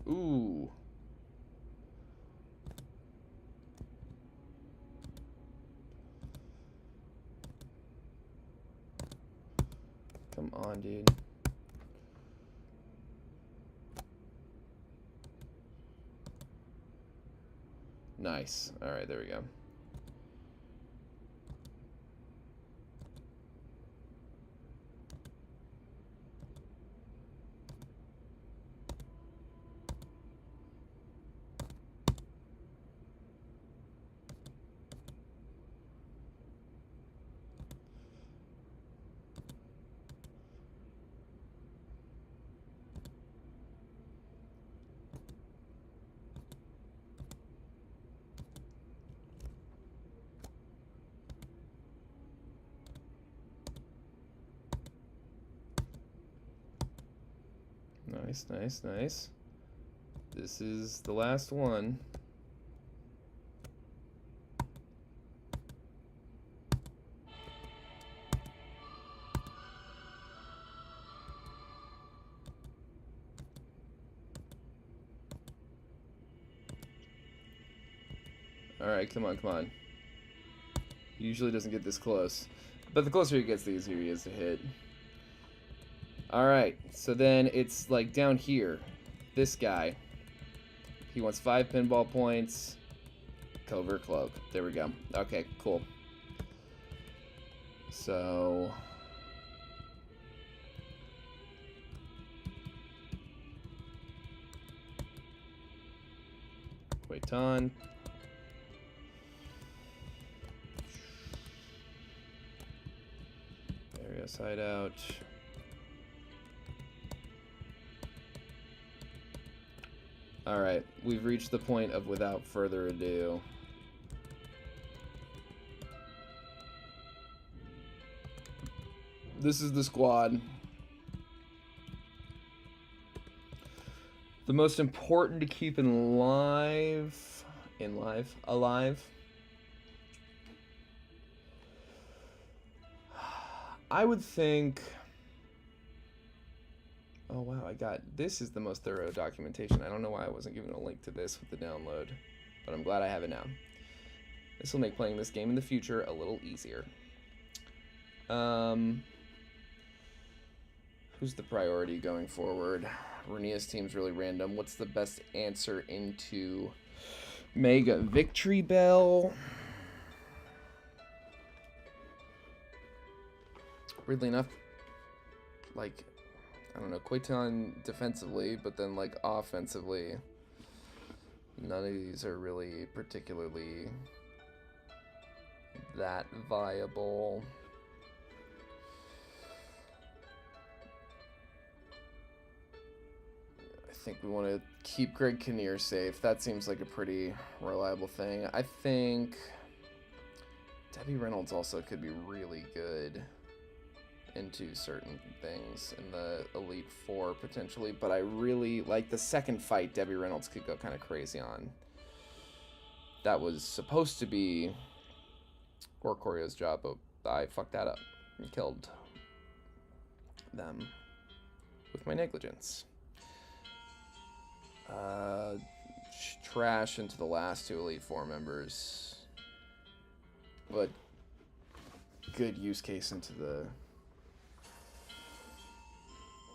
S1: Ooh. Come on, dude. Nice. All right, there we go. Nice, nice, nice. This is the last one. Alright, come on, come on. He usually doesn't get this close. But the closer he gets, the easier he is to hit. Alright, so then it's like down here. This guy. He wants 5 pinball points. Covert Cloak. There we go. Okay, cool. So... Quaiton. Area side out. Alright, we've reached the point of without further ado. This is the squad. The most important to keep alive. I would think... Oh wow, this is the most thorough documentation. I don't know why I wasn't given a link to this with the download, but I'm glad I have it now. This will make playing this game in the future a little easier. Who's the priority going forward? Renia's team's really random. What's the best answer into Mega Victory Bell? Weirdly enough, like, I don't know, Quaiton defensively, but then, like, offensively, none of these are really particularly that viable. I think we want to keep Greg Kinnear safe. That seems like a pretty reliable thing. I think Debbie Reynolds also could be really good into certain things in the Elite Four potentially, but I really like the second fight Debbie Reynolds could go kind of crazy on. That was supposed to be Orcorio's job, but I fucked that up and killed them with my negligence. Trash into the last 2 Elite Four members, but good use case into the...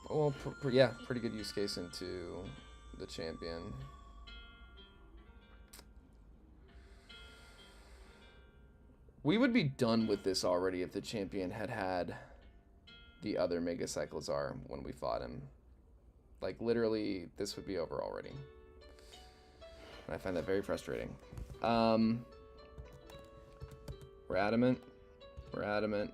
S1: Well, yeah, pretty good use case into the champion. We would be done with this already if the champion had had the other Mega Cyclozar when we fought him. Like, literally, this would be over already. And I find that very frustrating. We're adamant. We're adamant.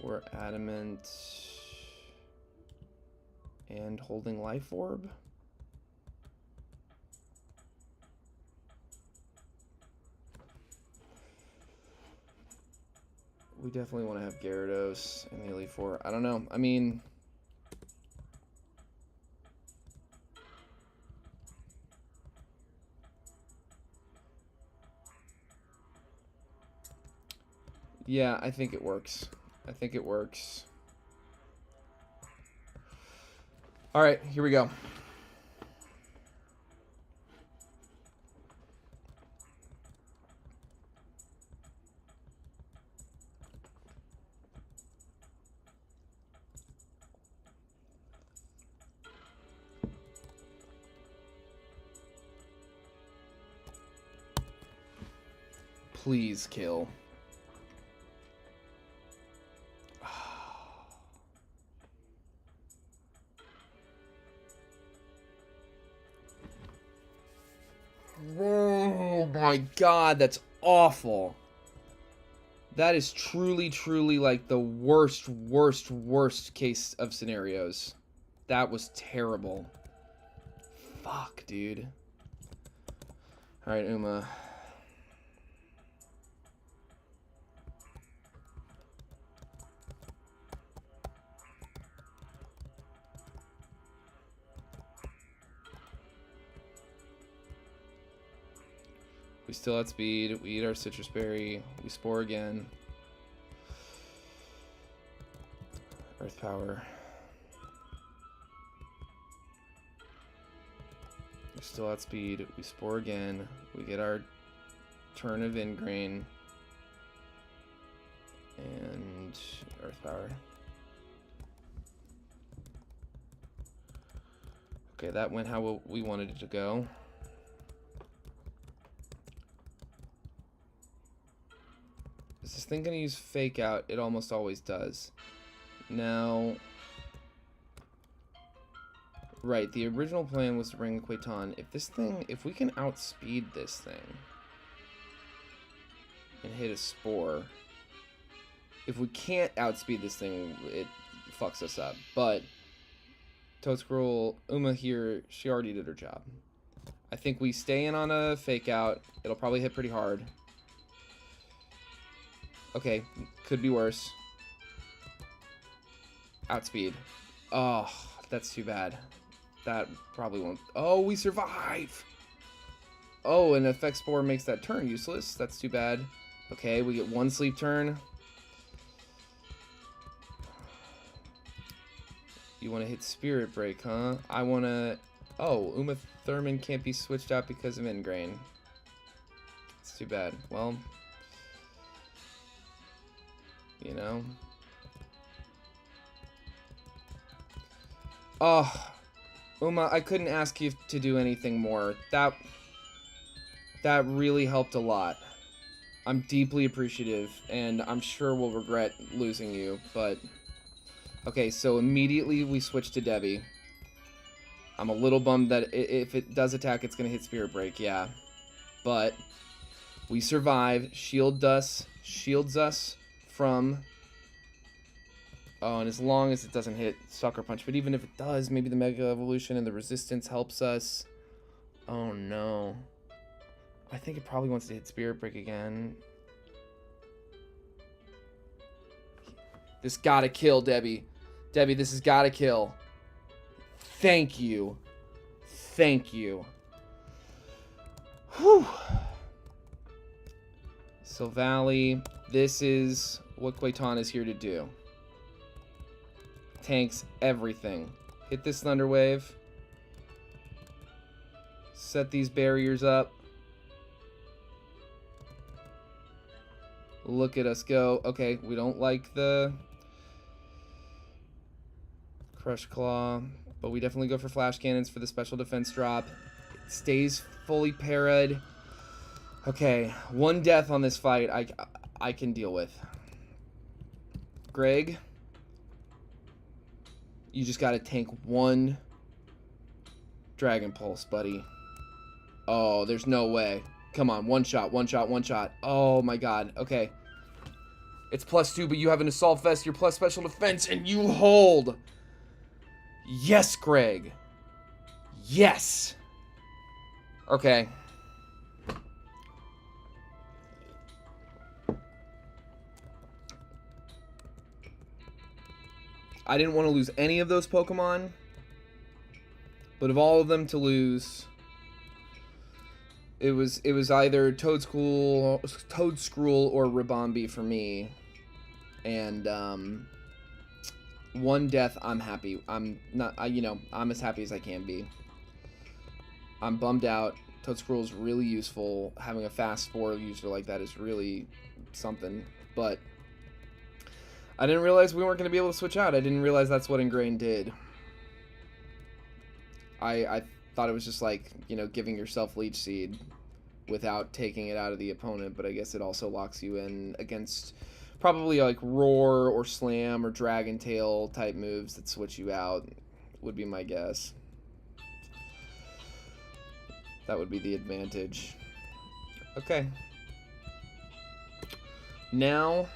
S1: We're adamant and holding life orb. We definitely want to have Gyarados in the Elite Four. I don't know. I mean, yeah, I think it works. I think it works. All right, here we go. Please kill. Oh my god, that's awful. That is truly, truly like the worst, worst, worst case of scenarios. That was terrible. Fuck, dude. Alright, Uma. We still outspeed. We eat our citrus berry. We spore again. Earth power. We still outspeed. We spore again. We get our turn of ingrain. And earth power. Okay, that went how we wanted it to go. Is this thing gonna use fake out? It almost always does. Now, right, the original plan was to bring Quaiton. If we can outspeed this thing and hit a spore, if we can't outspeed this thing, it fucks us up. But Toadscroll, Uma here, she already did her job. I think we stay in on a fake out. It'll probably hit pretty hard. Okay, could be worse. Outspeed. Oh, that's too bad. That probably won't. Oh, we survive! Oh, and Effect Spore makes that turn useless. That's too bad. Okay, we get one sleep turn. You want to hit Spirit Break, huh? I want to... Oh, Uma Thurman can't be switched out because of Ingrain. It's too bad. Well... You know? Oh, Uma, I couldn't ask you to do anything more. That really helped a lot. I'm deeply appreciative, and I'm sure we'll regret losing you, but... Okay, so immediately we switch to Debbie. I'm a little bummed that if it does attack, it's going to hit Spirit Break, yeah. But we survive. Shields us from... Oh, and as long as it doesn't hit Sucker Punch. But even if it does, maybe the Mega Evolution and the Resistance helps us. Oh, no. I think it probably wants to hit Spirit Break again. This gotta kill, Debbie. Debbie, this has gotta kill. Thank you. Thank you. Whew. Silvally, this is what Quaiton is here to do. Tanks everything. Hit this Thunder Wave. Set these barriers up. Look at us go. Okay, we don't like the Crush Claw, but we definitely go for Flash Cannons for the special defense drop. It stays fully parried. Okay, one death on this fight I can deal with. Greg, you just gotta tank one Dragon Pulse, buddy. Oh, there's no way. Come on, one shot, one shot, one shot. Oh my god, okay. It's +2, but you have an Assault Vest, you're plus special defense, and you hold! Yes, Greg. Yes! Okay. I didn't want to lose any of those Pokemon, but of all of them to lose, it was either Toadscrool or Ribombee for me, and one death. I'm happy. I'm not. I'm as happy as I can be. I'm bummed out. Toadscrool is really useful. Having a fast spore user like that is really something, but I didn't realize we weren't going to be able to switch out. I didn't realize that's what Ingrain did. I thought it was just like, giving yourself Leech Seed without taking it out of the opponent, but I guess it also locks you in against probably like Roar or Slam or Dragon Tail type moves that switch you out, would be my guess. That would be the advantage. Okay. Now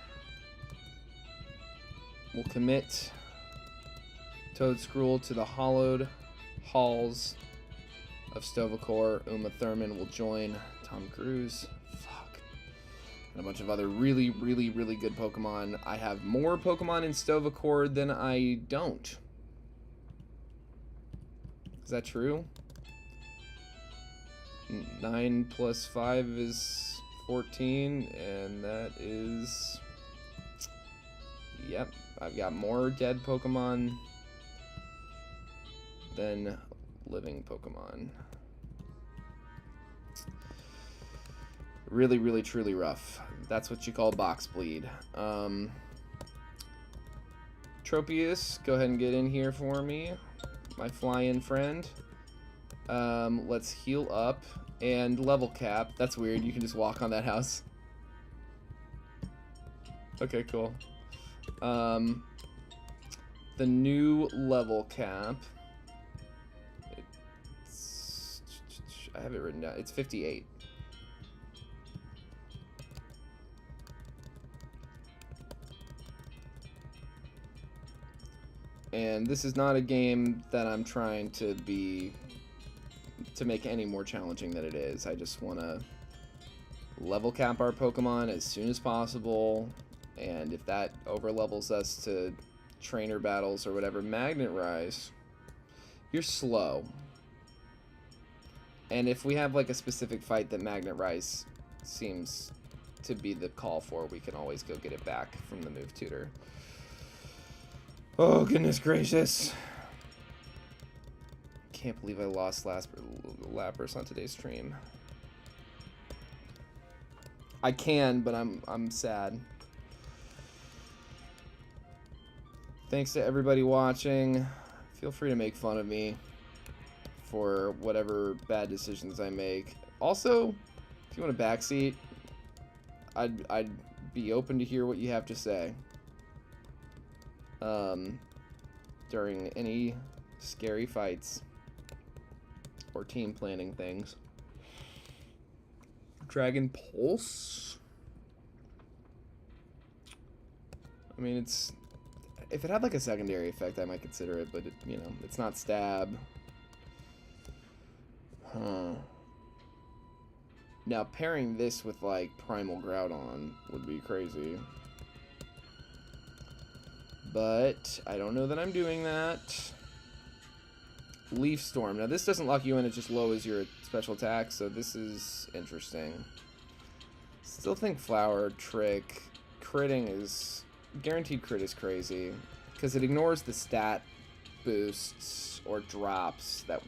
S1: we'll commit Toadscrool to the hollowed halls of Stovacor. Uma Thurman will join Tom Cruise. Fuck. And a bunch of other really, really, really good Pokemon. I have more Pokemon in Stovacor than I don't. Is that true? 9 plus 5 is 14, and that is... Yep, I've got more dead Pokemon than living Pokemon. Really, really, truly rough. That's what you call box bleed. Tropius, go ahead and get in here for me. My fly-in friend. Let's heal up and level cap. That's weird. You can just walk on that house. Okay, cool. The new level cap. I have it written down. It's 58. And this is not a game that I'm trying to make any more challenging than it is. I just want to level cap our Pokemon as soon as possible. And if that overlevels us to trainer battles or whatever, Magnet Rise, you're slow. And if we have like a specific fight that Magnet Rise seems to be the call for, we can always go get it back from the move tutor. Oh, goodness gracious. Can't believe I lost Lapras on today's stream. I can, but I'm sad. Thanks to everybody watching. Feel free to make fun of me for whatever bad decisions I make. Also, if you want a backseat, I'd be open to hear what you have to say. During any scary fights or team planning things. Dragon Pulse? I mean, it's... If it had like a secondary effect, I might consider it, but it, you know, it's not stab. Huh. Now, pairing this with like Primal Groudon would be crazy. But I don't know that I'm doing that. Leaf Storm. Now this doesn't lock you in, it just lowers your special attack, so this is interesting. Still think Flower Trick. Critting is... Guaranteed crit is crazy. Because it ignores the stat boosts or drops that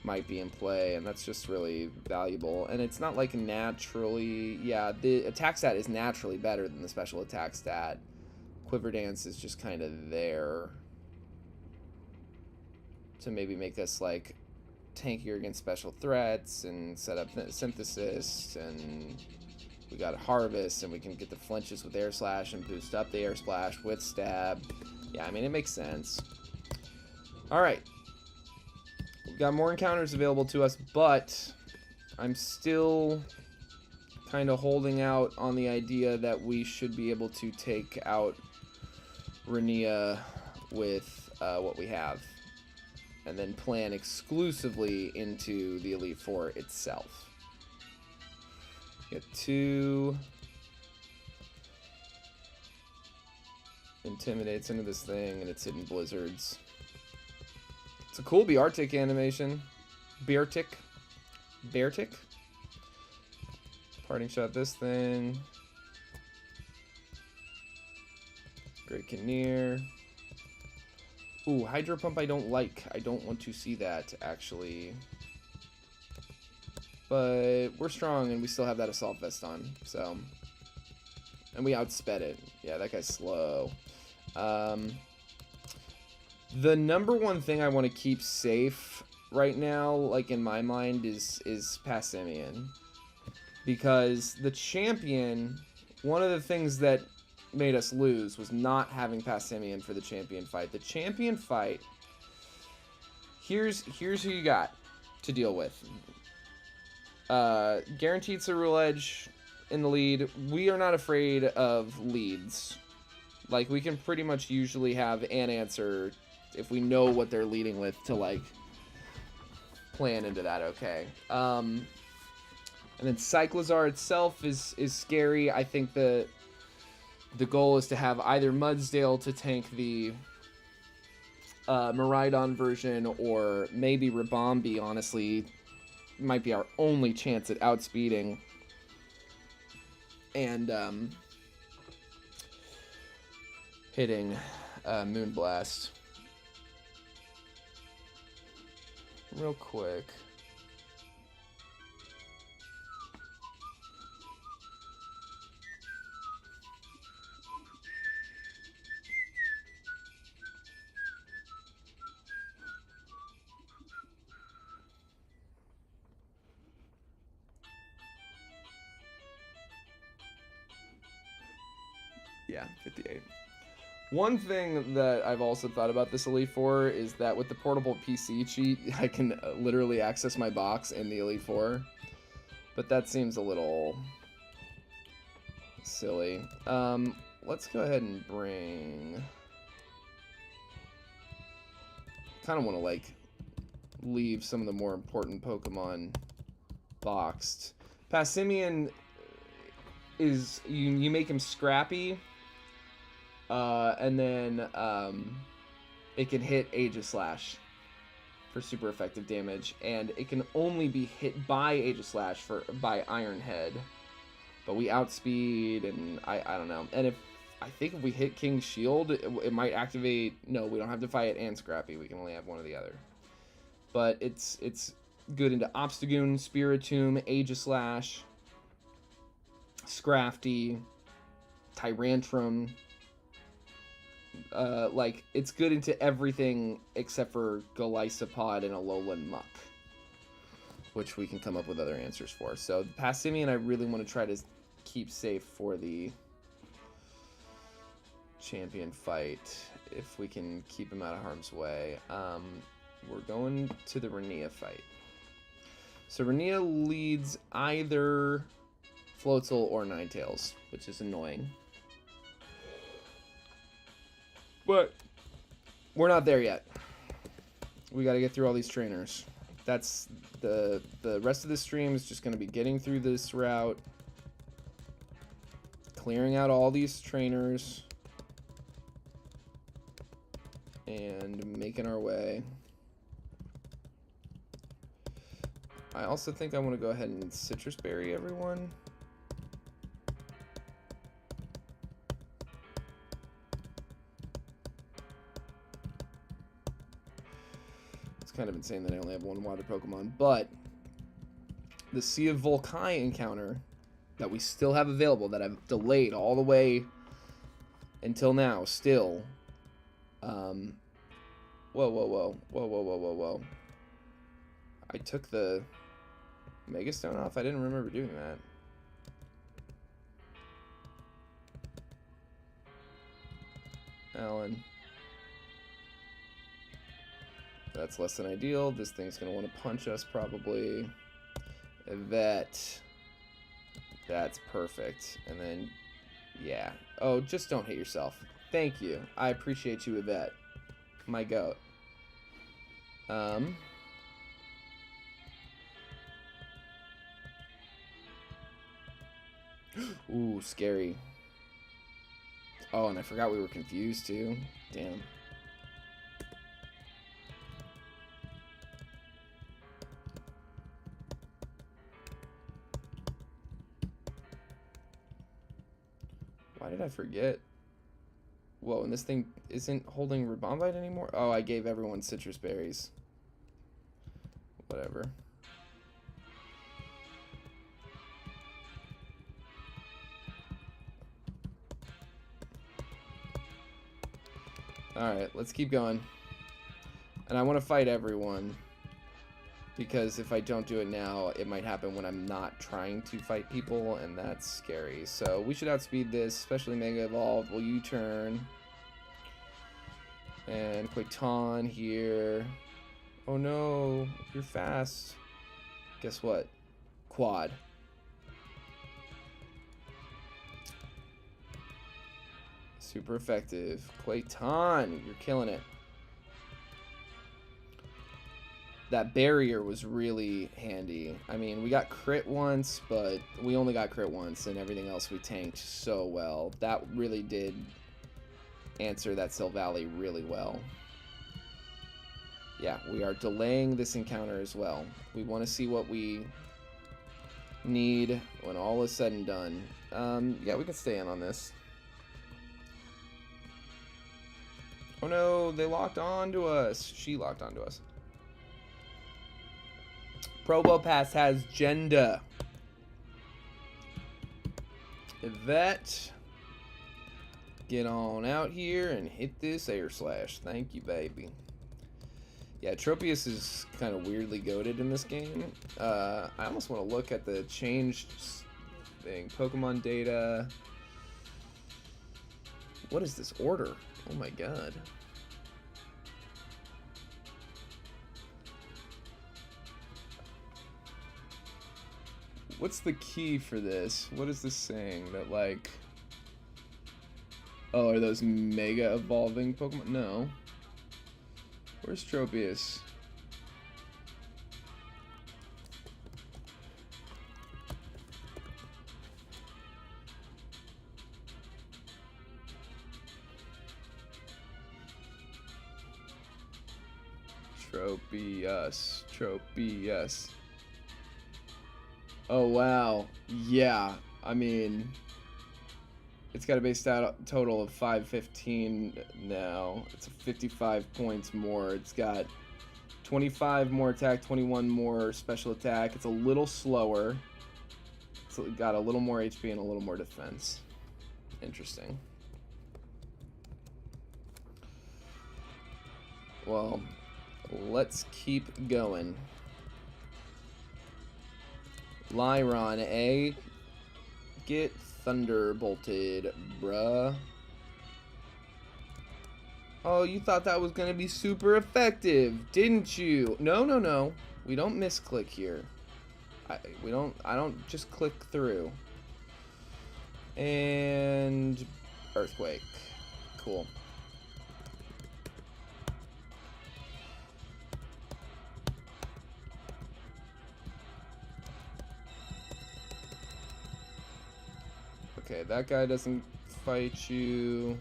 S1: might be in play, and that's just really valuable. And it's not like naturally... Yeah, the attack stat is naturally better than the special attack stat. Quiver Dance is just kind of there to maybe make us like tankier against special threats and set up Synthesis, and we got Harvest, and we can get the flinches with Air Slash and boost up the Air Splash with Stab. Yeah, I mean, it makes sense. Alright. We've got more encounters available to us, but I'm still kind of holding out on the idea that we should be able to take out Renia with what we have, and then plan exclusively into the Elite Four itself. Get 2 Intimidates into this thing, and it's hidden blizzards. It's a cool Beartic animation. Beartic. Parting shot this thing. Great Kinnear. Ooh, Hydro Pump I don't like. I don't want to see that, actually. But we're strong, and we still have that Assault Vest on, so... And we outsped it. Yeah, that guy's slow. The number one thing I want to keep safe right now, like in my mind, is Passimian. Because the champion, one of the things that made us lose was not having Passimian for the champion fight. The champion fight, here's who you got to deal with. Guaranteed Cerule Edge in the lead. We are not afraid of leads. Like, we can pretty much usually have an answer if we know what they're leading with to, like, plan into that, okay. And then Cyclizar itself is scary. I think the goal is to have either Mudsdale to tank the Miraidon version, or maybe Ribombee, honestly, might be our only chance at outspeeding and hitting Moonblast. Real quick. Yeah, 58. One thing that I've also thought about this Elite Four is that with the portable PC cheat, I can literally access my box in the Elite Four. But that seems a little silly. Let's go ahead and bring... kind of want to, like, leave some of the more important Pokemon boxed. Passimian is... you make him scrappy... and then it can hit Aegislash for super effective damage, and it can only be hit by Aegislash by Iron Head. But we outspeed, and I don't know. And I think if we hit King's Shield, it might activate. No, we don't have to fight and Scrappy. We can only have one or the other. But it's good into Obstagoon, Spiritomb, Aegislash, Scrafty, Tyrantrum. Like, it's good into everything except for Golisopod and Alolan Muck, which we can come up with other answers for. So Passimian I really want to try to keep safe for the champion fight, if we can keep him out of harm's way. We're going to the Renia fight. So Renia leads either Floatzel or Ninetales, which is annoying. But we're not there yet. We got to get through all these trainers. That's the rest of the stream is just going to be getting through this route, clearing out all these trainers, and making our way. I also think I want to go ahead and Citrus Berry everyone. Kind of insane that I only have one water Pokemon, but the Sea of Volkai encounter that we still have available, that I've delayed all the way until now, still. Whoa. I took the Mega Stone off? I didn't remember doing that. Alan. That's less than ideal. This thing's going to want to punch us, probably. Yvette. That's perfect. And then, yeah. Oh, just don't hit yourself. Thank you. I appreciate you, Yvette. My goat. Ooh, scary. Oh, and I forgot we were confused, too. Damn. Why did I forget? Whoa, and this thing isn't holding Rebombite anymore? Oh, I gave everyone Citrus Berries. Whatever. Alright, let's keep going. And I want to fight everyone, because if I don't do it now, it might happen when I'm not trying to fight people, and that's scary. So we should outspeed this, especially Mega Evolved. Will U-turn. And Quaiton here. Oh no, you're fast. Guess what? Quad. Super effective. Quaiton, you're killing it. That barrier was really handy. I mean, we got crit once, but we only got crit once, and everything else we tanked so well. That really did answer that Silvally really well. Yeah, we are delaying this encounter as well. We want to see what we need when all is said and done. Yeah, we can stay in on this. Oh no, they locked onto us. She locked onto us. Probo Pass has gender. Yvette, get on out here and hit this air slash. Thank you, baby. Yeah, Tropius is kind of weirdly goated in this game. I almost want to look at the changed thing. Pokemon data. What is this order? Oh my god. What's the key for this? What is this saying? That, like... Oh, are those mega evolving Pokemon? No. Where's Tropius? Tropius. Oh, wow. Yeah, I mean... It's got a base stat total of 515 now. It's 55 points more. It's got 25 more attack, 21 more special attack. It's a little slower. It's got a little more HP and a little more defense. Interesting. Well, let's keep going. Lyron, A. Get thunderbolted, bruh. Oh, you thought that was gonna be super effective, didn't you? No, no, no. We don't misclick here. I don't just click through. And earthquake. Cool. Okay, that guy doesn't fight you.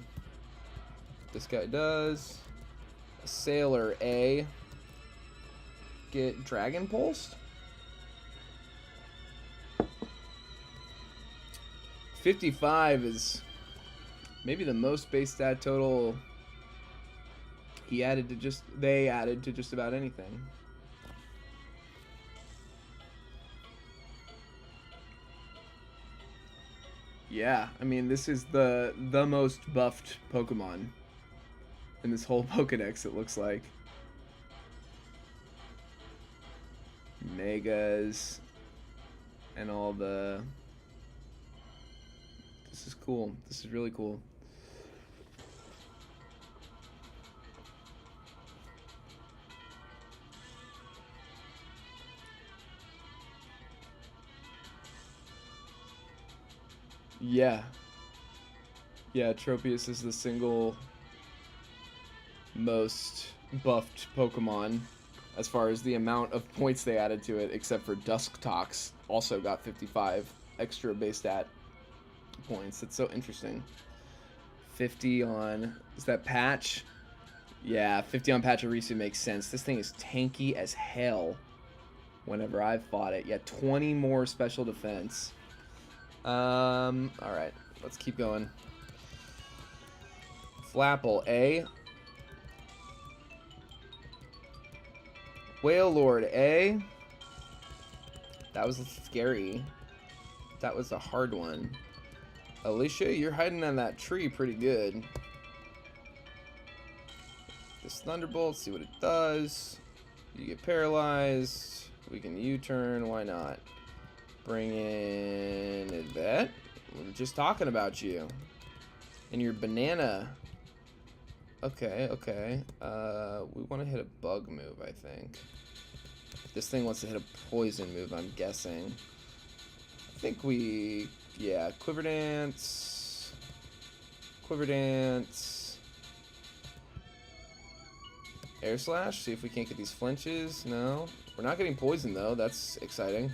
S1: This guy does. Sailor A. Get Dragon Pulsed? 55 is maybe the most base stat total they added to just about anything. Yeah, I mean, this is the most buffed Pokemon in this whole Pokedex, it looks like. Megas and all the... This is cool. This is really cool. Yeah. Yeah, Tropius is the single most buffed Pokemon as far as the amount of points they added to it, except for Dusktox also got 55 extra base stat points. That's so interesting. 50 on... Is that Patch? Yeah, 50 on Pachirisu makes sense. This thing is tanky as hell whenever I've fought it. Yeah, 20 more special defense. Alright, let's keep going. Flapple, A. Wailord, A. That was scary. That was a hard one. Alicia, you're hiding on that tree pretty good. This Thunderbolt, see what it does. You get paralyzed. We can U-turn, why not? Bring in Yvette. We're just talking about you. And your banana. Okay, okay. We want to hit a bug move, I think. This thing wants to hit a poison move, I'm guessing. I think we... Yeah, Quiver Dance. Quiver Dance. Air Slash, see if we can't get these flinches. No. We're not getting poison, though. That's exciting.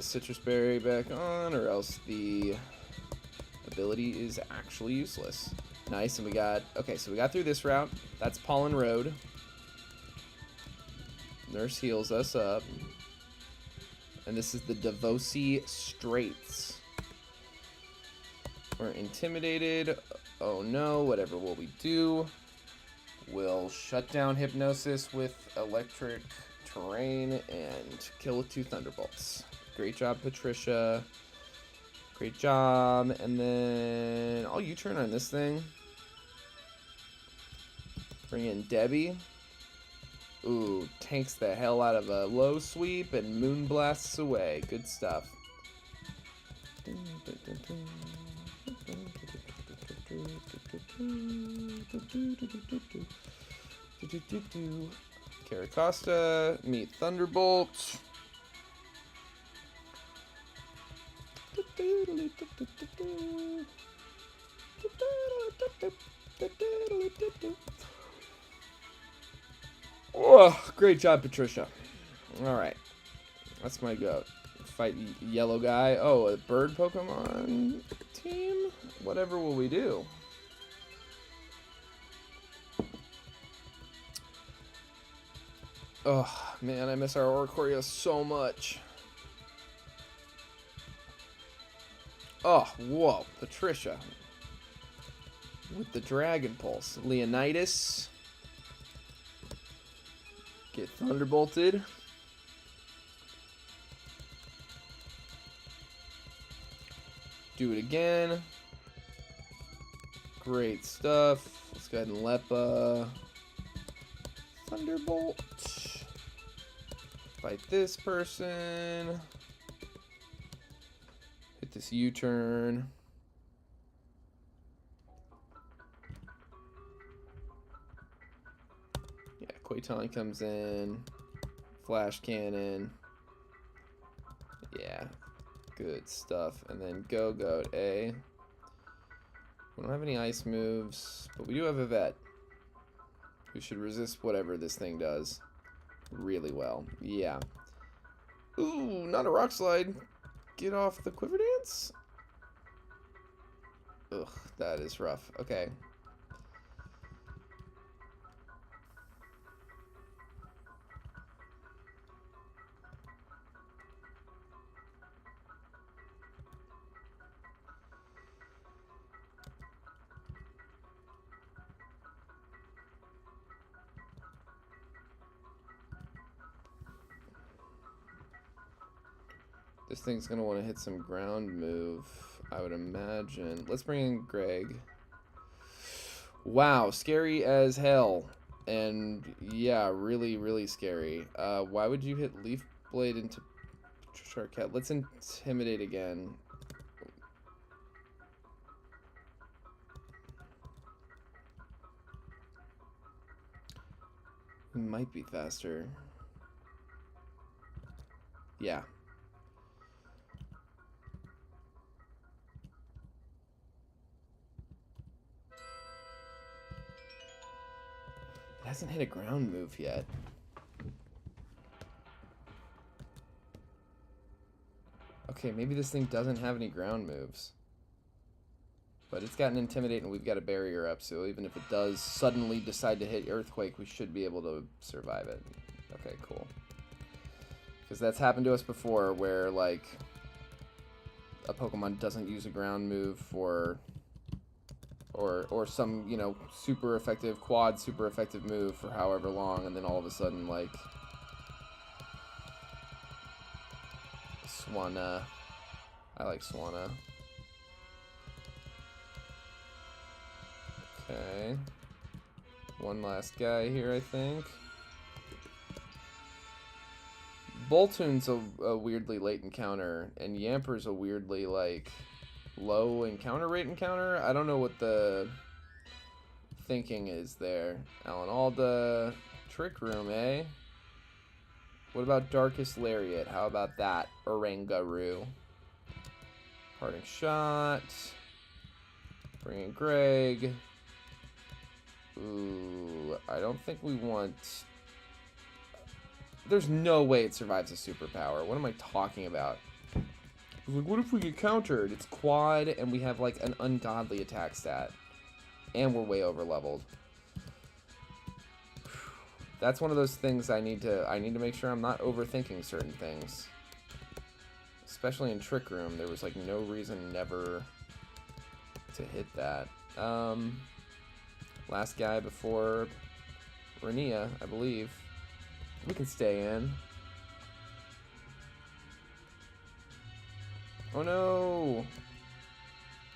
S1: the citrus berry back on, or else the ability is actually useless. Nice, and we got... Okay, so we got through this route. That's Pollen Road. Nurse heals us up. And this is the Devosi Straits. We're intimidated. Oh no, whatever will we do? We'll shut down Hypnosis with Electric Terrain and kill with 2 Thunderbolts. Great job, Patricia. Great job. And then I'll U-turn on this thing. Bring in Debbie. Ooh, tanks the hell out of a low sweep and moon blasts away. Good stuff. Caracosta, meet Thunderbolt. Oh, great job, Patricia. Alright. That's my goat. Fight yellow guy. Oh, a bird Pokemon team? Whatever will we do? Oh, man, I miss our Oricorio so much. Oh, whoa, Patricia. With the Dragon Pulse. Leonidas. Get Thunderbolted. Do it again. Great stuff. Let's go ahead and Lepa. Thunderbolt. Fight this person. Hit this U-turn. Yeah, Quaiton comes in. Flash Cannon. Yeah, good stuff. And then Go-Goat A. We don't have any ice moves, but we do have a vet who should resist whatever this thing does really well. Yeah. Ooh, not a Rock Slide. Get off the Quiver Dance? Ugh, that is rough. Okay. This thing's going to want to hit some ground move, I would imagine. Let's bring in Greg. Wow, scary as hell. And yeah, really, really scary. Why would you hit Leaf Blade into Charcat? Let's Intimidate again. It might be faster. Yeah. It hasn't hit a ground move yet. Okay, maybe this thing doesn't have any ground moves. But it's got an Intimidate and we've got a barrier up, so even if it does suddenly decide to hit Earthquake, we should be able to survive it. Okay, cool. Because that's happened to us before where, like, a Pokemon doesn't use a ground move for... Or some, you know, super effective move for however long, and then all of a sudden, like, Swanna. I like Swanna. Okay. One last guy here, I think. Boltoon's a weirdly late encounter, and Yamper's a weirdly, like, low encounter rate encounter. I don't know what the thinking is there. Alan Alda, Trick Room, eh? What about Darkest Lariat? How about that? Oranguru. Parting Shot. Bring in Greg. Ooh, I don't think we want... There's no way it survives a superpower. What am I talking about? was like, what if we get countered? It's quad, and we have, like, an ungodly attack stat. And we're way over leveled. That's one of those things I need to make sure I'm not overthinking certain things. Especially in Trick Room, there was, like, no reason never to hit that. Last guy before Renia, I believe. We can stay in. Oh no!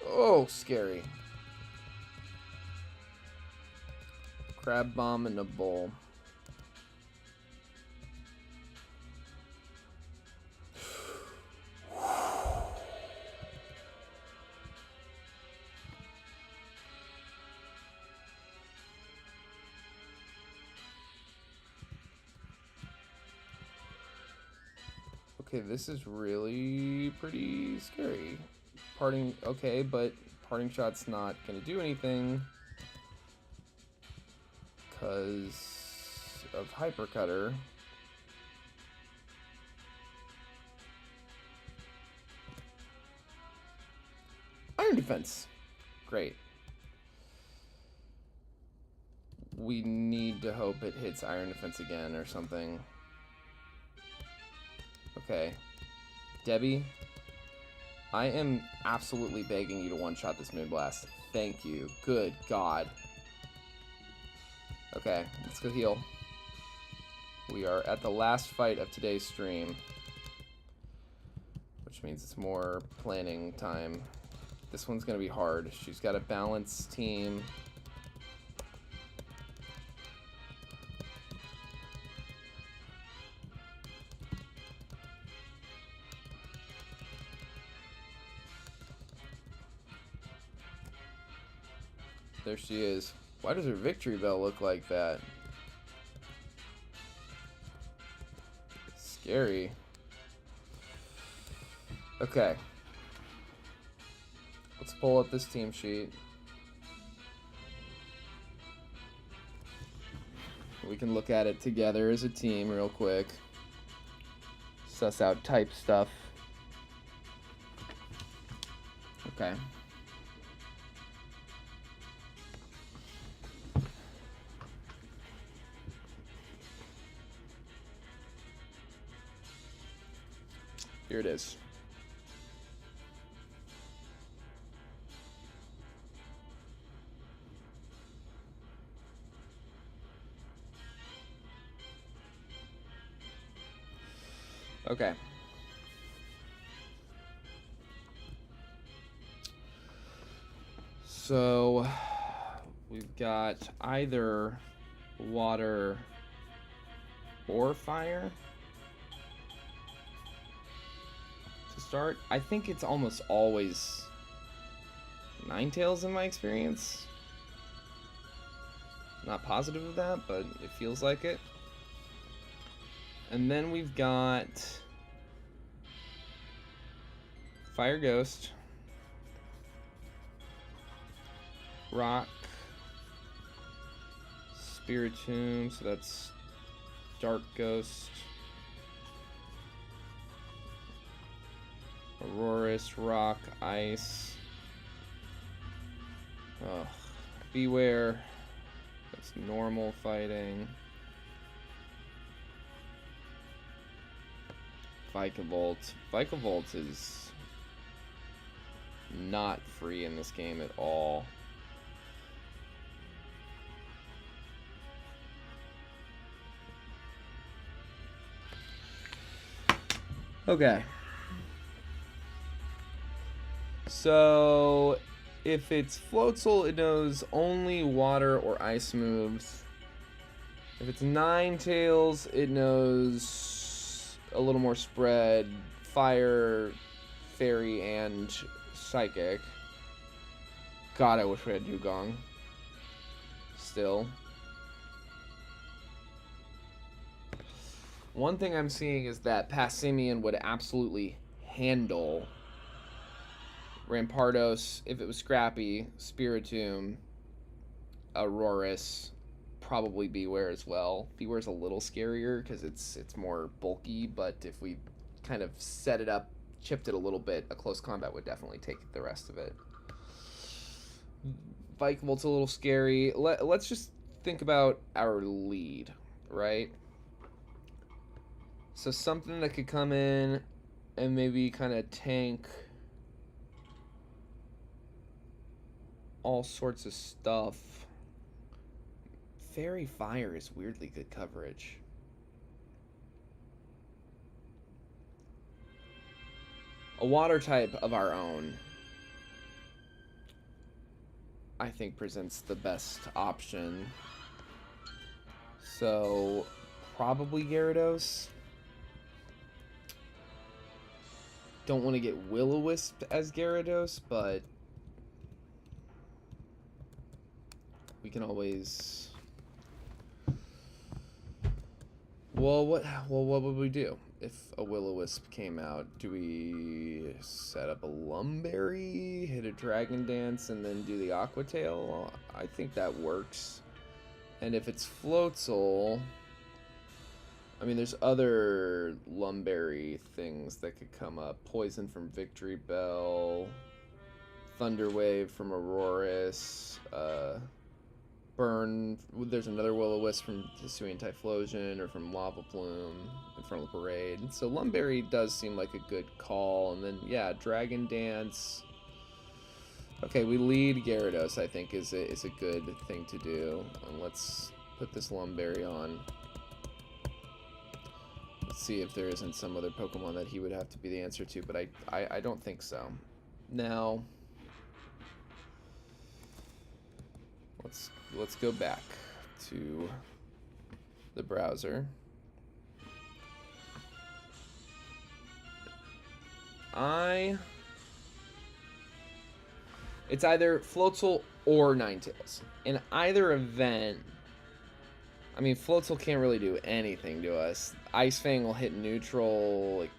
S1: Oh, scary. Crab bomb in a bowl. Okay, this is really pretty scary. Parting, okay, but parting shot's not gonna do anything because of hypercutter. Iron defense, great. We need to hope it hits iron defense again or something. Okay. Debbie, I am absolutely begging you to one-shot this Moonblast. Thank you. Good God. Okay, let's go heal. We are at the last fight of today's stream, which means it's more planning time. This one's going to be hard. She's got a balanced team. There she is. Why does her victory bell look like that? Scary. Okay. Let's pull up this team sheet. We can look at it together as a team real quick. Suss out type stuff. Okay. Here it is. Okay. So we've got either water or fire. To start, I think it's almost always Ninetales in my experience. Not positive of that, but it feels like it. And then we've got Fire Ghost, Rock, Spiritomb, so that's Dark Ghost, Aurorus, Rock, Ice. Oh, Beware. That's normal fighting. Vikavolt. Vikavolt is not free in this game at all. Okay. So, if it's Floatzel, it knows only water or ice moves. If it's Ninetales, it knows a little more spread. Fire, Fairy, and Psychic. God, I wish we had Dugong. Still. One thing I'm seeing is that Passimian would absolutely handle Rampardos if it was Scrappy, Spiritomb, Aurorus, probably Beware as well. Beware's a little scarier because it's more bulky, but if we kind of set it up chipped it a little bit, a close combat would definitely take the rest of it. Vikavoult's a little scary. Let's just think about our lead, right? So something that could come in and maybe kind of tank all sorts of stuff. Fairy Fire is weirdly good coverage. A water type of our own, I think, presents the best option. So, probably Gyarados. Don't want to get Will-O-Wisp as Gyarados, but we can always... Well, what would we do if a Will-O-Wisp came out? Do we set up a Lumberry, hit a Dragon Dance, and then do the Aqua Tail? Well, I think that works. And if it's Floatzel, I mean, there's other Lumberry things that could come up. Poison from Victory Bell, Thunder Wave from Aurorus, Burn. There's another Will-O-Wisp from Hisuian Typhlosion or from Lava Plume in front of the Parade. So Lumberry does seem like a good call. And then, yeah, Dragon Dance. Okay, we lead Gyarados, I think, is a good thing to do. And let's put this Lumberry on. Let's see if there isn't some other Pokemon that he would have to be the answer to, but I don't think so. Now, let's go back to the browser. It's either Floatzel or Ninetales. In either event, I mean, Floatzel can't really do anything to us. Ice Fang will hit neutral. It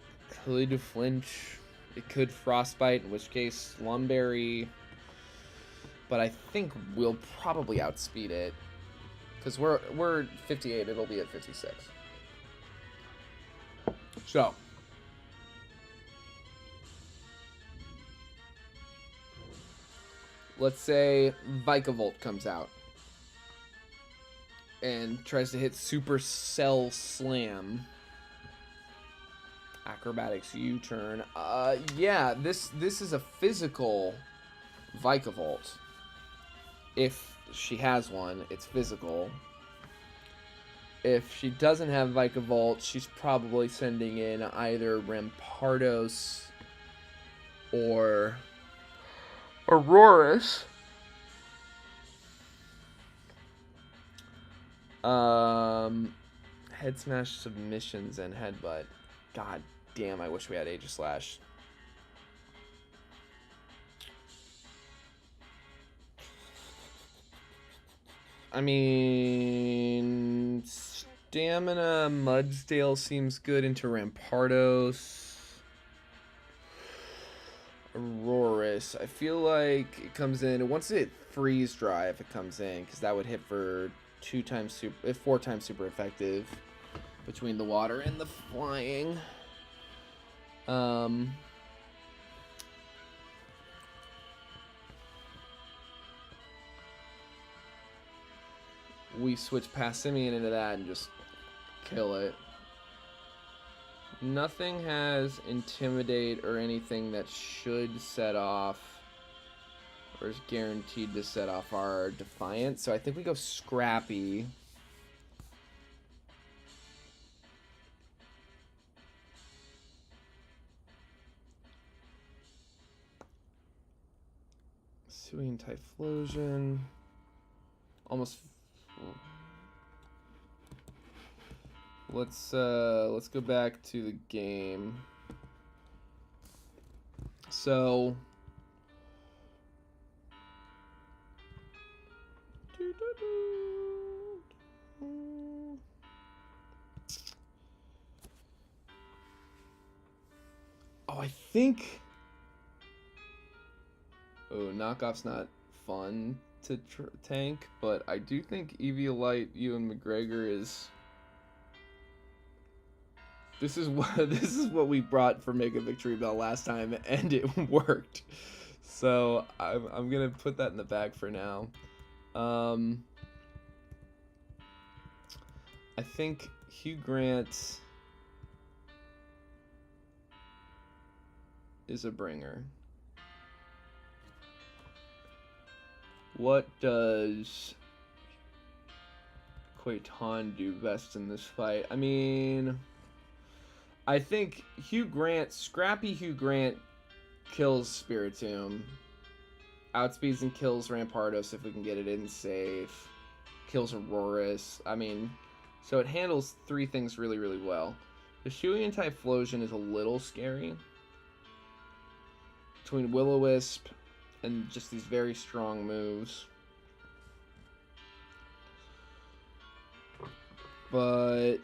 S1: could flinch. It could Frostbite, in which case Lumberry. But I think we'll probably outspeed it. Because we're 58, it'll be at 56. So. Let's say Vikavolt comes out and tries to hit Supercell Slam. Acrobatics U-turn. Yeah, this is a physical Vikavolt. If she has one, it's physical. If she doesn't have Vikavolt, she's probably sending in either Rampardos or Aurorus. Head Smash, Submissions, and Headbutt. God damn, I wish we had Aegislash. I mean, Stamina, Mudsdale seems good into Rampardos. Aurorus, I feel like it comes in, once it Freeze Dry if it comes in, because that would hit for 4 times super effective between the water and the flying. We switch Passimian into that and just kill it. Nothing has Intimidate or anything that should set off or is guaranteed to set off our Defiance, so I think we go Scrappy. Hisuian Typhlosion. Almost. Let's go back to the game. So I think knockoff's not fun to tank, but I do think Eviolite, Ewan McGregor is This is what we brought for Mega Victory Bell last time, and it worked. So I'm gonna put that in the bag for now. I think Hugh Grant is a bringer. What does Quaiton do best in this fight? I mean, I think Scrappy Hugh Grant kills Spiritomb, outspeeds and kills Rampardos if we can get it in safe, kills Aurorus. I mean, so it handles three things really, really well. The Shuian Typhlosion is a little scary. Between Will-O-Wisp and just these very strong moves. But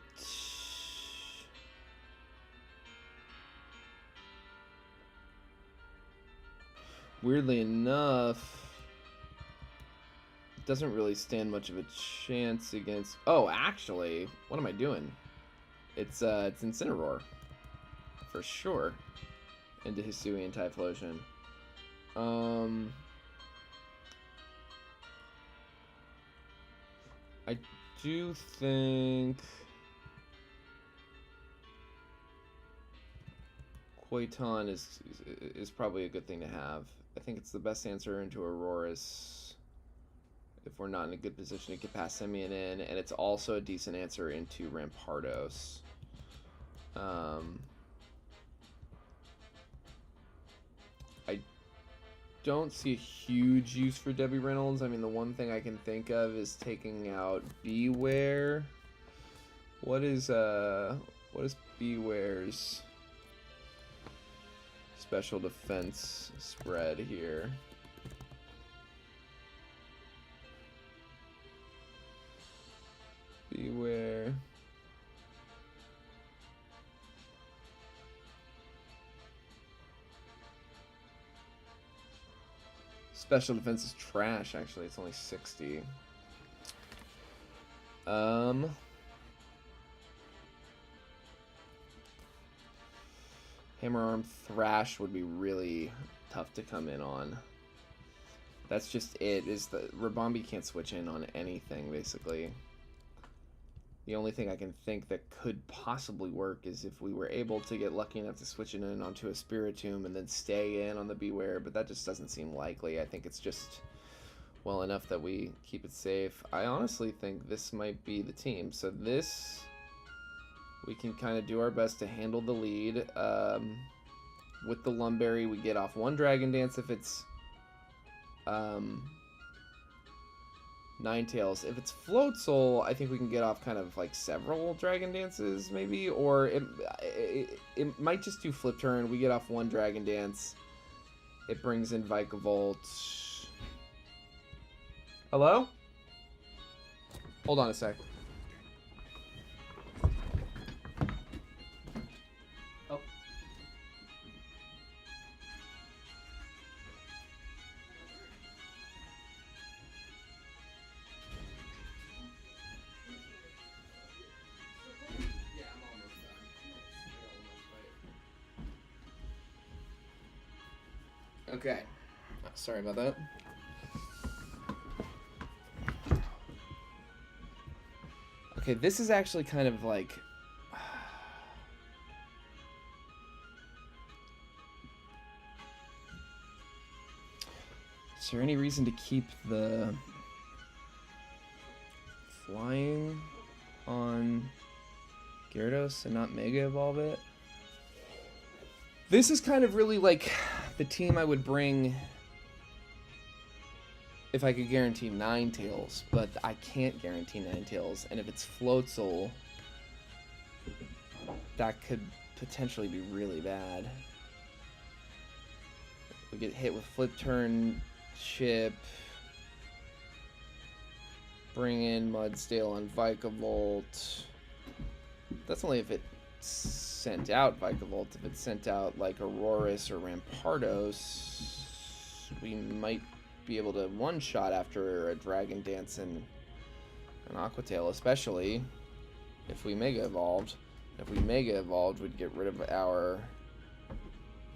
S1: weirdly enough, it doesn't really stand much of a chance against... Oh, actually, what am I doing? It's Incineroar. For sure. Into Hisuian Typhlosion. I do think Quaiton is probably a good thing to have. I think it's the best answer into Aurorus if we're not in a good position to get past Simeon in, and it's also a decent answer into Rampardos. I don't see a huge use for Debbie Reynolds. I mean, the one thing I can think of is taking out Beware. What is Beware's special defense spread here? Beware. Special defense is trash, actually. It's only 60. Hammer Arm Thrash would be really tough to come in on. That's just it. Is the Rabombi can't switch in on anything, basically. The only thing I can think that could possibly work is if we were able to get lucky enough to switch it in onto a Spiritomb and then stay in on the Beware, but that just doesn't seem likely. I think it's just well enough that we keep it safe. I honestly think this might be the team. So this, we can kind of do our best to handle the lead. With the Lumberry, we get off one Dragon Dance if it's Ninetales. If it's Floatzel, I think we can get off kind of like several Dragon Dances, maybe, or it might just do Flip Turn. We get off one Dragon Dance. It brings in Vikavolt. Hello? Hold on a sec. Oh. Okay. Sorry about that. Okay, this is actually kind of like... Is there any reason to keep the flying on Gyarados and not Mega Evolve it? This is kind of really like the team I would bring if I could guarantee Ninetales, but I can't guarantee Ninetales, and if it's Floatzel, that could potentially be really bad. We get hit with Flip Turn, Chip, bring in Mudsdale on Vikavolt. That's only if it sent out Vikavolt. If it sent out like Aurorus or Rampardos, we might be able to one-shot after a Dragon Dance and an Aqua Tail, especially if we Mega Evolved. If we Mega Evolved, we'd get rid of our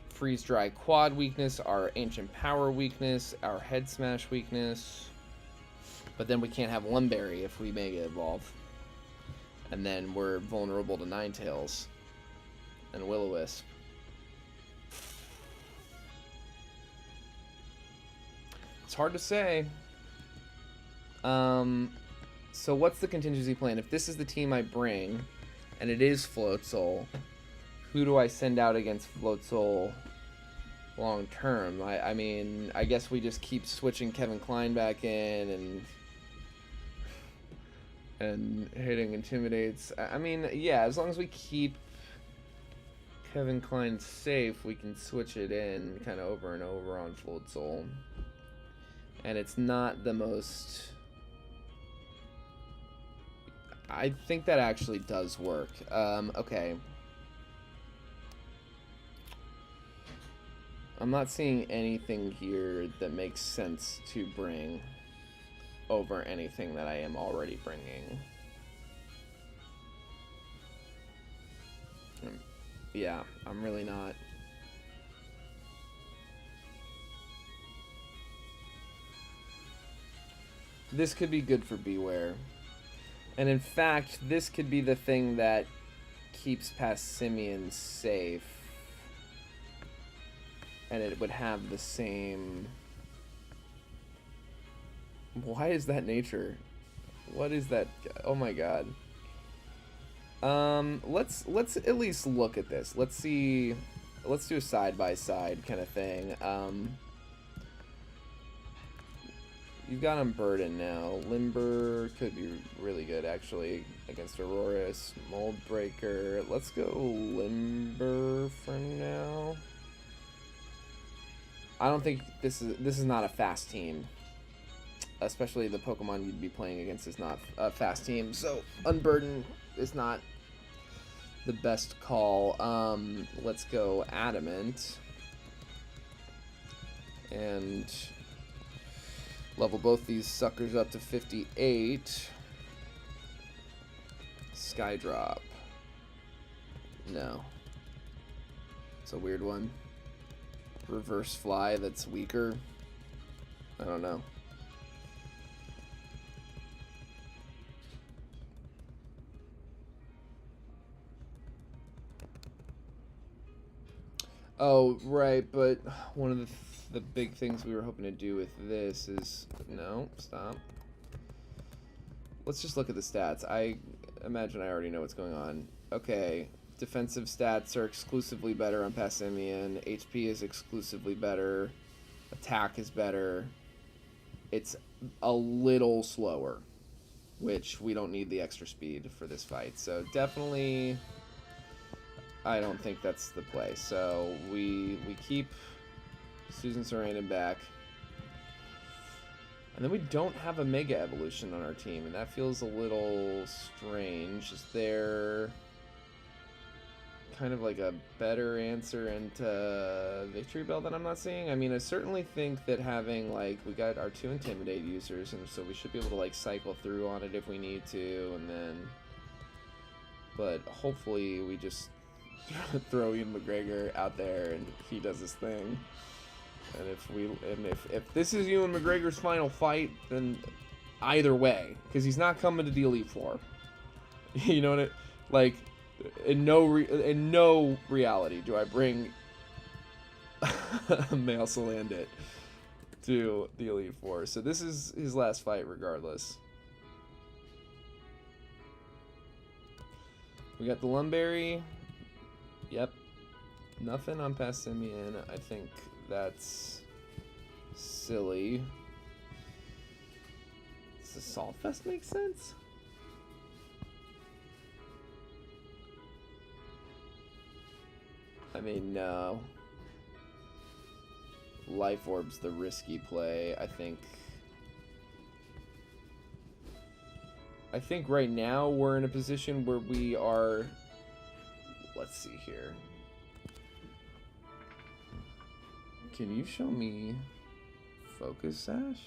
S1: Freeze Dry Quad weakness, our Ancient Power weakness, our Head Smash weakness. But then we can't have Lumberry if we Mega Evolve. And then we're vulnerable to Ninetales and Will-O-Wisp. It's hard to say. So what's the contingency plan? If this is the team I bring, and it is Floatzel, who do I send out against Floatzel long term? I mean, I guess we just keep switching Kevin Klein back in and hitting Intimidates. I mean, yeah, as long as we keep Kevin Klein safe, we can switch it in kind of over and over on Floatzel. And it's not the most... I think that actually does work. Okay. I'm not seeing anything here that makes sense to bring over anything that I am already bringing. Yeah, I'm really not. This could be good for Beware. And in fact, this could be the thing that keeps Passimian safe. And it would have the same... Why is that nature? What is that? Oh my god. Let's at least look at this. Let's see. Let's do a side-by-side kind of thing. You've got Unburden now. Limber could be really good, actually, against Aurorus. Mold Breaker. Let's go Limber for now. I don't think this is not a fast team. Especially the Pokemon you'd be playing against is not a fast team. So Unburden is not the best call. Let's go Adamant. And... level both these suckers up to 58. Skydrop. No. It's a weird one. Reverse Fly that's weaker. I don't know. Oh, right, but one of the big things we were hoping to do with this is... No, stop. Let's just look at the stats. I imagine I already know what's going on. Okay, defensive stats are exclusively better on Passimian. HP is exclusively better. Attack is better. It's a little slower, which we don't need the extra speed for this fight. So definitely... I don't think that's the play. So we keep Susan Sarandon back. And then we don't have a Mega Evolution on our team, and that feels a little strange. Is there kind of like a better answer into Victory Bell that I'm not seeing? I mean, I certainly think that having, like, we got our 2 Intimidate users, and so we should be able to, like, cycle through on it if we need to, and then... But hopefully we just throw Ian McGregor out there and he does his thing. And if this is Ewan McGregor's final fight, then either way, because he's not coming to the Elite Four. You know what it like? In no reality do I bring Male Salandit to the Elite Four. So this is his last fight, regardless. We got the Lumberry. Yep. Nothing on Passimian. I think that's silly. Does the Salt Fest make sense? I mean, no. Life Orb's the risky play, I think. I think right now we're in a position where we are... Let's see here. Can you show me Focus Sash?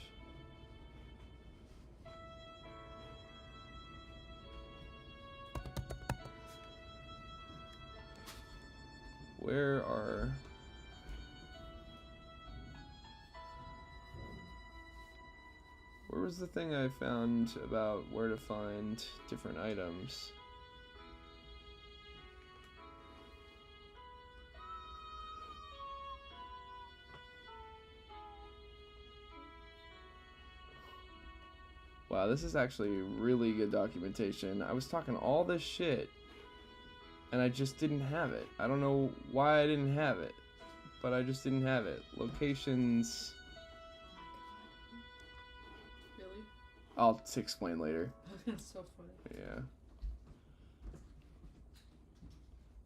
S1: Where was the thing I found about where to find different items? Wow, this is actually really good documentation. I was talking all this shit, and I just didn't have it. I don't know why I didn't have it, but I just didn't have it. Locations.
S2: Really?
S1: I'll explain later.
S2: That's so funny.
S1: Yeah.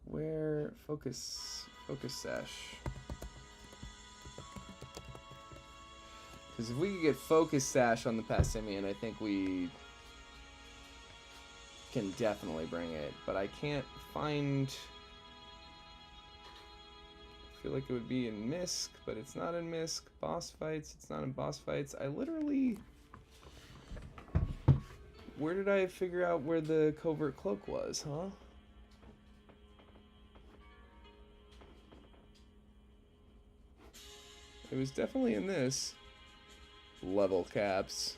S1: Where focus sash. Because if we could get focus sash on the Passimian, I think we can definitely bring it. But I can't find. I feel like it would be in Misk, but it's not in Misk. Boss fights, it's not in boss fights. I literally. Where did I figure out where the covert cloak was, huh? It was definitely in this. Level caps.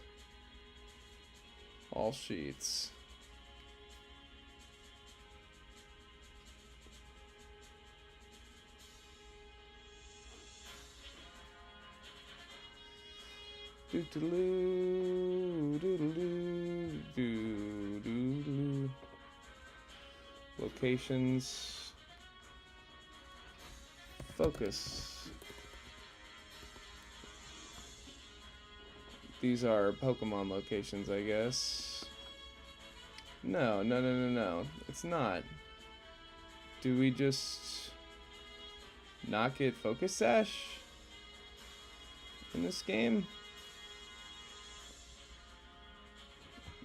S1: All sheets. Doo-doo-doo, doo-doo-doo, doo-doo-doo. Locations. Focus. These are Pokemon locations, I guess. No. It's not. Do we just not get Focus Sash in this game?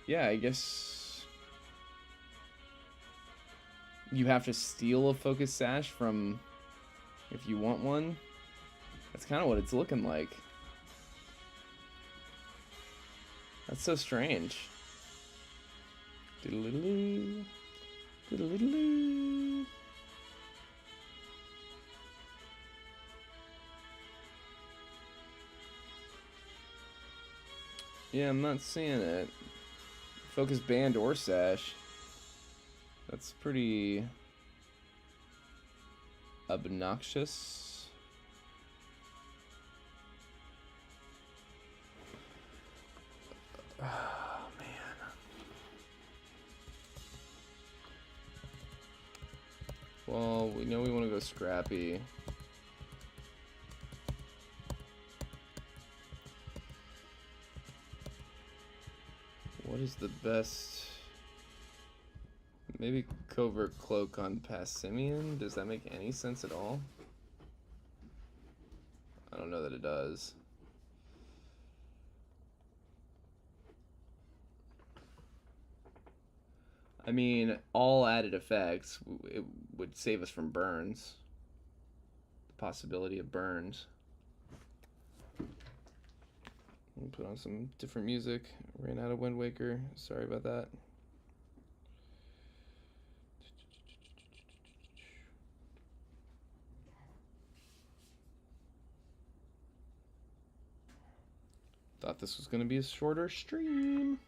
S1: Yeah, I guess you have to steal a Focus Sash from if you want one. That's kind of what it's looking like. That's so strange. Diddle-diddle-doo. Diddle-diddle-doo. Yeah, I'm not seeing it. Focus band or sash. That's pretty obnoxious. Oh, man. Well, we know we want to go scrappy. What is the best? Maybe Covert Cloak on Passimian? Does that make any sense at all? I don't know that it does. I mean, all added effects, it would save us from burns. The possibility of burns. Put on some different music. Ran out of Wind Waker. Sorry about that. Thought this was going to be a shorter stream.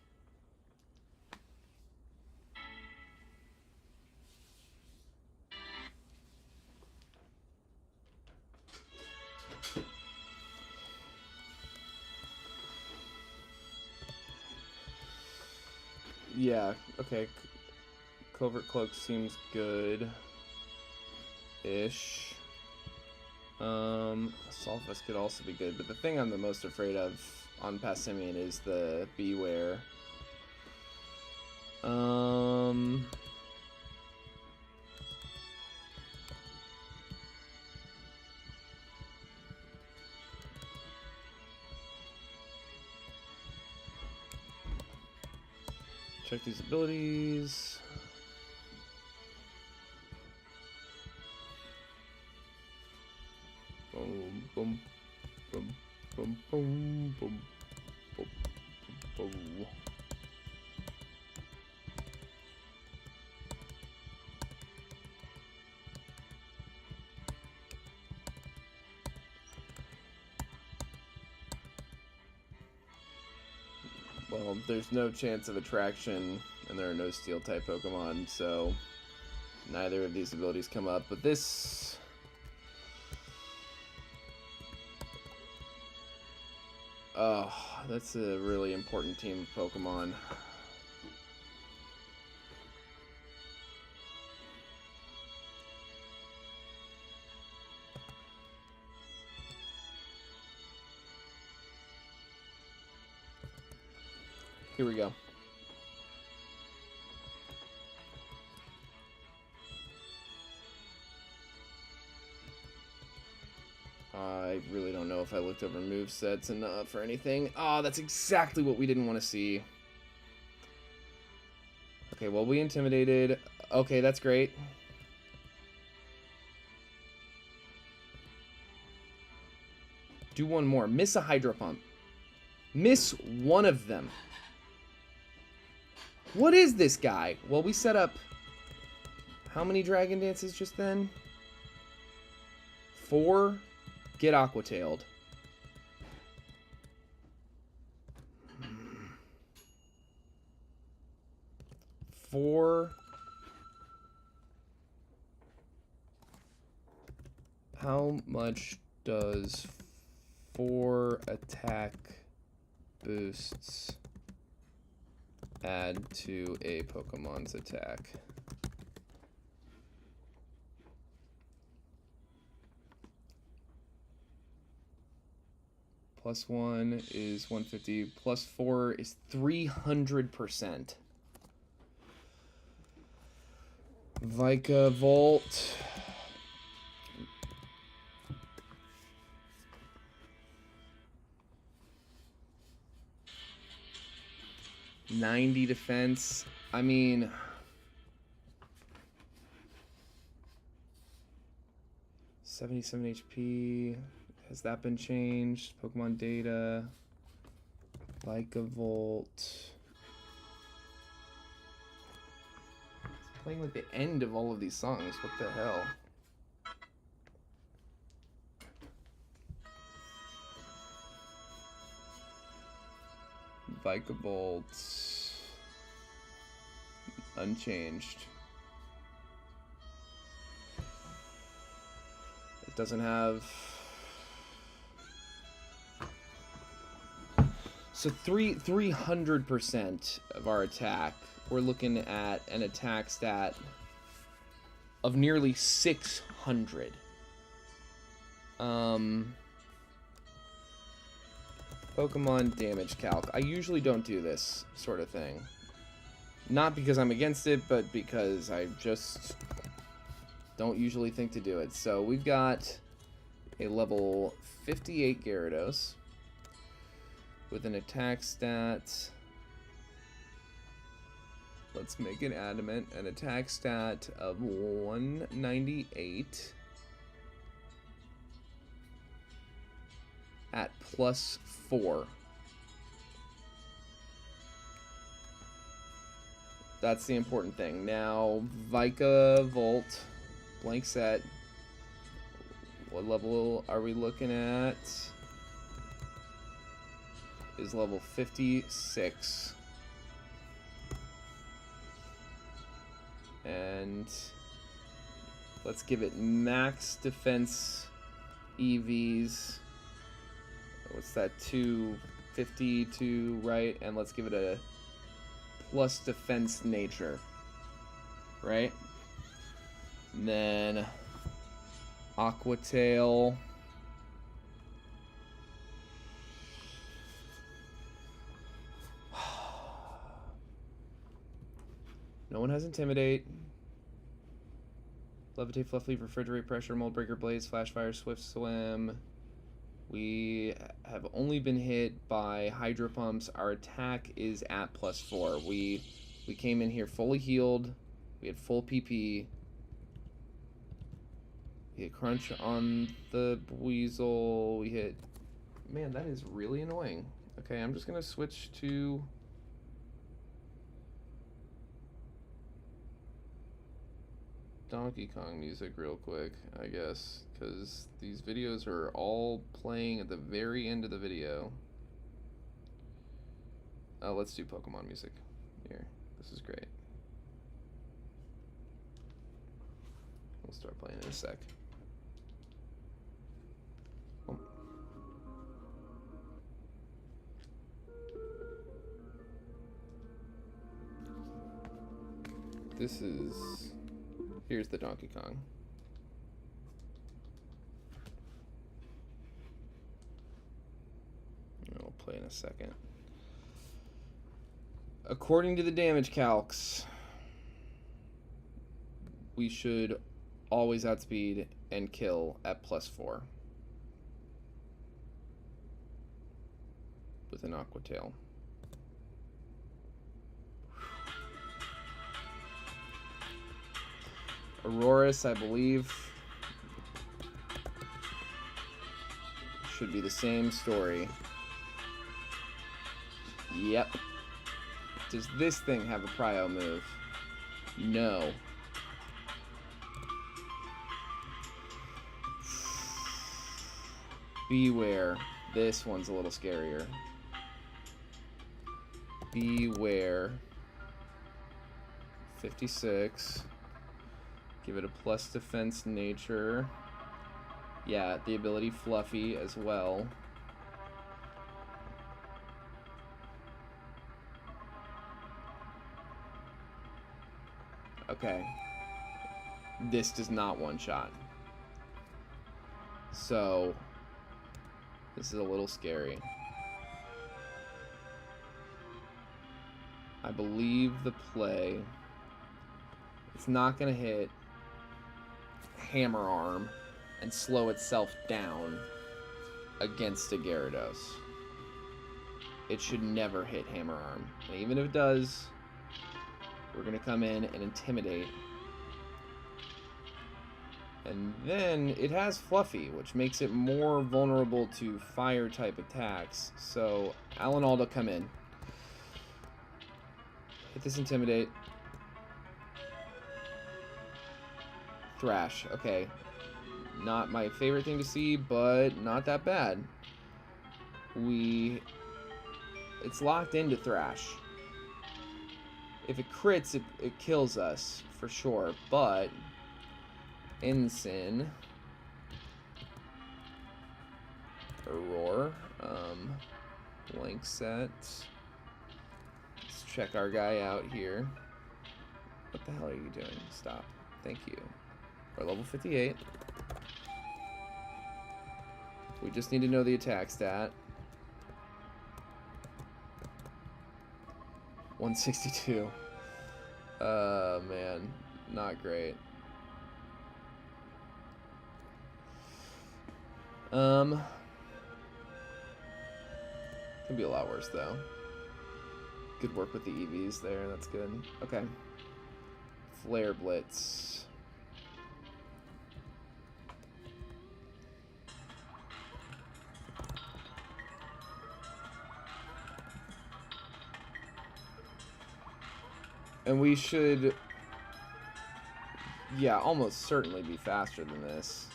S1: Yeah, okay. Covert Cloak seems good-ish. Assault Vest could also be good, but the thing I'm the most afraid of on Passimian is the Beware. Check these abilities. Boom, boom, boom, boom, boom, boom, boom, boom. Well, there's no chance of attraction, and there are no steel-type Pokemon, so neither of these abilities come up. But this... Oh, that's a really important team of Pokemon. Here we go. I really don't know if I looked over movesets enough or anything. Oh, that's exactly what we didn't want to see. Okay, well, we intimidated. Okay, that's great. Do one more. Miss a Hydro Pump. Miss one of them. What is this guy? Well, we set up... How many Dragon Dances just then? 4? Get Aqua-tailed. Four. How much does 4 attack boosts add to a Pokemon's attack? +1 is 150. +4 is 300%. Vikavolt. $90 defense. I mean, $77 HP. Has that been changed? Pokemon data. Vikavolt. It's playing like the end of all of these songs. What the hell? Vikavolt. Unchanged. It doesn't have... So 300% of our attack, we're looking at an attack stat of nearly 600. Pokemon damage calc. I usually don't do this sort of thing. Not because I'm against it, but because I just don't usually think to do it. So we've got a level 58 Gyarados with an attack stat. Let's make it adamant. An attack stat of 198 at +4. That's the important thing. Now, Vikavolt, blank set. What level are we looking at? Is level 56. And let's give it max defense EVs. What's that? 252, right? And let's give it a plus defense nature, right? And then Aqua Tail. No one has Intimidate. Levitate, Fluff Leaf, Refrigerate, Pressure, Mold Breaker, Blaze, Flash Fire, Swift Swim. We have only been hit by Hydro Pumps. Our attack is at +4. We came in here fully healed. We had full PP. We hit Crunch on the Weasel. We hit... Man, that is really annoying. Okay, I'm just going to switch to... Donkey Kong music real quick, I guess, because these videos are all playing at the very end of the video. Oh, let's do Pokemon music. Here. This is great. We'll start playing in a sec. Oh. This is... Here's the Donkey Kong. I'll play in a second. According to the damage calcs, we should always outspeed and kill at +4 with an Aqua Tail. Aurorus, I believe, should be the same story. Yep. Does this thing have a prio move? No. Beware. This one's a little scarier. Beware. 56. Give it a plus defense nature. Yeah, the ability Fluffy as well. Okay. This does not one-shot. So, this is a little scary. I believe the play... It's not going to hit Hammer Arm and slow itself down against a Gyarados. It should never hit Hammer Arm. And even if it does, we're going to come in and Intimidate. And then it has Fluffy, which makes it more vulnerable to fire-type attacks. So, Alanaldo, come in. Hit this Intimidate. Thrash. Okay. Not my favorite thing to see, but not that bad. It's locked into Thrash. If it crits, it kills us, for sure, but... Ensign. Aurora. Blank set. Let's check our guy out here. What the hell are you doing? Stop. Thank you. We're level 58. We just need to know the attack stat. 162. Man. Not great. Could be a lot worse though. Good work with the EVs there, that's good. Okay. Flare Blitz. And we should, yeah, almost certainly be faster than this.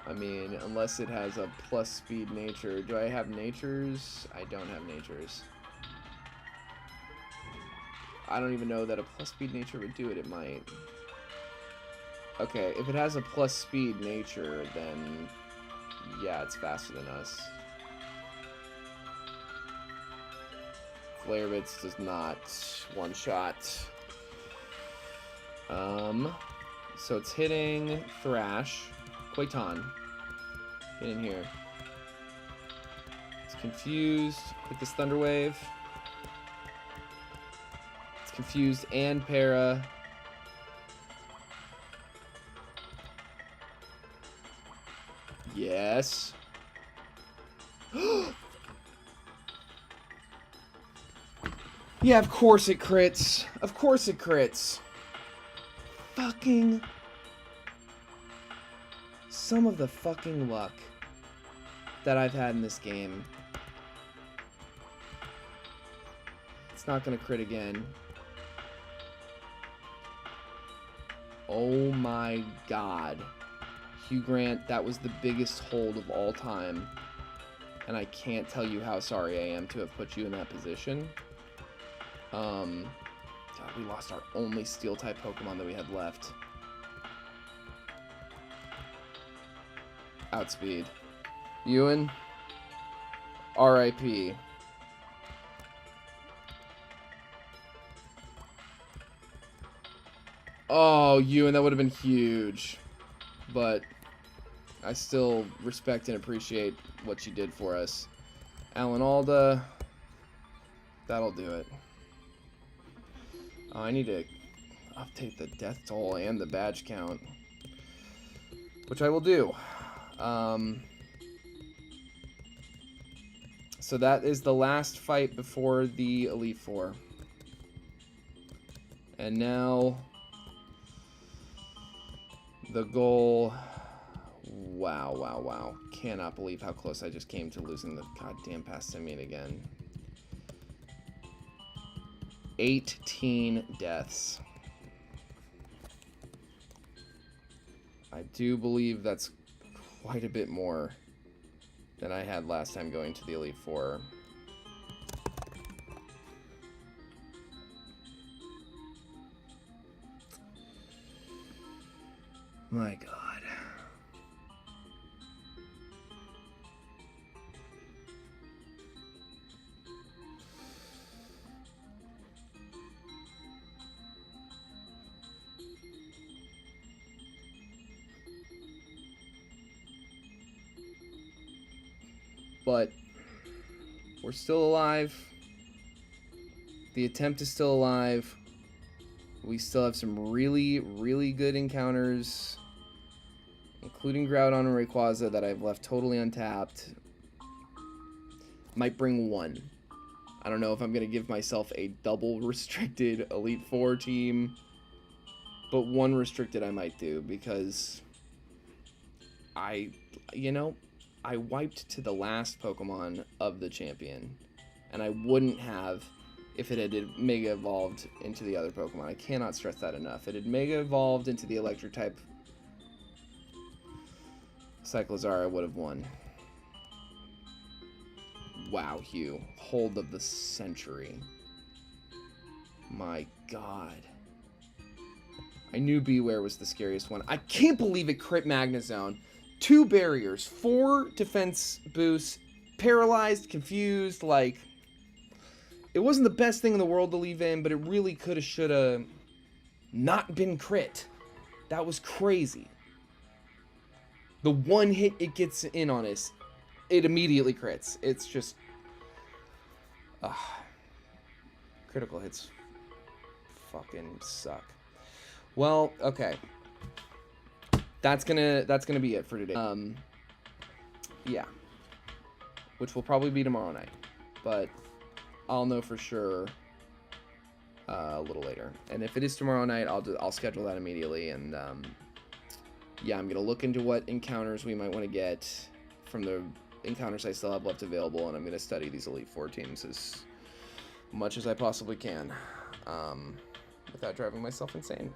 S1: I mean, unless it has a plus speed nature. Do I have natures? I don't have natures. I don't even know that a plus speed nature would do it. It might. Okay, if it has a plus speed nature, then yeah, it's faster than us. Flare Blitz does not one-shot. So it's hitting Thrash. Quaiton, get in here. It's confused. Hit this Thunder Wave. It's confused and para. Yes. Yeah, of course it crits. Of course it crits. Fucking... Some of the fucking luck that I've had in this game. It's not gonna crit again. Oh my god. Hugh Grant, that was the biggest hold of all time. and I can't tell you how sorry I am to have put you in that position. God, we lost our only Steel-type Pokemon that we had left. Outspeed. Ewan. R.I.P. Oh, Ewan, that would have been huge. But I still respect and appreciate what you did for us. Alan Alda. That'll do it. Oh, I need to update the death toll and the badge count. Which I will do. So that is the last fight before the Elite Four. And now the goal. Wow, wow, wow. Cannot believe how close I just came to losing the goddamn Passimian again. 18 deaths. I do believe that's quite a bit more than I had last time going to the Elite Four. My God. But we're still alive. The attempt is still alive. We still have some really, really good encounters, including Groudon and Rayquaza that I've left totally untapped. Might bring one. I don't know if I'm going to give myself a double restricted Elite Four team, but one restricted I might do because I wiped to the last Pokemon of the champion, and I wouldn't have if it had Mega Evolved into the other Pokemon. I cannot stress that enough. It had Mega Evolved into the Electric-type Cyclizar, I would have won. Wow, Hugh. Hold of the century. My God. I knew Beware was the scariest one. I can't believe it crit Magnezone. 2 barriers, 4 defense boosts, paralyzed, confused, like, it wasn't the best thing in the world to leave in, but it really coulda, shoulda not been crit. That was crazy. The one hit it gets in on us, it immediately crits. It's just, critical hits fucking suck. Well, okay. That's gonna be it for today. Yeah. Which will probably be tomorrow night. But I'll know for sure a little later. And if it is tomorrow night, I'll schedule that immediately. And yeah, I'm gonna look into what encounters we might want to get from the encounters I still have left available, and I'm gonna study these Elite Four teams as much as I possibly can, without driving myself insane.